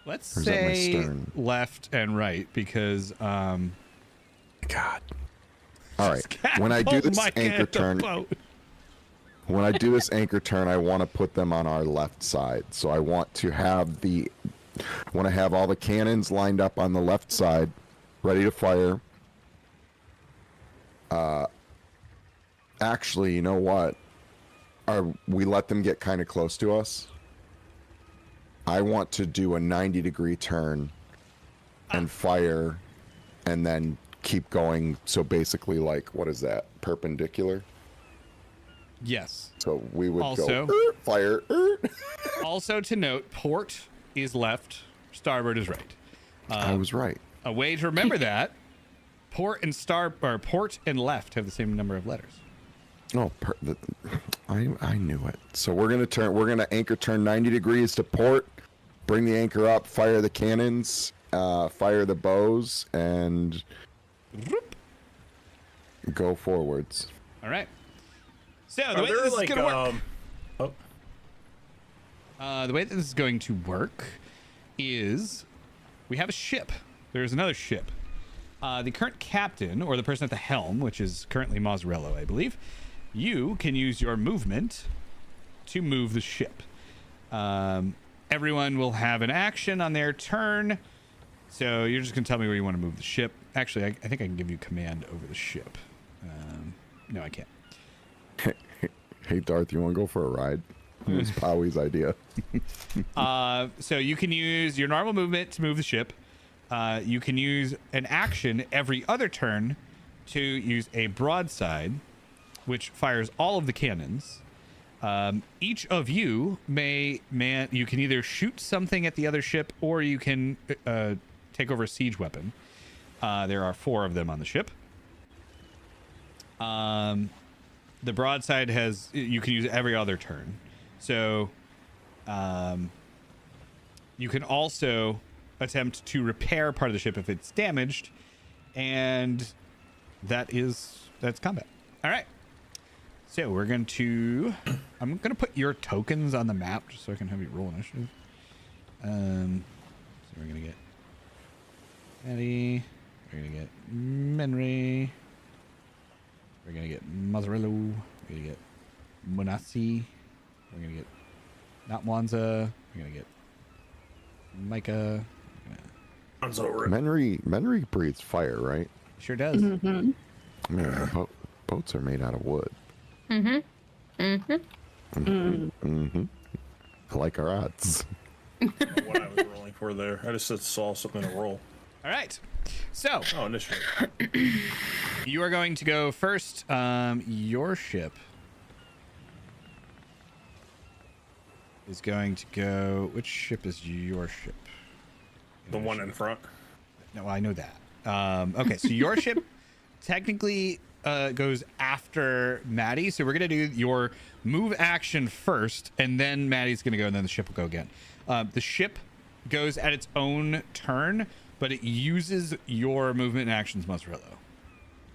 Let's say left and right because. God. All right. When I do this anchor turn. When I do this anchor turn, I want to put them on our left side. So I want to have all the cannons lined up on the left side, ready to fire. Actually, you know what? We let them get kind of close to us. I want to do a 90-degree turn and fire, and then keep going. So basically, what is that? Perpendicular? Yes. So we would also go fire. Also to note, port is left, starboard is right. I was right. A way to remember that: port and left have the same number of letters. Oh, I knew it. So we're gonna anchor turn 90 degrees to port, bring the anchor up, fire the cannons, fire the bows, and go forwards. All right. So the way this is going to work. The way that this is going to work is we have a ship. There's another ship. The current captain, or the person at the helm, which is currently Mazzarello, I believe, you can use your movement to move the ship. Everyone will have an action on their turn. So you're just going to tell me where you want to move the ship. Actually, I think I can give you command over the ship. No, I can't. Hey, Darth, you want to go for a ride? It was Powie's idea. So you can use your normal movement to move the ship. You can use an action every other turn to use a broadside, which fires all of the cannons. Each of you you can either shoot something at the other ship, or you can take over a siege weapon. There are 4 of them on the ship. The broadside you can use every other turn. So you can also attempt to repair part of the ship if it's damaged, and that's combat. All right. So I'm going to put your tokens on the map just so I can have you roll initiative. So we're going to get Eddie. We're going to get Menry. We're going to get Mazzarello. We're going to get Monassi. We're going to get not Wanza. We're going to get Micah. Menry breathes fire, right? Sure does. Mm-hmm. Man, boats are made out of wood. Mm-hmm. Mm-hmm. Mm-hmm. I like our odds. What I was rolling for there. I just saw something to roll. All right. So Oh, initiative. you are going to go first. Your ship is going to go. Which ship is your ship? The one in front. No, I know that. Okay, so your ship technically goes after Maddie. So we're gonna do your move action first, and then Maddie's gonna go, and then the ship will go again. The ship goes at its own turn, but it uses your movement and actions, Mozzarella.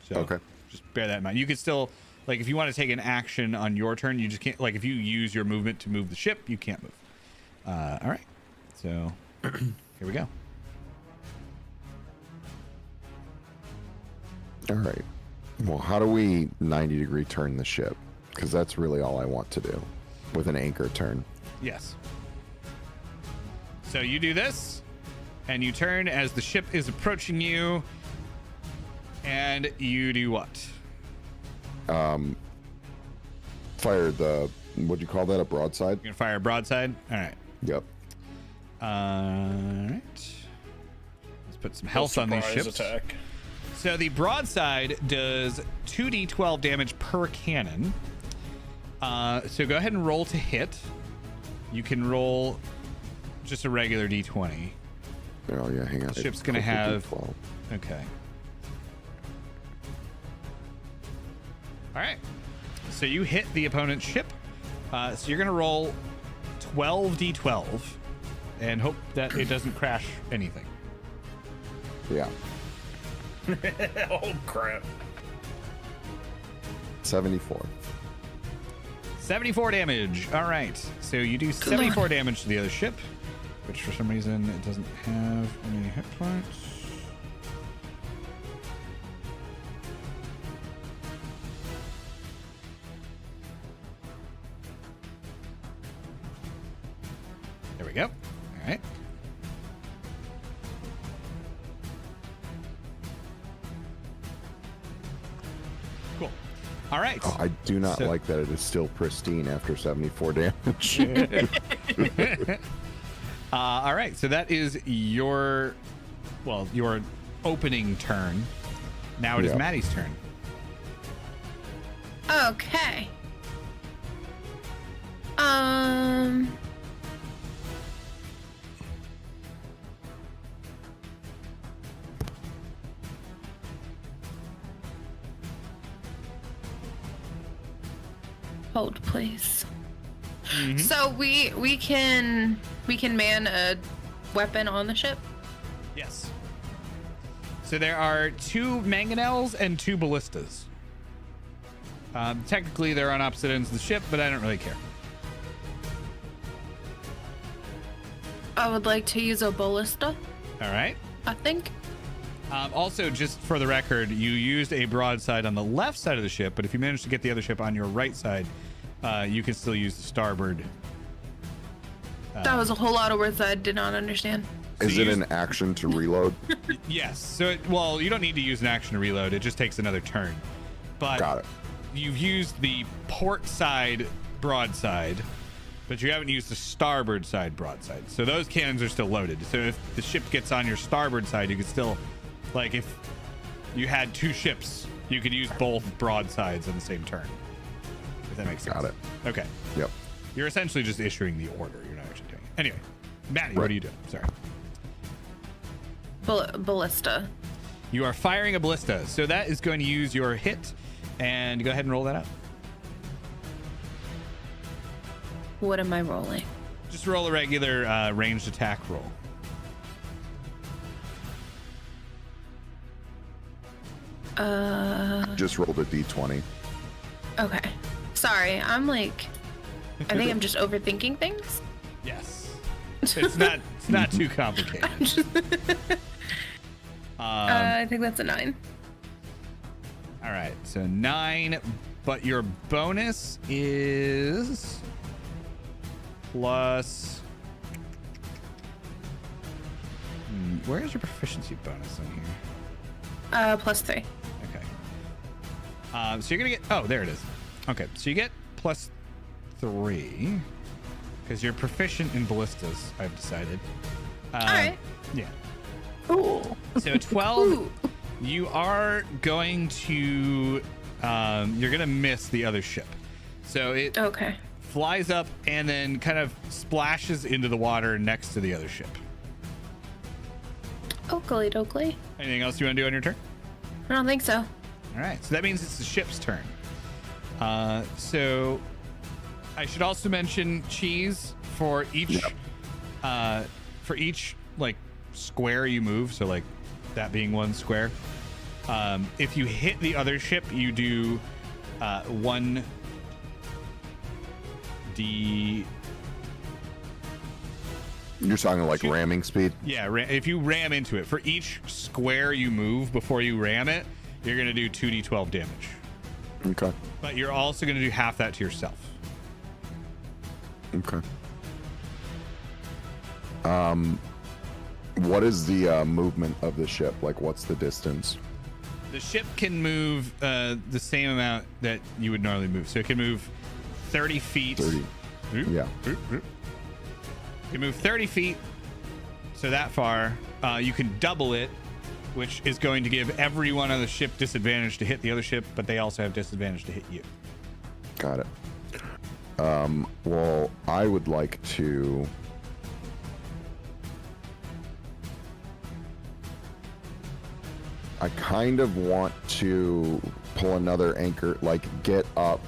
So Okay. just bear that in mind. You could still, like, if you want to take an action on your turn, you just can't. Like, if you use your movement to move the ship, you can't move. All right. So here we go. All right. Well, how do we 90-degree turn the ship? Because that's really all I want to do with an anchor turn. Yes. So you do this, and you turn as the ship is approaching you, and you do what? Fire the, what'd you call that, a broadside? You're gonna fire a broadside? All right. Yep. All right. Let's put some health on these Surprise ships. attack. So the broadside does 2d12 damage per cannon. So go ahead and roll to hit. You can roll just a regular d20. Oh, yeah, hang on. The ship's gonna have... 12. Okay. All right. So you hit the opponent's ship. So you're going to roll 12d12 and hope that it doesn't crash anything. Yeah. Oh, crap. 74. 74 damage. All right. So you do 74 damage to the other ship, which for some reason it doesn't have any hit points. There we go. All right. Cool. All right. Oh, I do not So- like that it is still pristine after 74 damage. All right, so that is your opening turn. Now it is Yeah. Maddie's turn. Okay. Hold, please. So we can man a weapon on the ship. Yes. So there are 2 mangonels and 2 ballistas. Technically, they're on opposite ends of the ship, but I don't really care. I would like to use a ballista, All right. I think. Also, just for the record, you used a broadside on the left side of the ship, but if you manage to get the other ship on your right side, you can still use the starboard. That was a whole lot of words that I did not understand. Is it an action to reload? Yes. So, you don't need to use an action to reload. It just takes another turn. But Got it. you've used the port side broadside, but you haven't used the starboard side broadside. So those cannons are still loaded. So if the ship gets on your starboard side, you could still, like, if you had 2 ships, you could use both broadsides on the same turn. If that makes sense. Got it. Okay. Yep. You're essentially just issuing the order. You're not actually doing it. Anyway, Maddie, what Right. are you doing? Sorry. Ballista. You are firing a ballista, so that is going to use your hit, and go ahead and roll that out. What am I rolling? Just roll a regular ranged attack roll. Just rolled a d20. Okay. Sorry, I'm like, I think I'm just overthinking things. Yes. It's not too complicated. I think that's a 9. All right, so 9, but your bonus is plus. Where is your proficiency bonus in here? Plus 3. Okay. So you're gonna get. Oh, there it is. Okay, so you get plus 3 because you're proficient in ballistas. I've decided. All right. Yeah. Cool. So 12. Ooh. You are going to. You're gonna miss the other ship. So it Okay. flies up and then kind of splashes into the water next to the other ship. Oakley dokley. Anything else you want to do on your turn? I don't think so. All right, so that means it's the ship's turn. So I should also mention cheese for each, like square you move. So like that being 1 square. If you hit the other ship, you do 1d. You're talking like Shoot. ramming speed? Yeah, if you ram into it, for each square you move before you ram it, you're gonna do 2d12 damage. Okay. But you're also gonna do half that to yourself. Okay. What is the movement of the ship? Like, what's the distance? The ship can move the same amount that you would normally move. So it can move 30 feet. 30. Yeah. You can move 30 feet. So that far. You can double it, which is going to give everyone on the ship disadvantage to hit the other ship, but they also have disadvantage to hit you. Got it. Well, I would like to. I kind of want to pull another anchor, like get up.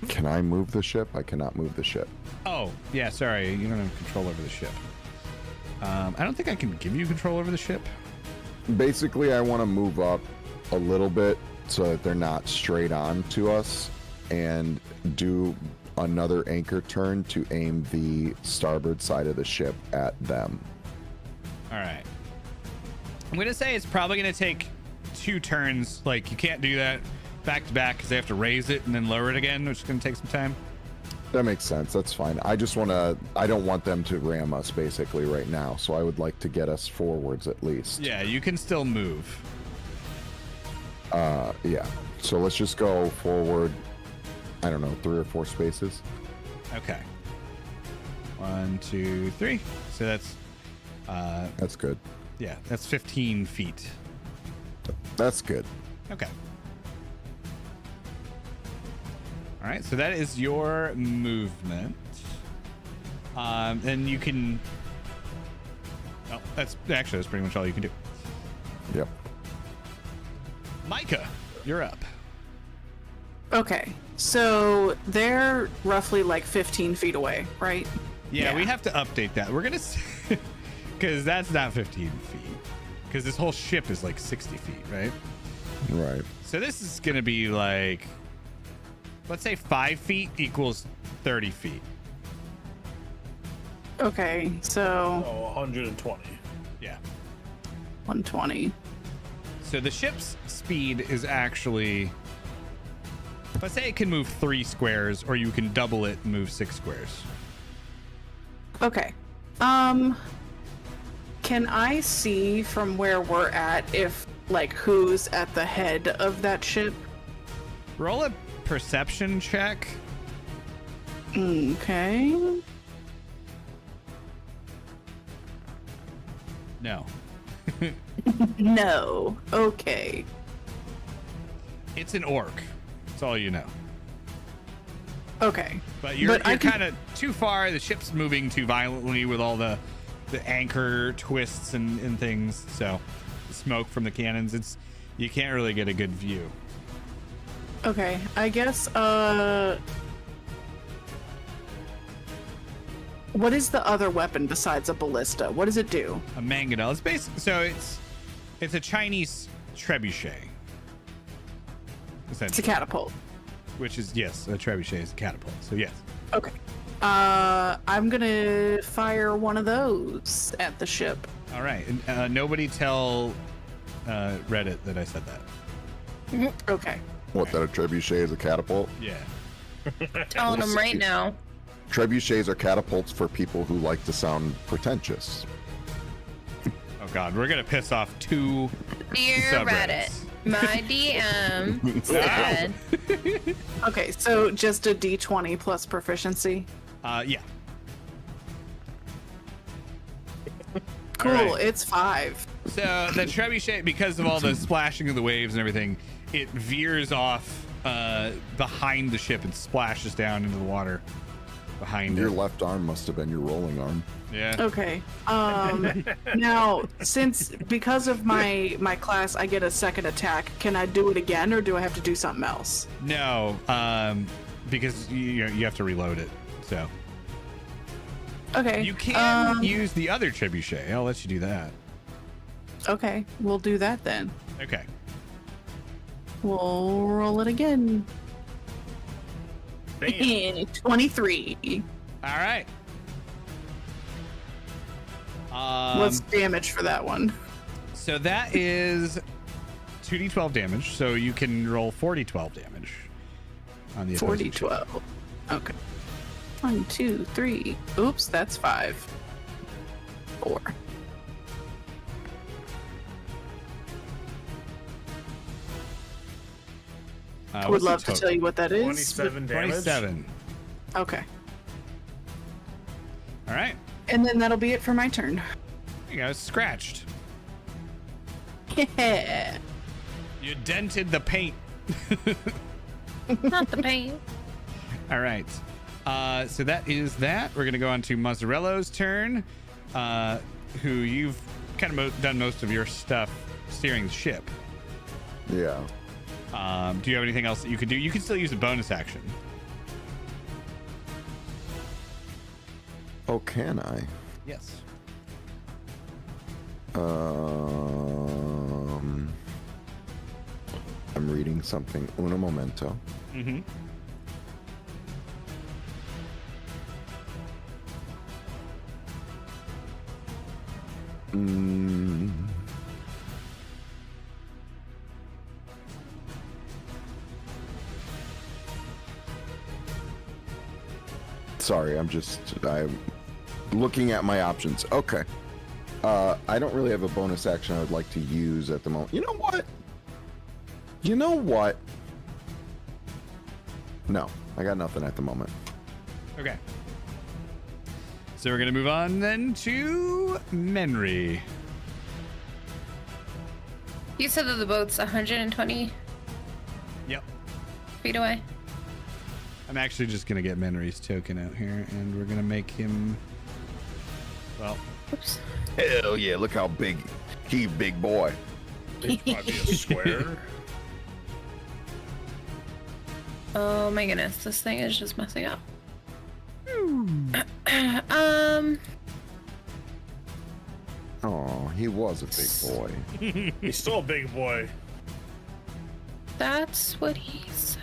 Can I move the ship? I cannot move the ship. Oh, yeah, sorry. You don't have control over the ship. I don't think I can give you control over the ship. Basically, I want to move up a little bit so that they're not straight on to us and do another anchor turn to aim the starboard side of the ship at them. All right. I'm going to say it's probably going to take 2 turns. Like, you can't do that back to back because they have to raise it and then lower it again, which is going to take some time. That makes sense. That's fine. I just want to. I don't want them to ram us basically right now. So I would like to get us forwards at least. Yeah, you can still move. Yeah. So let's just go forward. I don't know, 3 or 4 spaces. Okay. 1, 2, 3. So that's That's good. yeah, that's 15 feet. That's good. Okay. All right, so that is your movement. And you can. Oh, that's pretty much all you can do. Yep. Micah, you're up. Okay, so they're roughly like 15 feet away, right? Yeah, we have to update that. We're gonna, because that's not 15 feet. Because this whole ship is like 60 feet, right? Right. So this is gonna be like, let's say 5 feet equals 30 feet. Okay, so Oh, 120. Yeah. 120. So the ship's speed is actually, let's say it can move 3 squares, or you can double it and move 6 squares. Okay. Can I see from where we're at if like who's at the head of that ship? Roll a perception check. Okay. No. No. Okay. It's an orc. That's all you know. Okay. But you're I can- kind of too far. The ship's moving too violently with all the the anchor twists and things. So the smoke from the cannons, you can't really get a good view. Okay, I guess, what is the other weapon besides a ballista? What does it do? A mangonel. It's basic. So it's a Chinese trebuchet. It's a catapult. Which is, yes, a trebuchet is a catapult. So yes. Okay. I'm gonna fire one of those at the ship. All right. And, nobody tell Reddit that I said that. Okay. What, that a trebuchet is a catapult? Yeah. Telling them right now. Trebuchets are catapults for people who like to sound pretentious. Oh God, we're gonna piss off 2 Dear Reddit, subreddits. my DM said. Okay, so just a D20 plus proficiency. Yeah. Cool, All right. it's 5. So the trebuchet, because of all the splashing of the waves and everything, it veers off behind the ship and splashes down into the water behind Your it. left arm must have been your rolling arm. Yeah. Okay. Now, because of my class, I get a second attack. Can I do it again, or do I have to do something else? No, because you have to reload it. So Okay. you can use the other trebuchet. I'll let you do that. Okay, we'll do that then. Okay. We'll roll it again. Damn. 23. All right. What's damage for that one? So that is 2d12 damage. So you can roll 4d12 damage on the opposing ship. 40-12. Okay. 1, 2, 3. Oops, that's 5. 4. Would What's the love to total? tell you what that is. 27 damage. 27. Okay. All right. And then that'll be it for my turn. There you go. Scratched. Yeah. You dented the paint. Not the pain. All right. So that is that. We're going to go on to Mazzarello's turn, who you've kind of done most of your stuff steering the ship. Yeah. Do you have anything else that you could do? You can still use a bonus action. Oh, can I? Yes. I'm reading something. Uno momento. Mm-hmm. Sorry, I'm looking at my options. Okay. I don't really have a bonus action I would like to use at the moment. You know what? No, I got nothing at the moment. Okay. So we're going to move on then to Menry. You said that the boat's 120 Yep. feet away. I'm actually just going to get Menry's token out here, and we're going to make him... Well, Oops. Hell yeah, look how big big boy. It's probably a square. Oh my goodness, this thing is just messing up. Oh, he was a big boy. He's still a big boy. That's what he said.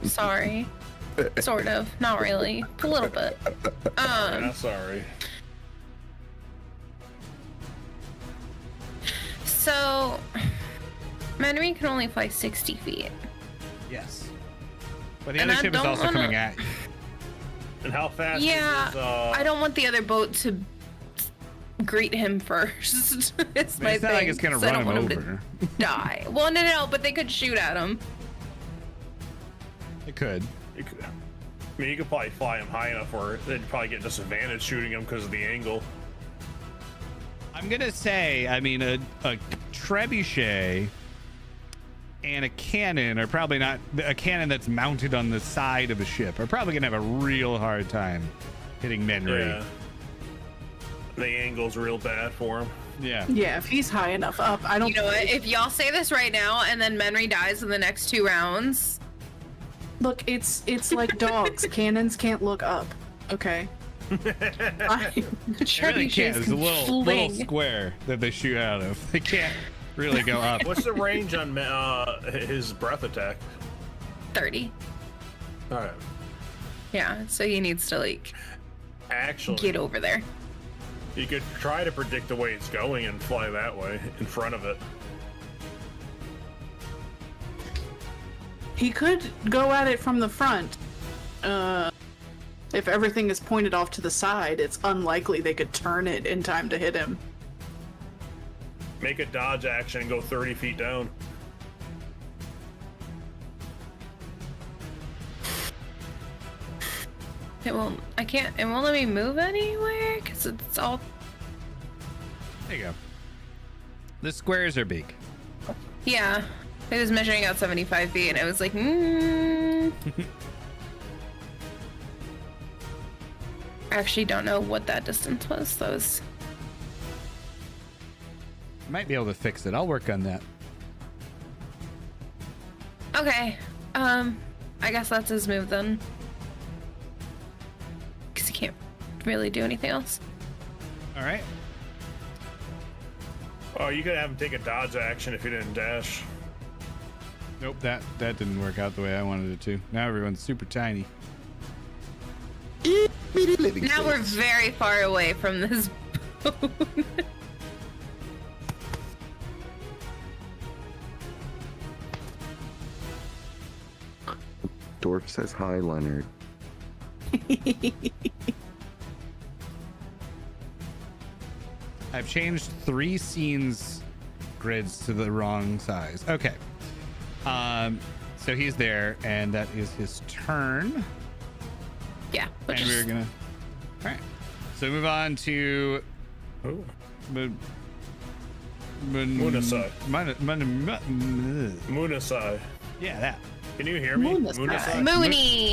Sorry. Sort of. Not really. A little bit. I'm sorry. So, Mandarin can only fly 60 feet. yes. But the And other I ship is don't also wanna- coming at you. And how fast Yeah, is I don't want the other boat to greet him first. It's my It's not thing. like it's going to 'cause I run don't him want over. to die. Well, no, but they could shoot at him. It could. you could, I mean, you could probably fly him high enough where they'd probably get disadvantage shooting him because of the angle. I'm going to say, I mean, a trebuchet and a cannon are probably not... A cannon that's mounted on the side of a ship are probably going to have a real hard time hitting Menry. Yeah. The angle's real bad for him. Yeah. Yeah, if he's high enough up, I don't. You know what? If y'all say this right now and then Menry dies in the next 2 rounds, Look, it's like dogs. Cannons can't look up. Okay. They really can't. There's a little square that they shoot out of. They can't really go up. What's the range on his breath attack? 30. All right. Yeah, so he needs to like Actually, get over there. you could try to predict the way it's going and fly that way in front of it. He could go at it from the front. If everything is pointed off to the side, it's unlikely they could turn it in time to hit him. Make a dodge action and go 30 feet down. It won't. I can't. It won't let me move anywhere because it's all. There you go. The squares are big. Yeah, it was measuring out 75 feet, and I was like, I actually don't know what that distance was. That was. Might be able to fix it. I'll work on that. Okay. I guess that's his move then. Because he can't really do anything else. All right. Oh, you could have him take a dodge action if you didn't dash. Nope, that didn't work out the way I wanted it to. Now everyone's super tiny. Now we're very far away from this bone. Dwarf says hi, Leonard. I've changed 3 scenes grids to the wrong size. Okay. So he's there, and that is his turn. Yeah. And we're gonna. All right. So move on to. Oh. Munasai. Munasai. Yeah, that. Can you hear me? Munasai.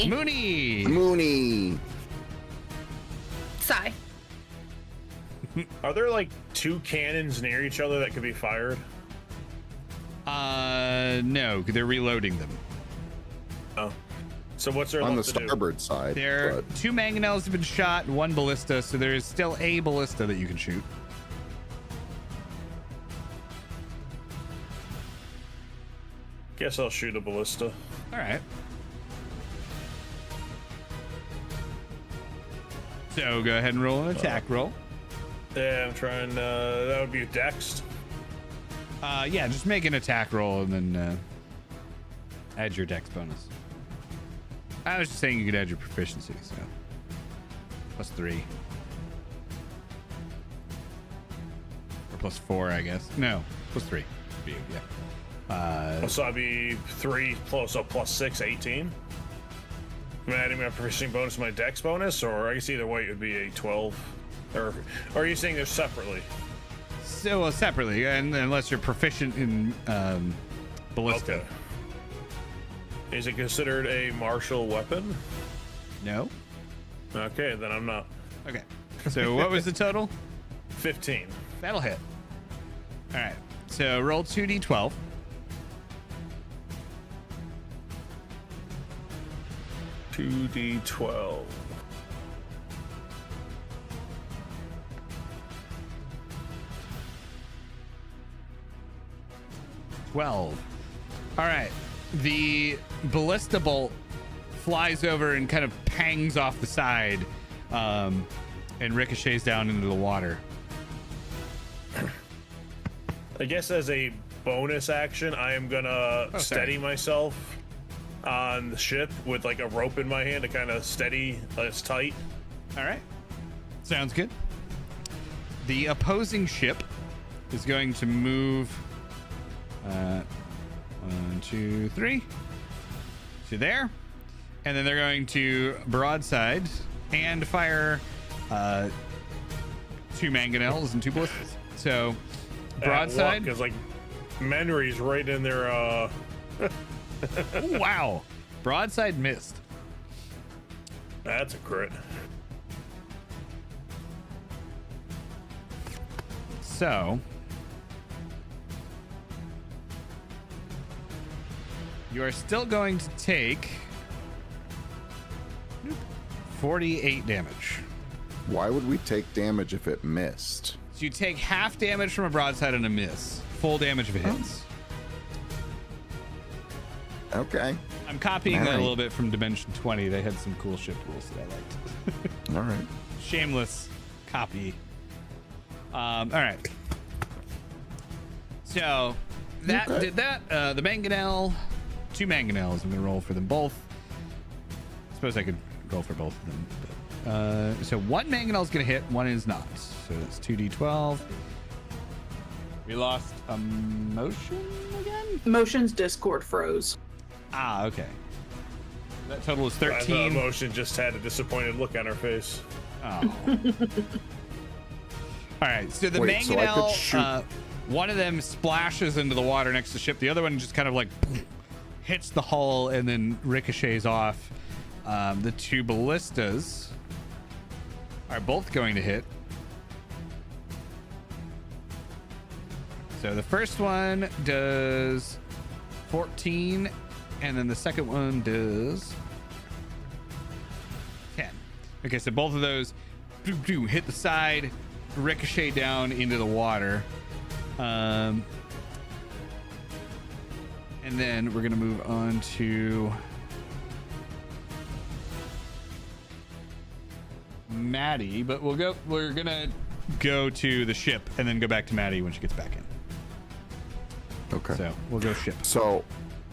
Mooney. Mooney. Sigh. Are there like 2 cannons near each other that could be fired? No, they're reloading them. Oh. So what's there On the left to do? starboard side. There, but 2 mangonels have been shot, and 1 ballista, so there is still a ballista that you can shoot. Guess I'll shoot a ballista. All right. So go ahead and roll an attack roll. Yeah, I'm trying. That would be dex. Yeah, just make an attack roll and then add your dex bonus. I was just saying you could add your proficiency, so +3 or +4, I guess. No, +3. Yeah. So I'd be 3 plus, so +6, 18. Am I adding my proficiency bonus to my dex bonus, or I guess either way it would be a 12. Or are you saying they're separately? So separately, and unless you're proficient in ballista. Okay. Is it considered a martial weapon? No. Okay, then I'm not. Okay. So what was the total? 15. That'll hit. All right. So roll 2d12. $2d12. All right. The ballista bolt flies over and kind of pangs off the side and ricochets down into the water. I guess as a bonus action, I am gonna steady myself on the ship with like a rope in my hand to kind of steady us tight. All right. Sounds good. The opposing ship is going to move 1, 2, 3 to there, and then they're going to broadside and fire 2 mangonels and 2 ballistas. So broadside, because like Menry's right in there. Oh, wow, broadside missed. That's a crit. So you are still going to take 48 damage. Why would we take damage if it missed? So you take half damage from a broadside and a miss. Full damage if it hits. Okay. I'm copying that a Alright. little bit from Dimension 20. They had some cool ship rules that I liked. All right. Shameless copy. All right. So that Okay. did that. The mangonel, 2 mangonels. I'm gonna roll for them both. I suppose I could roll for both of them. But, so 1 mangonel is gonna hit, 1 is not. So that's 2d12. We lost a motion again. Motion's Discord froze. Ah, okay. That total is The 13. emotion just had a disappointed look on her face. Oh. All right, so the Wait, so I could mangonel, shoot- one of them splashes into the water next to the ship. The other one just kind of like hits the hull and then ricochets off. The 2 ballistas are both going to hit. So the first one does 14, and then the second one does 10. Okay, so both of those hit the side, ricochet down into the water. And then we're gonna move on to Maddie, but we're gonna go to the ship and then go back to Maddie when she gets back in. Okay. So we'll go ship. So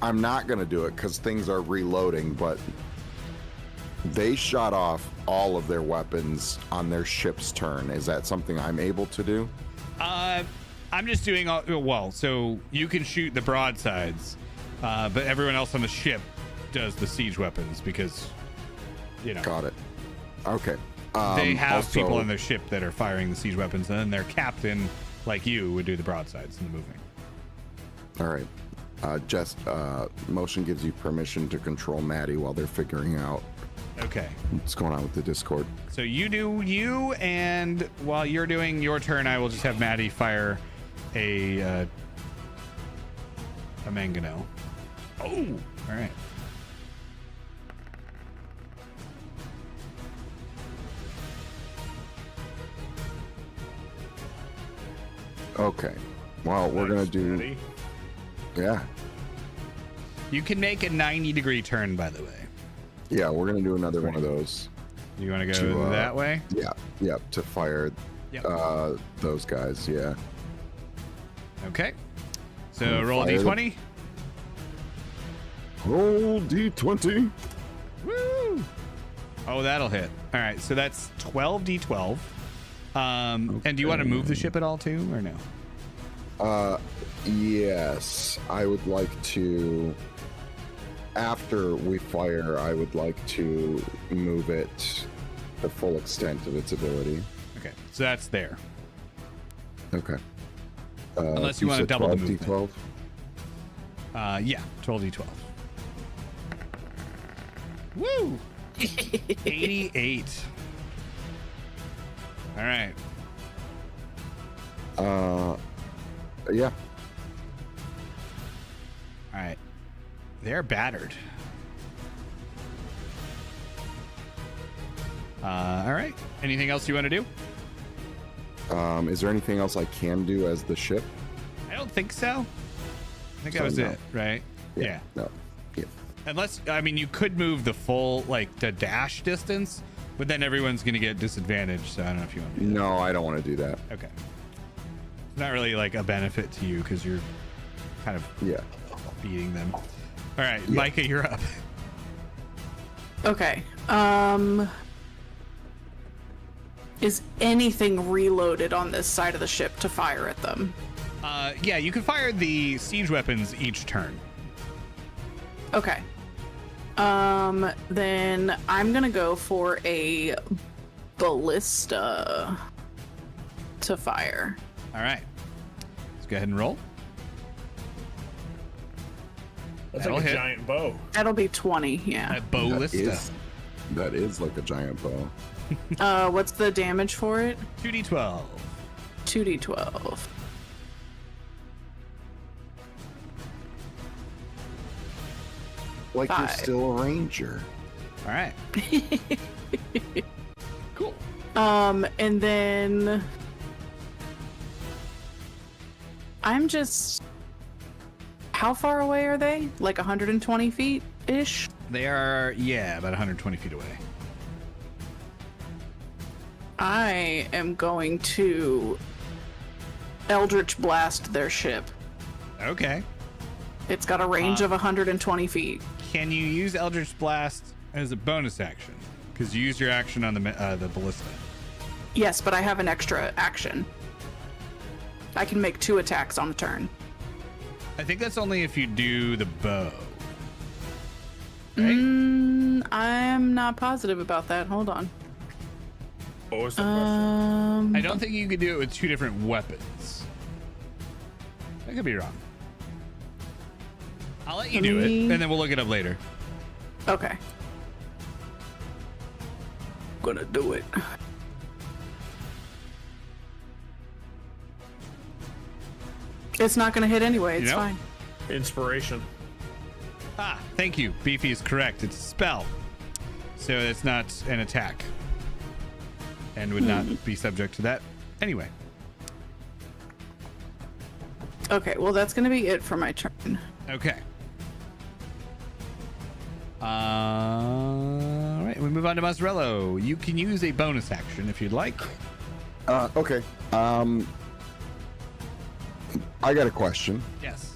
I'm not going to do it because things are reloading, but they shot off all of their weapons on their ship's turn. Is that something I'm able to do? I'm just doing well, so you can shoot the broadsides, but everyone else on the ship does the siege weapons because, you know, Got it. Okay. they have also- people on their ship that are firing the siege weapons, and then their captain, like you, would do the broadsides and the moving. All right. Motion gives you permission to control Maddie while they're figuring out Okay. what's going on with the Discord. So you do you, and while you're doing your turn, I will just have Maddie fire a mangonel. Oh, all right. Okay. Well, we're going Nice, to do... Maddie. Yeah. You can make a 90-degree turn, by the way. Yeah, we're going to do another one of those. You want to go To, that way? Yeah, to fire Yep. those guys, yeah. Okay. So Gonna roll a fire them. d20. Roll D20. Woo! Oh, that'll hit. All right, so that's 12d12. And do you want to move the ship at all too, or no? Yes, I would like to... After we fire, I would like to move it the full extent of its ability. Okay, so that's there. Okay. Unless you want to said double the 12 movement. D12? Yeah, 12d12. Woo! 88. All right. Yeah. All right. They're battered. All right. Anything else you want to do? Is there anything else I can do as the ship? I don't think so. I think that was no. it, right? Yeah. No. Yeah. Unless, I mean, you could move the full, like, the dash distance, but then everyone's going to get disadvantaged, so I don't know if you want to do that. No, I don't want to do that. Okay. It's not really, like, a benefit to you because you're kind of Yeah. beating them. All right, Micah, you're up. Okay. Is anything reloaded on this side of the ship to fire at them? Yeah, you can fire the siege weapons each turn. Okay. Then I'm gonna go for a ballista to fire. All right. Let's go ahead and roll. That's That'll like a hit. giant bow. That'll be 20, yeah. A ballista. That is like a giant bow. What's the damage for it? 2d12. 2d12. Like you're 5. still a ranger. All right. Cool. And then I'm just, how far away are they? Like 120 feet ish? They are, yeah, about 120 feet away. I am going to Eldritch Blast their ship. Okay. It's got a range of 120 feet. Can you use Eldritch Blast as a bonus action? Because you used your action on the ballista. Yes, but I have an extra action. I can make 2 attacks on the turn. I think that's only if you do the bow. Right? I'm not positive about that. Hold on. What was the question? I don't think you could do it with 2 different weapons. I could be wrong. I'll let you do it, and then we'll look it up later. Okay. Gonna do it. It's not gonna hit anyway. It's Nope. fine. Inspiration. Ah, thank you. Beefy is correct. It's a spell. So it's not an attack. And would not be subject to that anyway. Okay, well that's gonna be it for my turn. Okay. All right, we move on to Mazzarello. You can use a bonus action if you'd like. Okay. I got a question. Yes.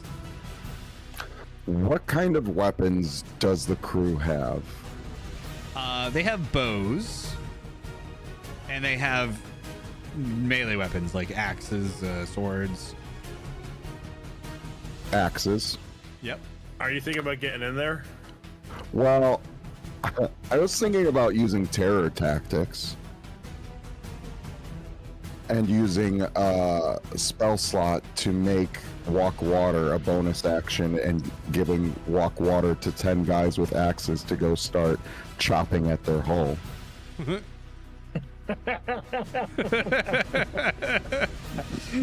What kind of weapons does the crew have? They have bows, and they have melee weapons like axes, swords. Axes. Yep. Are you thinking about getting in there? Well, I was thinking about using terror tactics and using a spell slot to make walk water a bonus action and giving walk water to 10 guys with axes to go start chopping at their hull.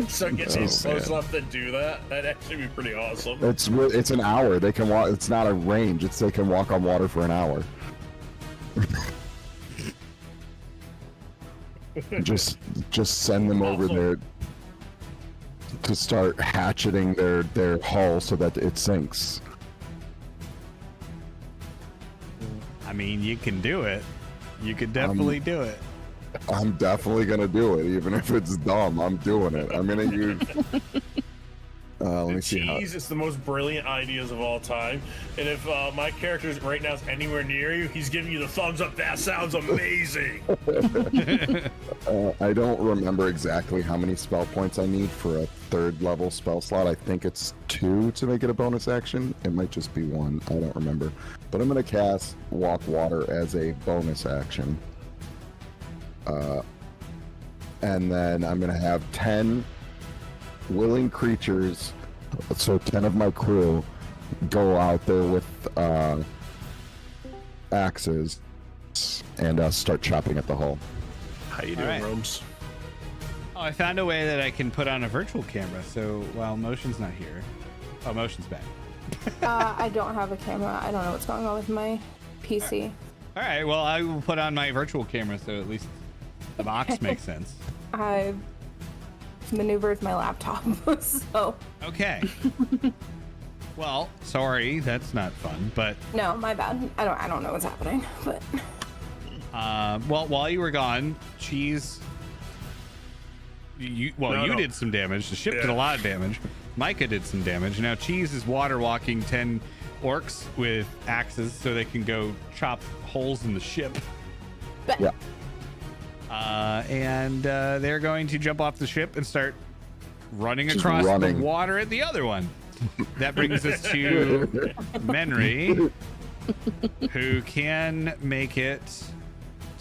So get some close enough to do that. That'd actually be pretty awesome. It's an hour. They can walk. It's not a range. It's they can walk on water for an hour. just send them over there to start hatcheting their hull so that it sinks. I mean, you can do it. You could definitely do it. I'm definitely gonna do it, even if it's dumb. I'm doing it. I'm gonna use. Let me see. Cheese is the most brilliant ideas of all time, and if my character right now is anywhere near you, he's giving you the thumbs up. That sounds amazing. I don't remember exactly how many spell points I need for a 3rd level spell slot. I think it's 2 to make it a bonus action. It might just be 1. I don't remember. But I'm gonna cast Walk Water as a bonus action. And then I'm gonna have 10 willing creatures, so 10 of my crew, go out there with axes and start chopping at the hull. How you doing, All right. Rome's? Oh, I found a way that I can put on a virtual camera. So while Motion's not here, oh, Motion's back. I don't have a camera. I don't know what's going on with my PC. All right. Well, I will put on my virtual camera so at least the box makes sense. I maneuvered my laptop, so Okay. Well, sorry, that's not fun. But no, my bad. I don't know what's happening, but well, while you were gone, Cheese. You did some damage. The ship did a lot of damage. Micah did some damage. Now Cheese is water walking 10 orcs with axes so they can go chop holes in the ship. Yeah. And they're going to jump off the ship and start running Just across running. the water at the other one. That brings us to Menry, who can make it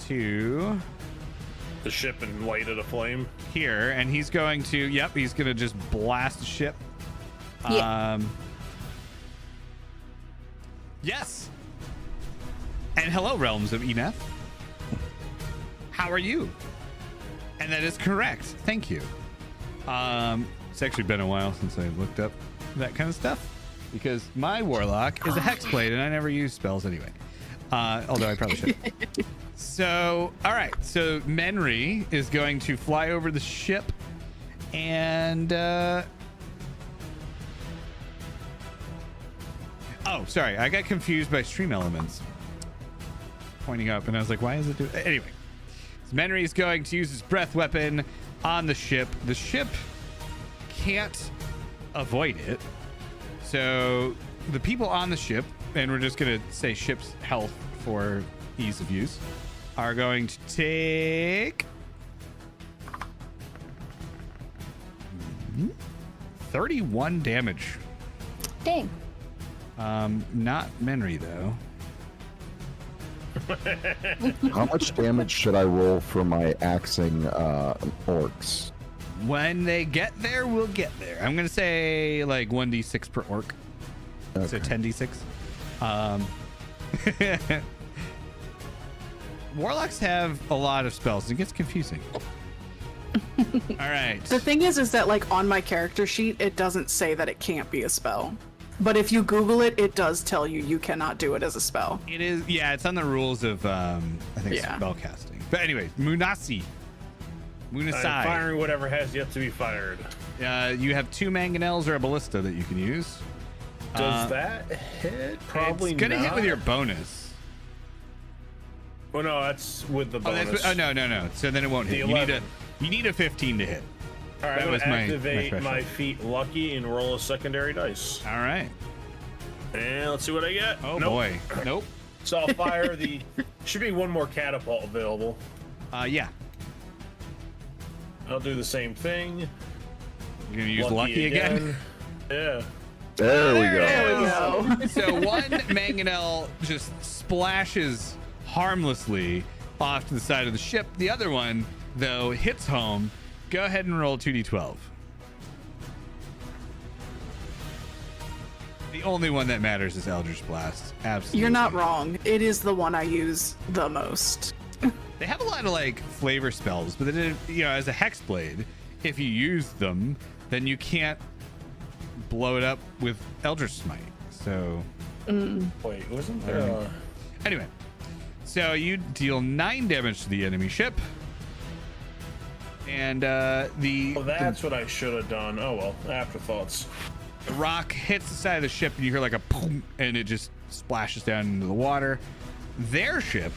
to The ship and light it aflame. here, and he's going to, he's going to just blast the ship. Yeah. Yes. And hello, Realms of Eneth. How are you? And that is correct. Thank you. It's actually been a while since I looked up that kind of stuff because my warlock is a hexblade and I never use spells anyway. Although I probably should. So, all right. So Menry is going to fly over the ship and oh, sorry. I got confused by stream elements pointing up and I was like, why is it doing anyway? So Menry is going to use his breath weapon on the ship. The ship can't avoid it. So the people on the ship, and we're just going to say ship's health for ease of use, are going to take 31 damage. Dang. Not Menry though. How much damage should I roll for my axing orcs? When they get there, we'll get there. I'm gonna say like 1d6 per orc. Okay. So 10d6. Warlocks have a lot of spells. It gets confusing. All right. The thing is that like on my character sheet, it doesn't say that it can't be a spell. But if you Google it, it does tell you cannot do it as a spell. It is, yeah, it's on the rules of, I think, spell casting. But anyways, Munasi. Munasai. Firing whatever has yet to be fired. You have 2 mangonels or a ballista that you can use. Does that hit? Probably it's gonna not. hit with your bonus. Well, no, that's with the bonus. No. So then it won't hit. You need a 15 to hit. All right, That I'm was gonna my activate threshold. my feet lucky and roll a secondary dice. All right. And let's see what I get. Oh Nope. boy. Nope. So I'll fire the. Should be one more catapult available. Yeah. I'll do the same thing. You're gonna use lucky again? Yeah. There we go. There we go. So one mangonel just splashes harmlessly off to the side of the ship. The other one, though, hits home. Go ahead and roll 2d12. The only one that matters is Eldritch Blast. Absolutely. You're not wrong. It is the one I use the most. They have a lot of like flavor spells, but then, as a hexblade, if you use them, then you can't blow it up with Eldritch Smite. So Wait, wasn't there? anyway, so you deal 9 damage to the enemy ship, and the Well, that's what I should have done. Oh well, afterthoughts. rock hits the side of the ship, and you hear like a boom, and it just splashes down into the water. Their ship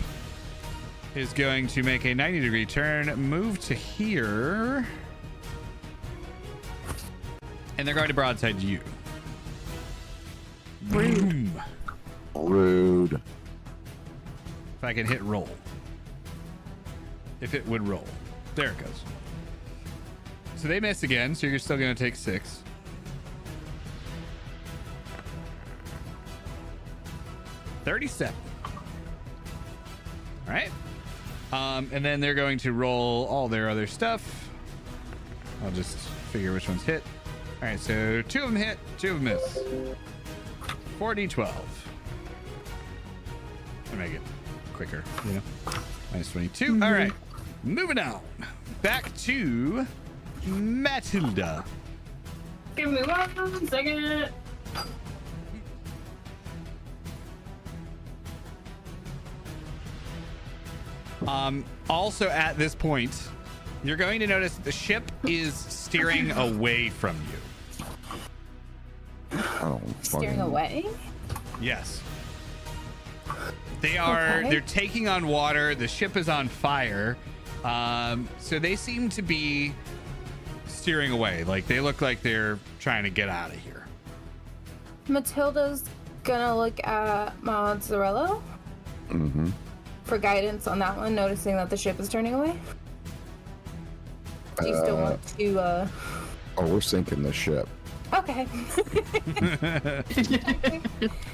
is going to make a 90-degree turn, move to here, and they're going to broadside you. Boom. Rude. If I can hit roll. If it would roll. There it goes. So they miss again, so you're still going to take 6. $37. All right. And then they're going to roll all their other stuff. I'll just figure which ones hit. All right, so 2 of them hit, 2 of them miss. 4d12. I make it quicker, Minus 22. All right, moving on. Back to Matilda. Give me 1 second. Also at this point, you're going to notice the ship is steering away from you. Oh, Steering away? Yes. They're taking on water. The ship is on fire. So they seem to be steering away. Like they look like they're trying to get out of here. Matilda's gonna look at Mozzarella for guidance on that one, noticing that the ship is turning away. Do you still want to Oh, we're sinking the ship. Okay.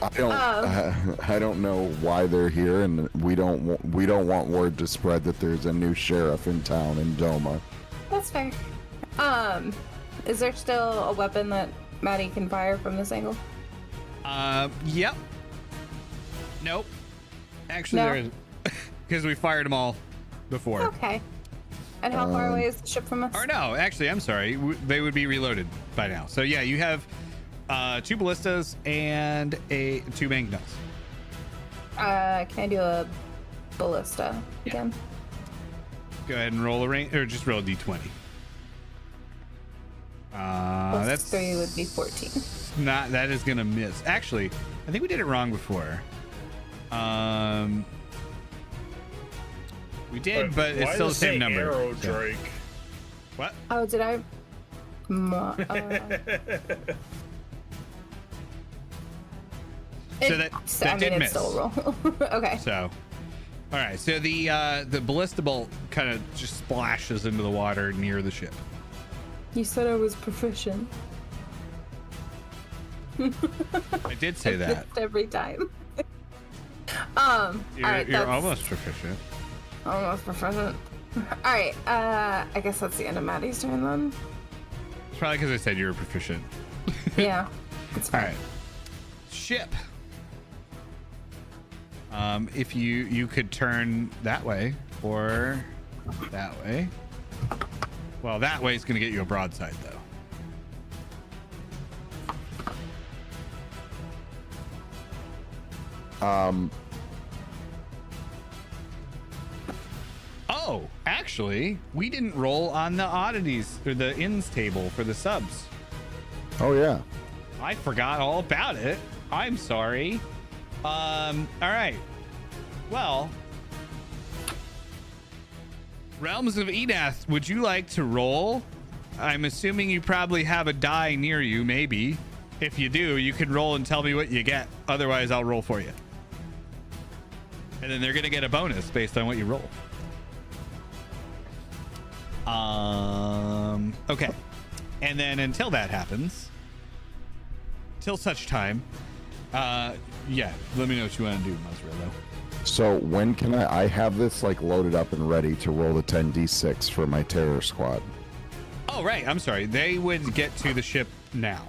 I don't know why they're here, and we don't want word to spread that there's a new sheriff in town in Doma. That's fair. Is there still a weapon that Maddie can fire from this angle? Yep. Nope. Actually, No. there is, because we fired them all before. Okay. And how far away is the ship from us? Or no, actually, I'm sorry. They would be reloaded by now. So yeah, you have 2 ballistas and 2 mangonels. Can I do a ballista again? Go ahead and roll a range, or just roll a d20. Plus That's 3 would be 14. not. That is gonna miss. Actually, I think we did it wrong before. We did, but it's why still the does it say same number. Arrow So- Drake. What? Oh, did I? So that did it's miss. still a roll. Okay. So, all right. So the ballista bolt kind of just splashes into the water near the ship. You said I was proficient. I did say that. Every time. All right, You're that's almost proficient. almost proficient. All right. I guess that's the end of Maddie's turn then. It's probably because I said you were proficient. Yeah. It's All fine. right. Ship. If you could turn that way or that way. Well, that way is going to get you a broadside, though. Oh, actually, we didn't roll on the oddities or the ins table for the subs. Oh yeah. I forgot all about it. I'm sorry. All right. Well, Realms of Edath, would you like to roll? I'm assuming you probably have a die near you, maybe. If you do, you can roll and tell me what you get. Otherwise, I'll roll for you. And then they're going to get a bonus based on what you roll. Okay. And then until that happens, till such time, yeah, let me know what you want to do, Mazrillo. So when can I have this like loaded up and ready to roll the 10d6 for my terror squad? Oh, right. I'm sorry. They would get to the ship now.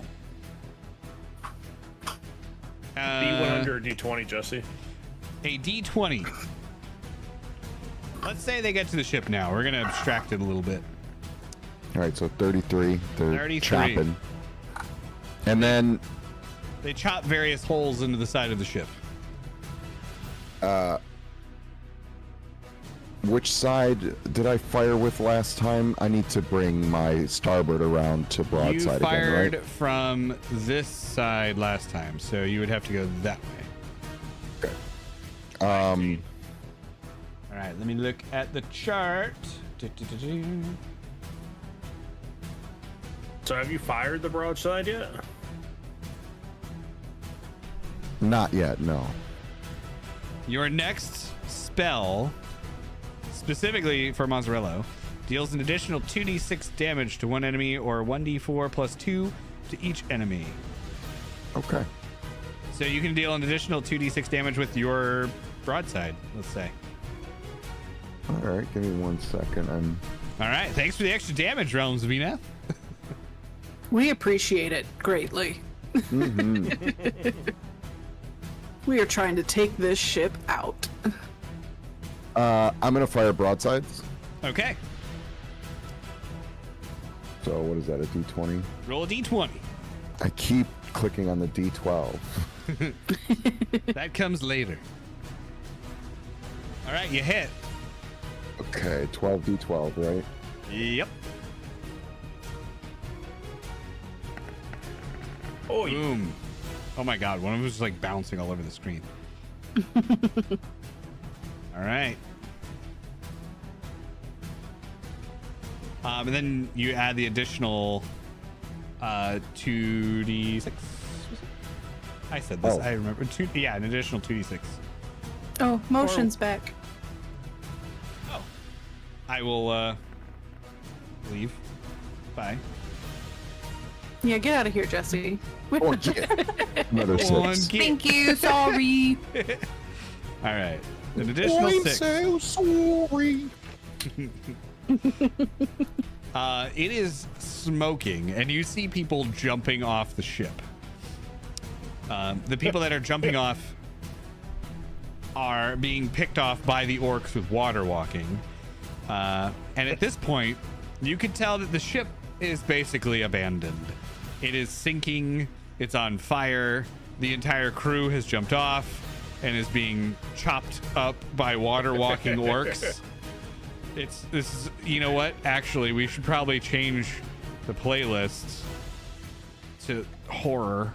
D100 or D20, Jesse? A D20. Let's say they get to the ship now. We're going to abstract it a little bit. All right, so 33. They're 33. chopping. And then They chop various holes into the side of the ship. which side did I fire with last time? I need to bring my starboard around to You broadside fired again, right? from this side last time, so you would have to go that way. All right, let me look at the chart. So have you fired the broadside yet? Not yet, no. Your next spell, specifically for Mazzarello, deals an additional 2d6 damage to one enemy or 1d4 plus 2 to each enemy. Okay. So you can deal an additional 2d6 damage with your broadside, let's say. All right, give me 1 second. All right, thanks for the extra damage, Realms of Edath. We appreciate it greatly. We are trying to take this ship out. I'm gonna fire broadsides. Okay, So what is that? A D20? roll a d20. I keep clicking on the D12. That comes later. All right, you hit. Okay, 12 D12, right? Yep. Oh, Boom. Oh my god, one of them was just like bouncing all over the screen. All right. And then you add the additional 2d6. Was it? I said this. Oh. I remember. Yeah, an additional 2d6. Oh, motion's back. Oh. I will leave. Bye. Yeah, get out of here, Jesse. Oh, yeah. Another 6. Thank you. Sorry. All right. An additional 6. so sorry. It is smoking, and you see people jumping off the ship. The people that are jumping off are being picked off by the orcs with water walking, And at this point, you can tell that the ship is basically abandoned. It is sinking. It's on fire. The entire crew has jumped off and is being chopped up by water walking orcs. This is, you know what? Actually, we should probably change the playlist to horror.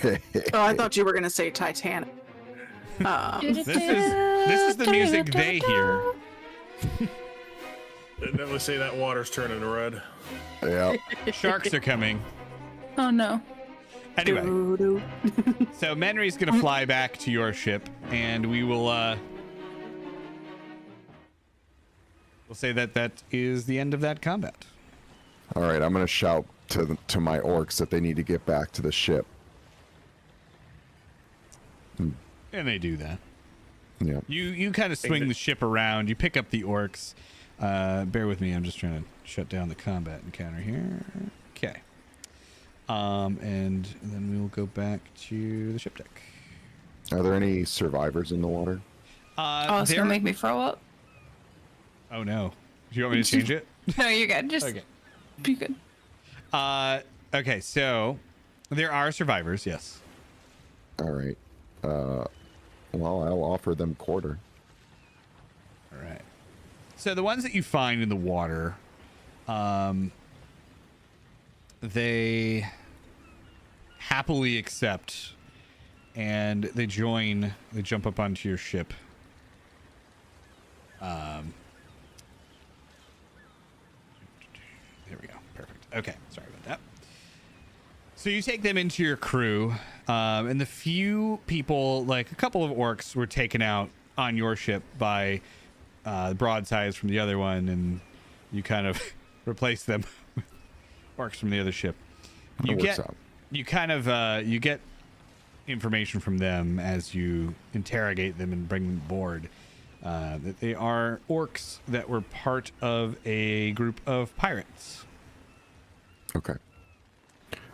Oh, I thought you were gonna say Titanic. This is the music they hear. Then we say that water's turning red. Yeah. Sharks are coming. Oh no. Anyway, Doo-doo. so Menry's gonna fly back to your ship, and we will we'll say that is the end of that combat. All right, I'm gonna shout to my orcs that they need to get back to the ship. And they do that. Yeah. You kind of swing the ship around. You pick up the orcs. Bear with me. I'm just trying to shut down the combat encounter here. Okay. And then we'll go back to the ship deck. Are there any survivors in the water? Oh, it's gonna make me throw up. Oh no. Do you want me to change it? No, you're good. Just Okay. be good. Okay, so there are survivors, yes. All right. Well, I'll offer them quarter. All right. So the ones that you find in the water, they happily accept, and they jump up onto your ship. There we go. Perfect. Okay. Sorry about that. So you take them into your crew, and the few people, like a couple of orcs, were taken out on your ship by broadsides from the other one, and you kind of replace them with orcs from the other ship. You get information from them as you interrogate them and bring them aboard, that they are orcs that were part of a group of pirates. Okay.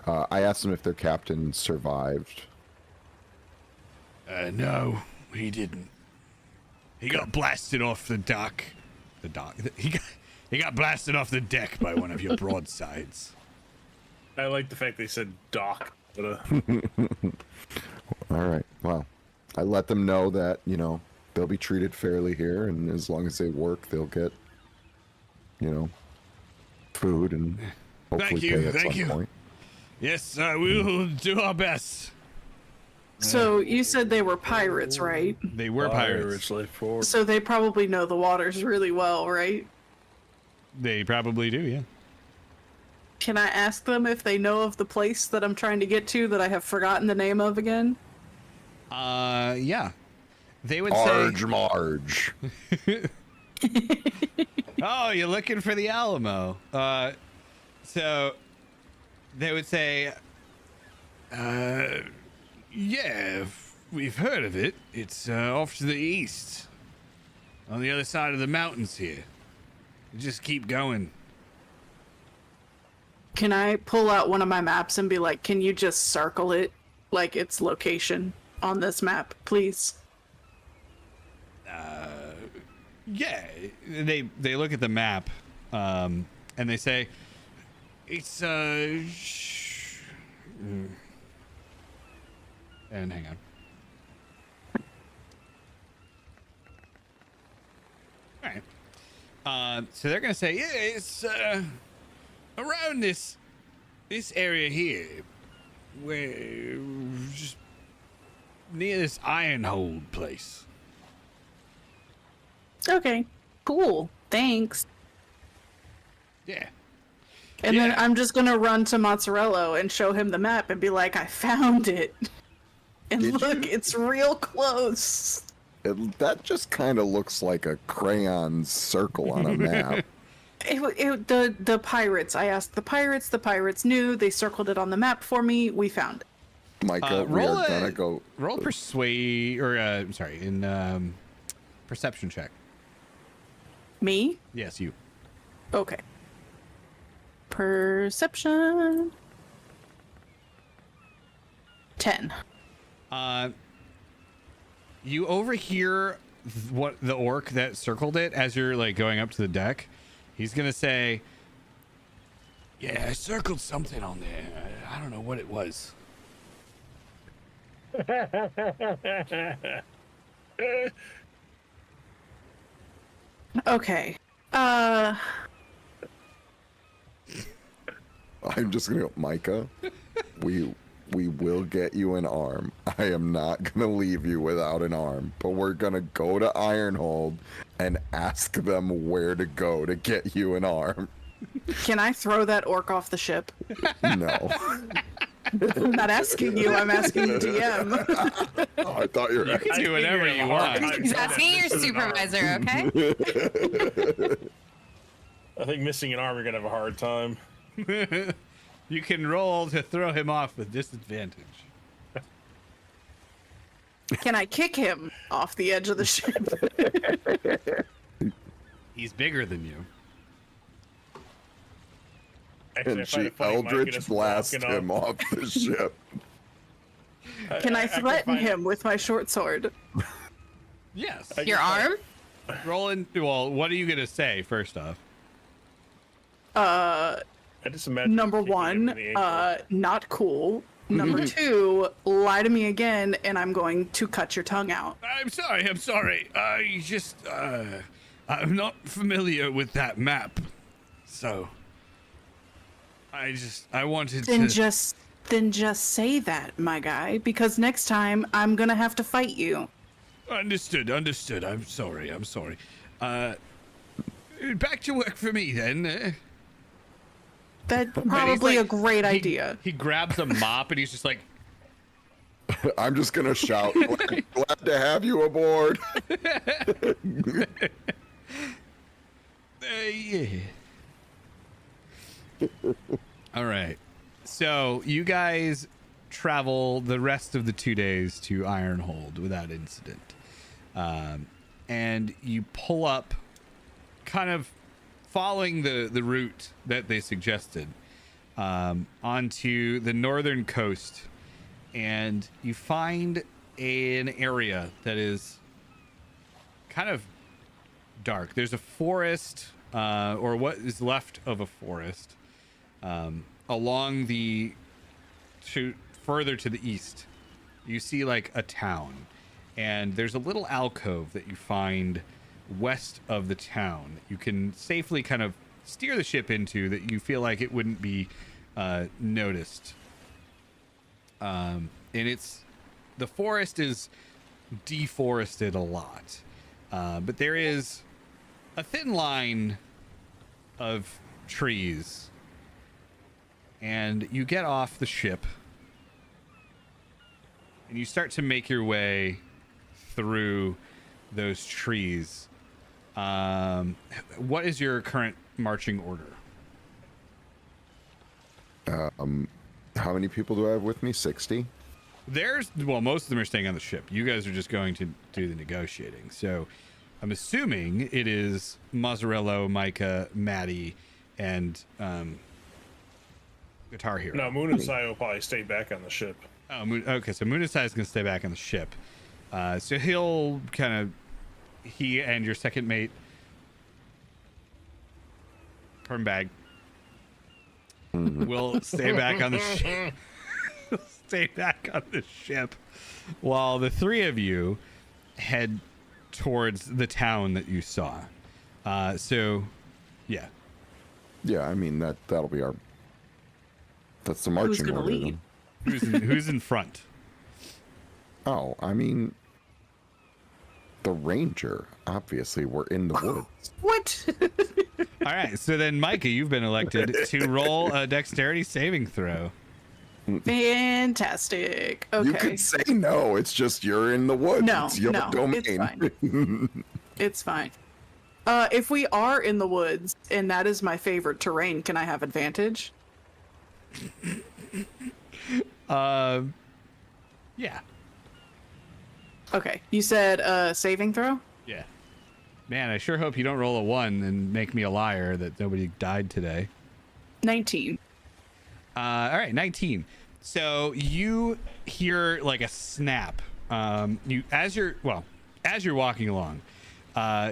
I asked them if their captain survived. No, he didn't. He got blasted off the dock. He got blasted off the deck by one of your broadsides. I like the fact they said dock. All right. Well, I let them know that, they'll be treated fairly here, and as long as they work, they'll get, food and hopefully pay at some point. Yes, we will do our best. So you said they were pirates, right? They were pirates. So they probably know the waters really well, right? They probably do, yeah. Can I ask them if they know of the place that I'm trying to get to that I have forgotten the name of again? Yeah. They would Arge Marge. Oh, you're looking for the Alamo. So they would say, yeah, we've heard of it. It's off to the east, on the other side of the mountains here. Just keep going. Can I pull out one of my maps and be like, can you just circle it, like its location on this map, please? Yeah, they look at the map, and they say, it's and hang on. All right. So they're gonna say, yeah, it's around this area here, where just near this Ironhold place. Okay, cool. Thanks. Yeah. And then I'm just gonna run to Mozzarella and show him the map and be like, I found it. And Did look, you? it's real close. That just kind of looks like a crayon circle on a map. The pirates. I asked the pirates knew, they circled it on the map for me, we found it. Micah, we are gonna go. Roll persuade, or I'm sorry, in perception check. Me? Yes, you. Okay. Perception. 10. You overhear what the orc that circled it as you're like going up to the deck. He's gonna say, "Yeah, I circled something on there. I don't know what it was." Okay. I'm just gonna go, Micah. We will get you an arm. I am not gonna leave you without an arm, but we're gonna go to Ironhold and ask them where to go to get you an arm. Can I throw that orc off the ship? No. I'm not asking you. I'm asking the DM. Oh, I thought you were. You can do whatever you want. He's asking your supervisor, okay? I think missing an arm, you're gonna have a hard time. You can roll to throw him off with disadvantage. Can I kick him off the edge of the ship? He's bigger than you. Actually, And I find she it funny, Mike, you eldritch just blast walking him up. off the ship. Can I can threaten find- him with my short sword? Yes. Your arm? Rolling. Well, what are you gonna say first off? I just imagine Number kicking him one, in the ankle. not cool. Number two, lie to me again, and I'm going to cut your tongue out. I'm sorry. I'm not familiar with that map, so I wanted Then to. just say that, my guy, because next time I'm gonna have to fight you. Understood. I'm sorry. Back to work for me then. That's And he's probably like- a great idea. He grabs a mop and he's just like, I'm just gonna shout, glad to have you aboard. yeah. All right. So you guys travel the rest of the 2 days to Ironhold without incident. And you pull up kind of following the route that they suggested onto the northern coast. And you find an area that is kind of dark. There's a forest, or what is left of a forest, along further to the east. You see like a town, and there's a little alcove that you find west of the town that you can safely kind of steer the ship into, that you feel like it wouldn't be noticed. And the forest is deforested a lot, but there is a thin line of trees, and you get off the ship and you start to make your way through those trees. What is your current marching order? How many people do I have with me? 60? Most of them are staying on the ship. You guys are just going to do the negotiating. So I'm assuming it is Mazzarello, Micah, Maddie, and Guitar Hero. No, Moon and Sai will probably stay back on the ship. Oh, okay. So Moonasai is going to stay back on the ship. So he and your second mate, Permbag, will stay back on the ship. Stay back on the ship while the three of you head towards the town that you saw. Yeah. Yeah, I mean that'll be our. That's the Who's marching gonna order. lead? Then. Who's in front? Oh, I mean, the ranger. Obviously, we're in the woods. What? All right. So then, Micah, you've been elected to roll a dexterity saving throw. Fantastic. Okay. You could say no. It's just you're in the woods. No, it's your no, domain. it's fine. It's fine. If we are in the woods and that is my favorite terrain, can I have advantage? Yeah. Okay. You said saving throw? Yeah. Man, I sure hope you don't roll a 1 and make me a liar that nobody died today. 19. All right, 19. So you hear like a snap. as you're walking along,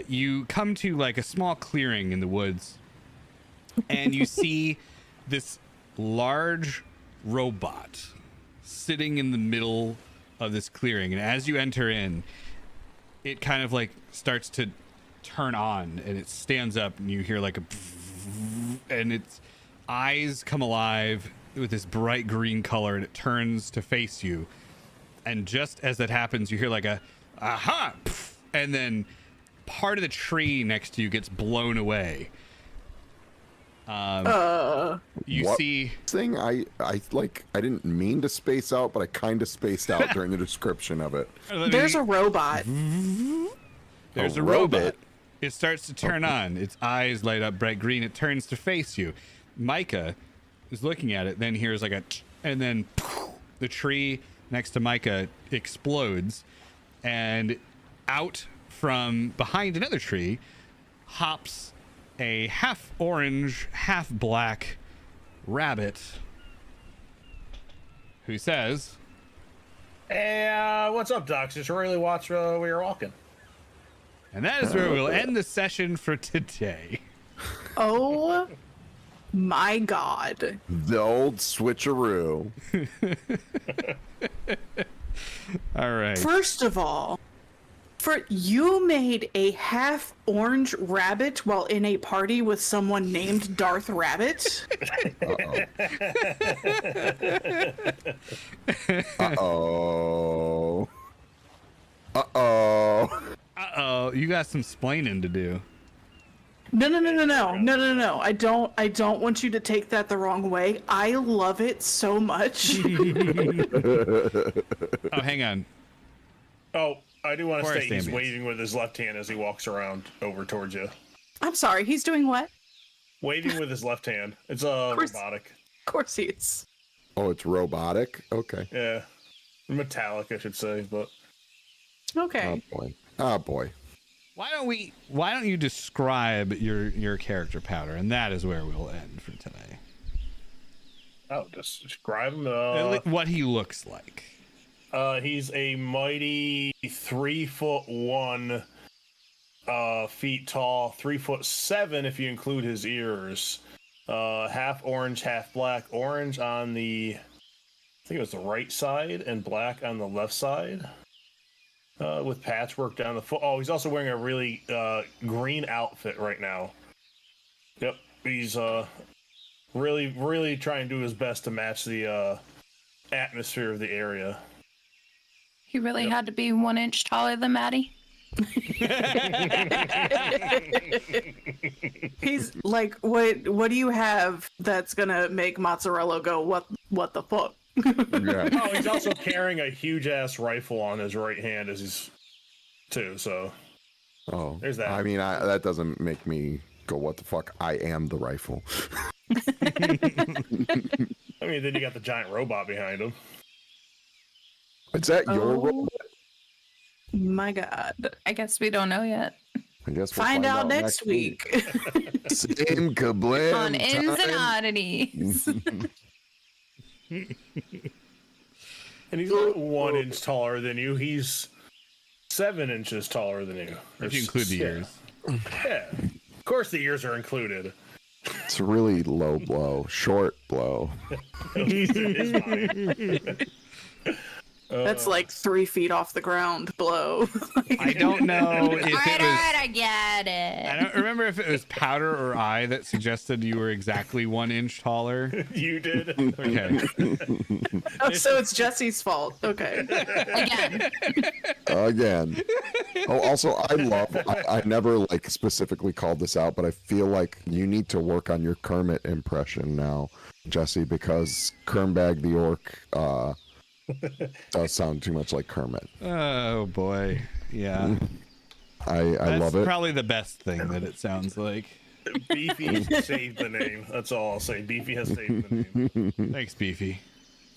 you come to like a small clearing in the woods, and you see this large robot sitting in the middle of this clearing. And as you enter in, it kind of like starts to turn on, and it stands up, and you hear like a, and its eyes come alive with this bright green color, and it turns to face you. And just as that happens, you hear like a aha, and then part of the tree next to you gets blown away. You What see thing I didn't mean to space out, but I kind of spaced out during the description of it. There's a robot. There's A a robot. robot. It starts to turn on. Its eyes light up bright green. It turns to face you. Micah is looking at it, then hears like a, and then the tree next to Micah explodes, and out from behind another tree hops a half orange, half black rabbit who says, Hey, what's up, Doc? Just really watch where you're walking. and that is where we'll end the session for today. Oh my god. The old switcheroo. All right. First of all, you made a half orange rabbit while in a party with someone named Darth Rabbit? Uh-oh. Uh-oh. Uh-oh, you got some splaining to do. No. I don't want you to take that the wrong way. I love it so much. Oh, hang on. Oh, I do want to Forest say he's ambience. waving with his left hand as he walks around over towards you. I'm sorry, he's doing what? Waving with his left hand. It's course. robotic. Of course he is. Oh, it's robotic? Okay. Yeah. Metallic, I should say, but Okay. Oh, boy. Oh, boy. Why don't you describe your character, Powder, and that is where we'll end for today. oh, just describe him. What he looks like. He's a mighty 3'1", feet tall, 3'7" if you include his ears. Half orange, half black. Orange on the, I think it was the right side, and black on the left side. With patchwork down the foot. Oh, he's also wearing a really green outfit right now. Yep, he's really trying to do his best to match the atmosphere of the area. He really had to be 1 inch taller than Maddie. He's like, what do you have that's gonna make mozzarella go, what the fuck? Yeah. Oh, he's also carrying a huge ass rifle on his right hand as he's too. So Oh. There's that. I mean, that doesn't make me go, what the fuck? I am the rifle. I mean, then you got the giant robot behind him. Is that your Oh. robot? My god. I guess we don't know yet. I guess we'll Find out next week. Same kablam On Inns and time. Oddities. And he's about 1 inch taller than you. He's 7 inches taller than you. If you include the ears. Yeah. Of course the ears are included. It's a really low blow, short blow. It's fine. That's like 3 feet off the ground blow. I don't know if it was. I get I it. don't remember if it was Powder or I that suggested you were exactly 1 inch taller. You did. Okay. Oh, so it's Jesse's fault. Okay. Again. Oh, also, I never like specifically called this out, but I feel like you need to work on your Kermit impression now, Jesse, because Kermbag the Orc does sound too much like Kermit. Oh boy. Yeah. I That's love it. probably the best thing that it sounds like. Beefy saved the name. That's all I'll say. Beefy has saved the name. Thanks, Beefy.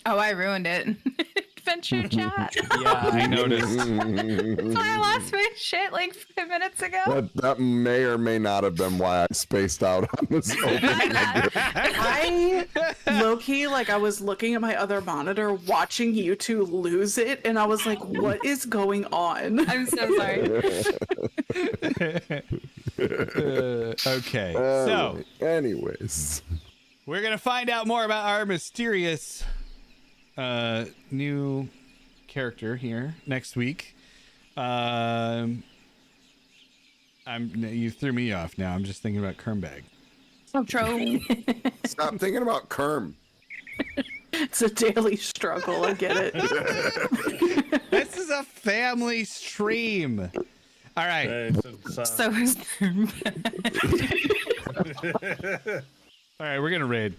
Oh, I ruined it. adventure chat. Yeah, I noticed. That's why I lost my shit like 5 minutes ago. That may or may not have been why I spaced out on this opening. I low-key, like, I was looking at my other monitor watching you two lose it, and I was like, what is going on? I'm so sorry. Okay, so anyways, we're gonna find out more about our mysterious new character here next week. You threw me off now. I'm just thinking about Kermbag. stop thinking about Kerm. It's a daily struggle, I get it. This is a family stream. All right. So is All right, we're gonna raid.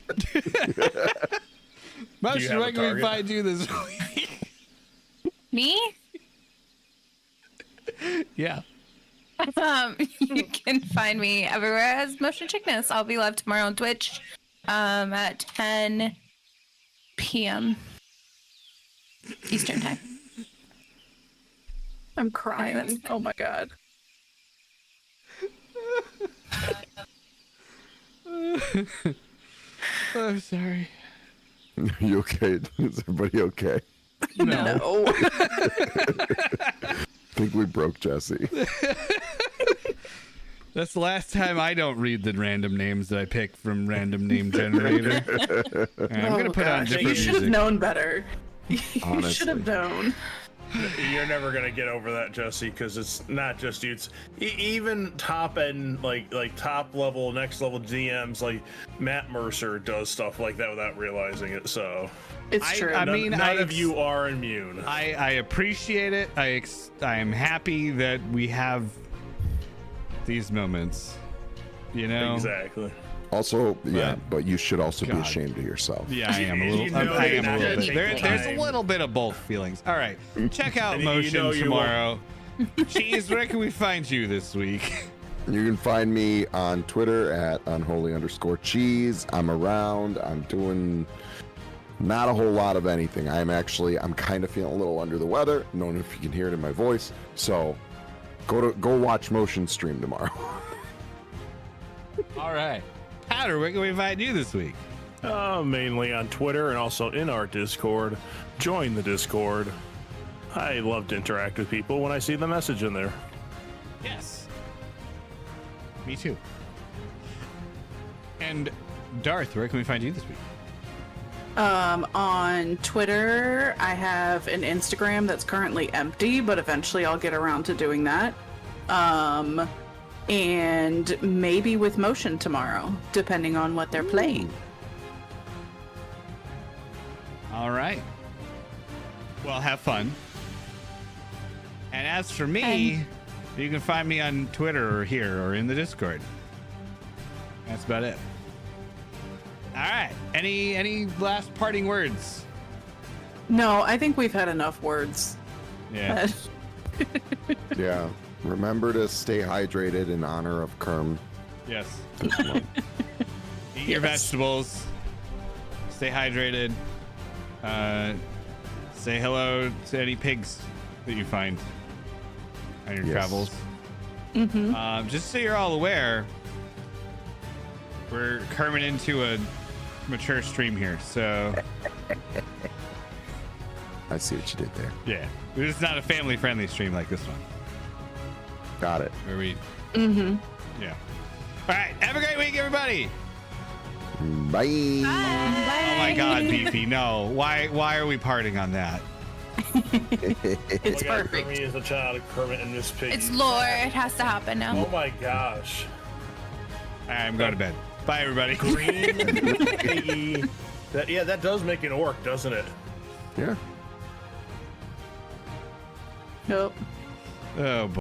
Motion, where can we find you this week? me? Yeah. You can find me everywhere as Motion Chickness. I'll be live tomorrow on Twitch at 10 p.m. Eastern time. I'm crying. Oh my god. I'm sorry. You okay? Is everybody okay? No. I think we broke Jesse. That's the last time I don't read the random names that I pick from Random Name Generator. All right, I'm gonna put on different You should have music. known better. You Honestly. should have known. You're never gonna get over that, Jesse, because it's not just you. It's even top end, like top level, next level DMs, like Matt Mercer does stuff like that without realizing it. So It's true. none of you are immune. I appreciate it. I am happy that we have these moments. You know. Exactly. Also, yeah, but you should also be God. ashamed of yourself. Yeah, I am a little. You know I am a that little takes bit. There's a time. little bit of both feelings. All right, check out And you Motion know you tomorrow. Cheese, where can we find you this week? You can find me on Twitter at unholy_cheese. I'm around. I'm doing not a whole lot of anything. I'm kind of feeling a little under the weather. Don't know if you can hear it in my voice. So go watch Motion stream tomorrow. All right, Powder, where can we find you this week? Mainly on Twitter and also in our Discord. Join the Discord. I love to interact with people when I see the message in there. Yes. Me too. And Darth, where can we find you this week? On Twitter, I have an Instagram that's currently empty, but eventually I'll get around to doing that. And maybe with Motion tomorrow, depending on what they're playing. All right. Well, have fun. And as for me, you can find me on Twitter or here or in the Discord. That's about it. All right. Any last parting words? No, I think we've had enough words. Yeah. Yeah. Remember to stay hydrated in honor of Kerm. Yes. this month. Eat your vegetables. Stay hydrated. Say hello to any pigs that you find on your Yes. travels. Just so you're all aware, we're coming into a mature stream here, so I see what you did there. yeah, it's not a family-friendly stream like this one, Got it. where we, yeah. All right, have a great week, everybody. Bye. Oh my God, Beefy, no. Why are we parting on that? It's Oh my God, perfect. Kermit is a child of Kermit and Miss Piggy. It's lore. It has to happen now. Oh my gosh. All right, I'm going to bed. Bye, everybody. Green Piggy. That does make an orc, doesn't it? Yeah. Nope. Oh boy.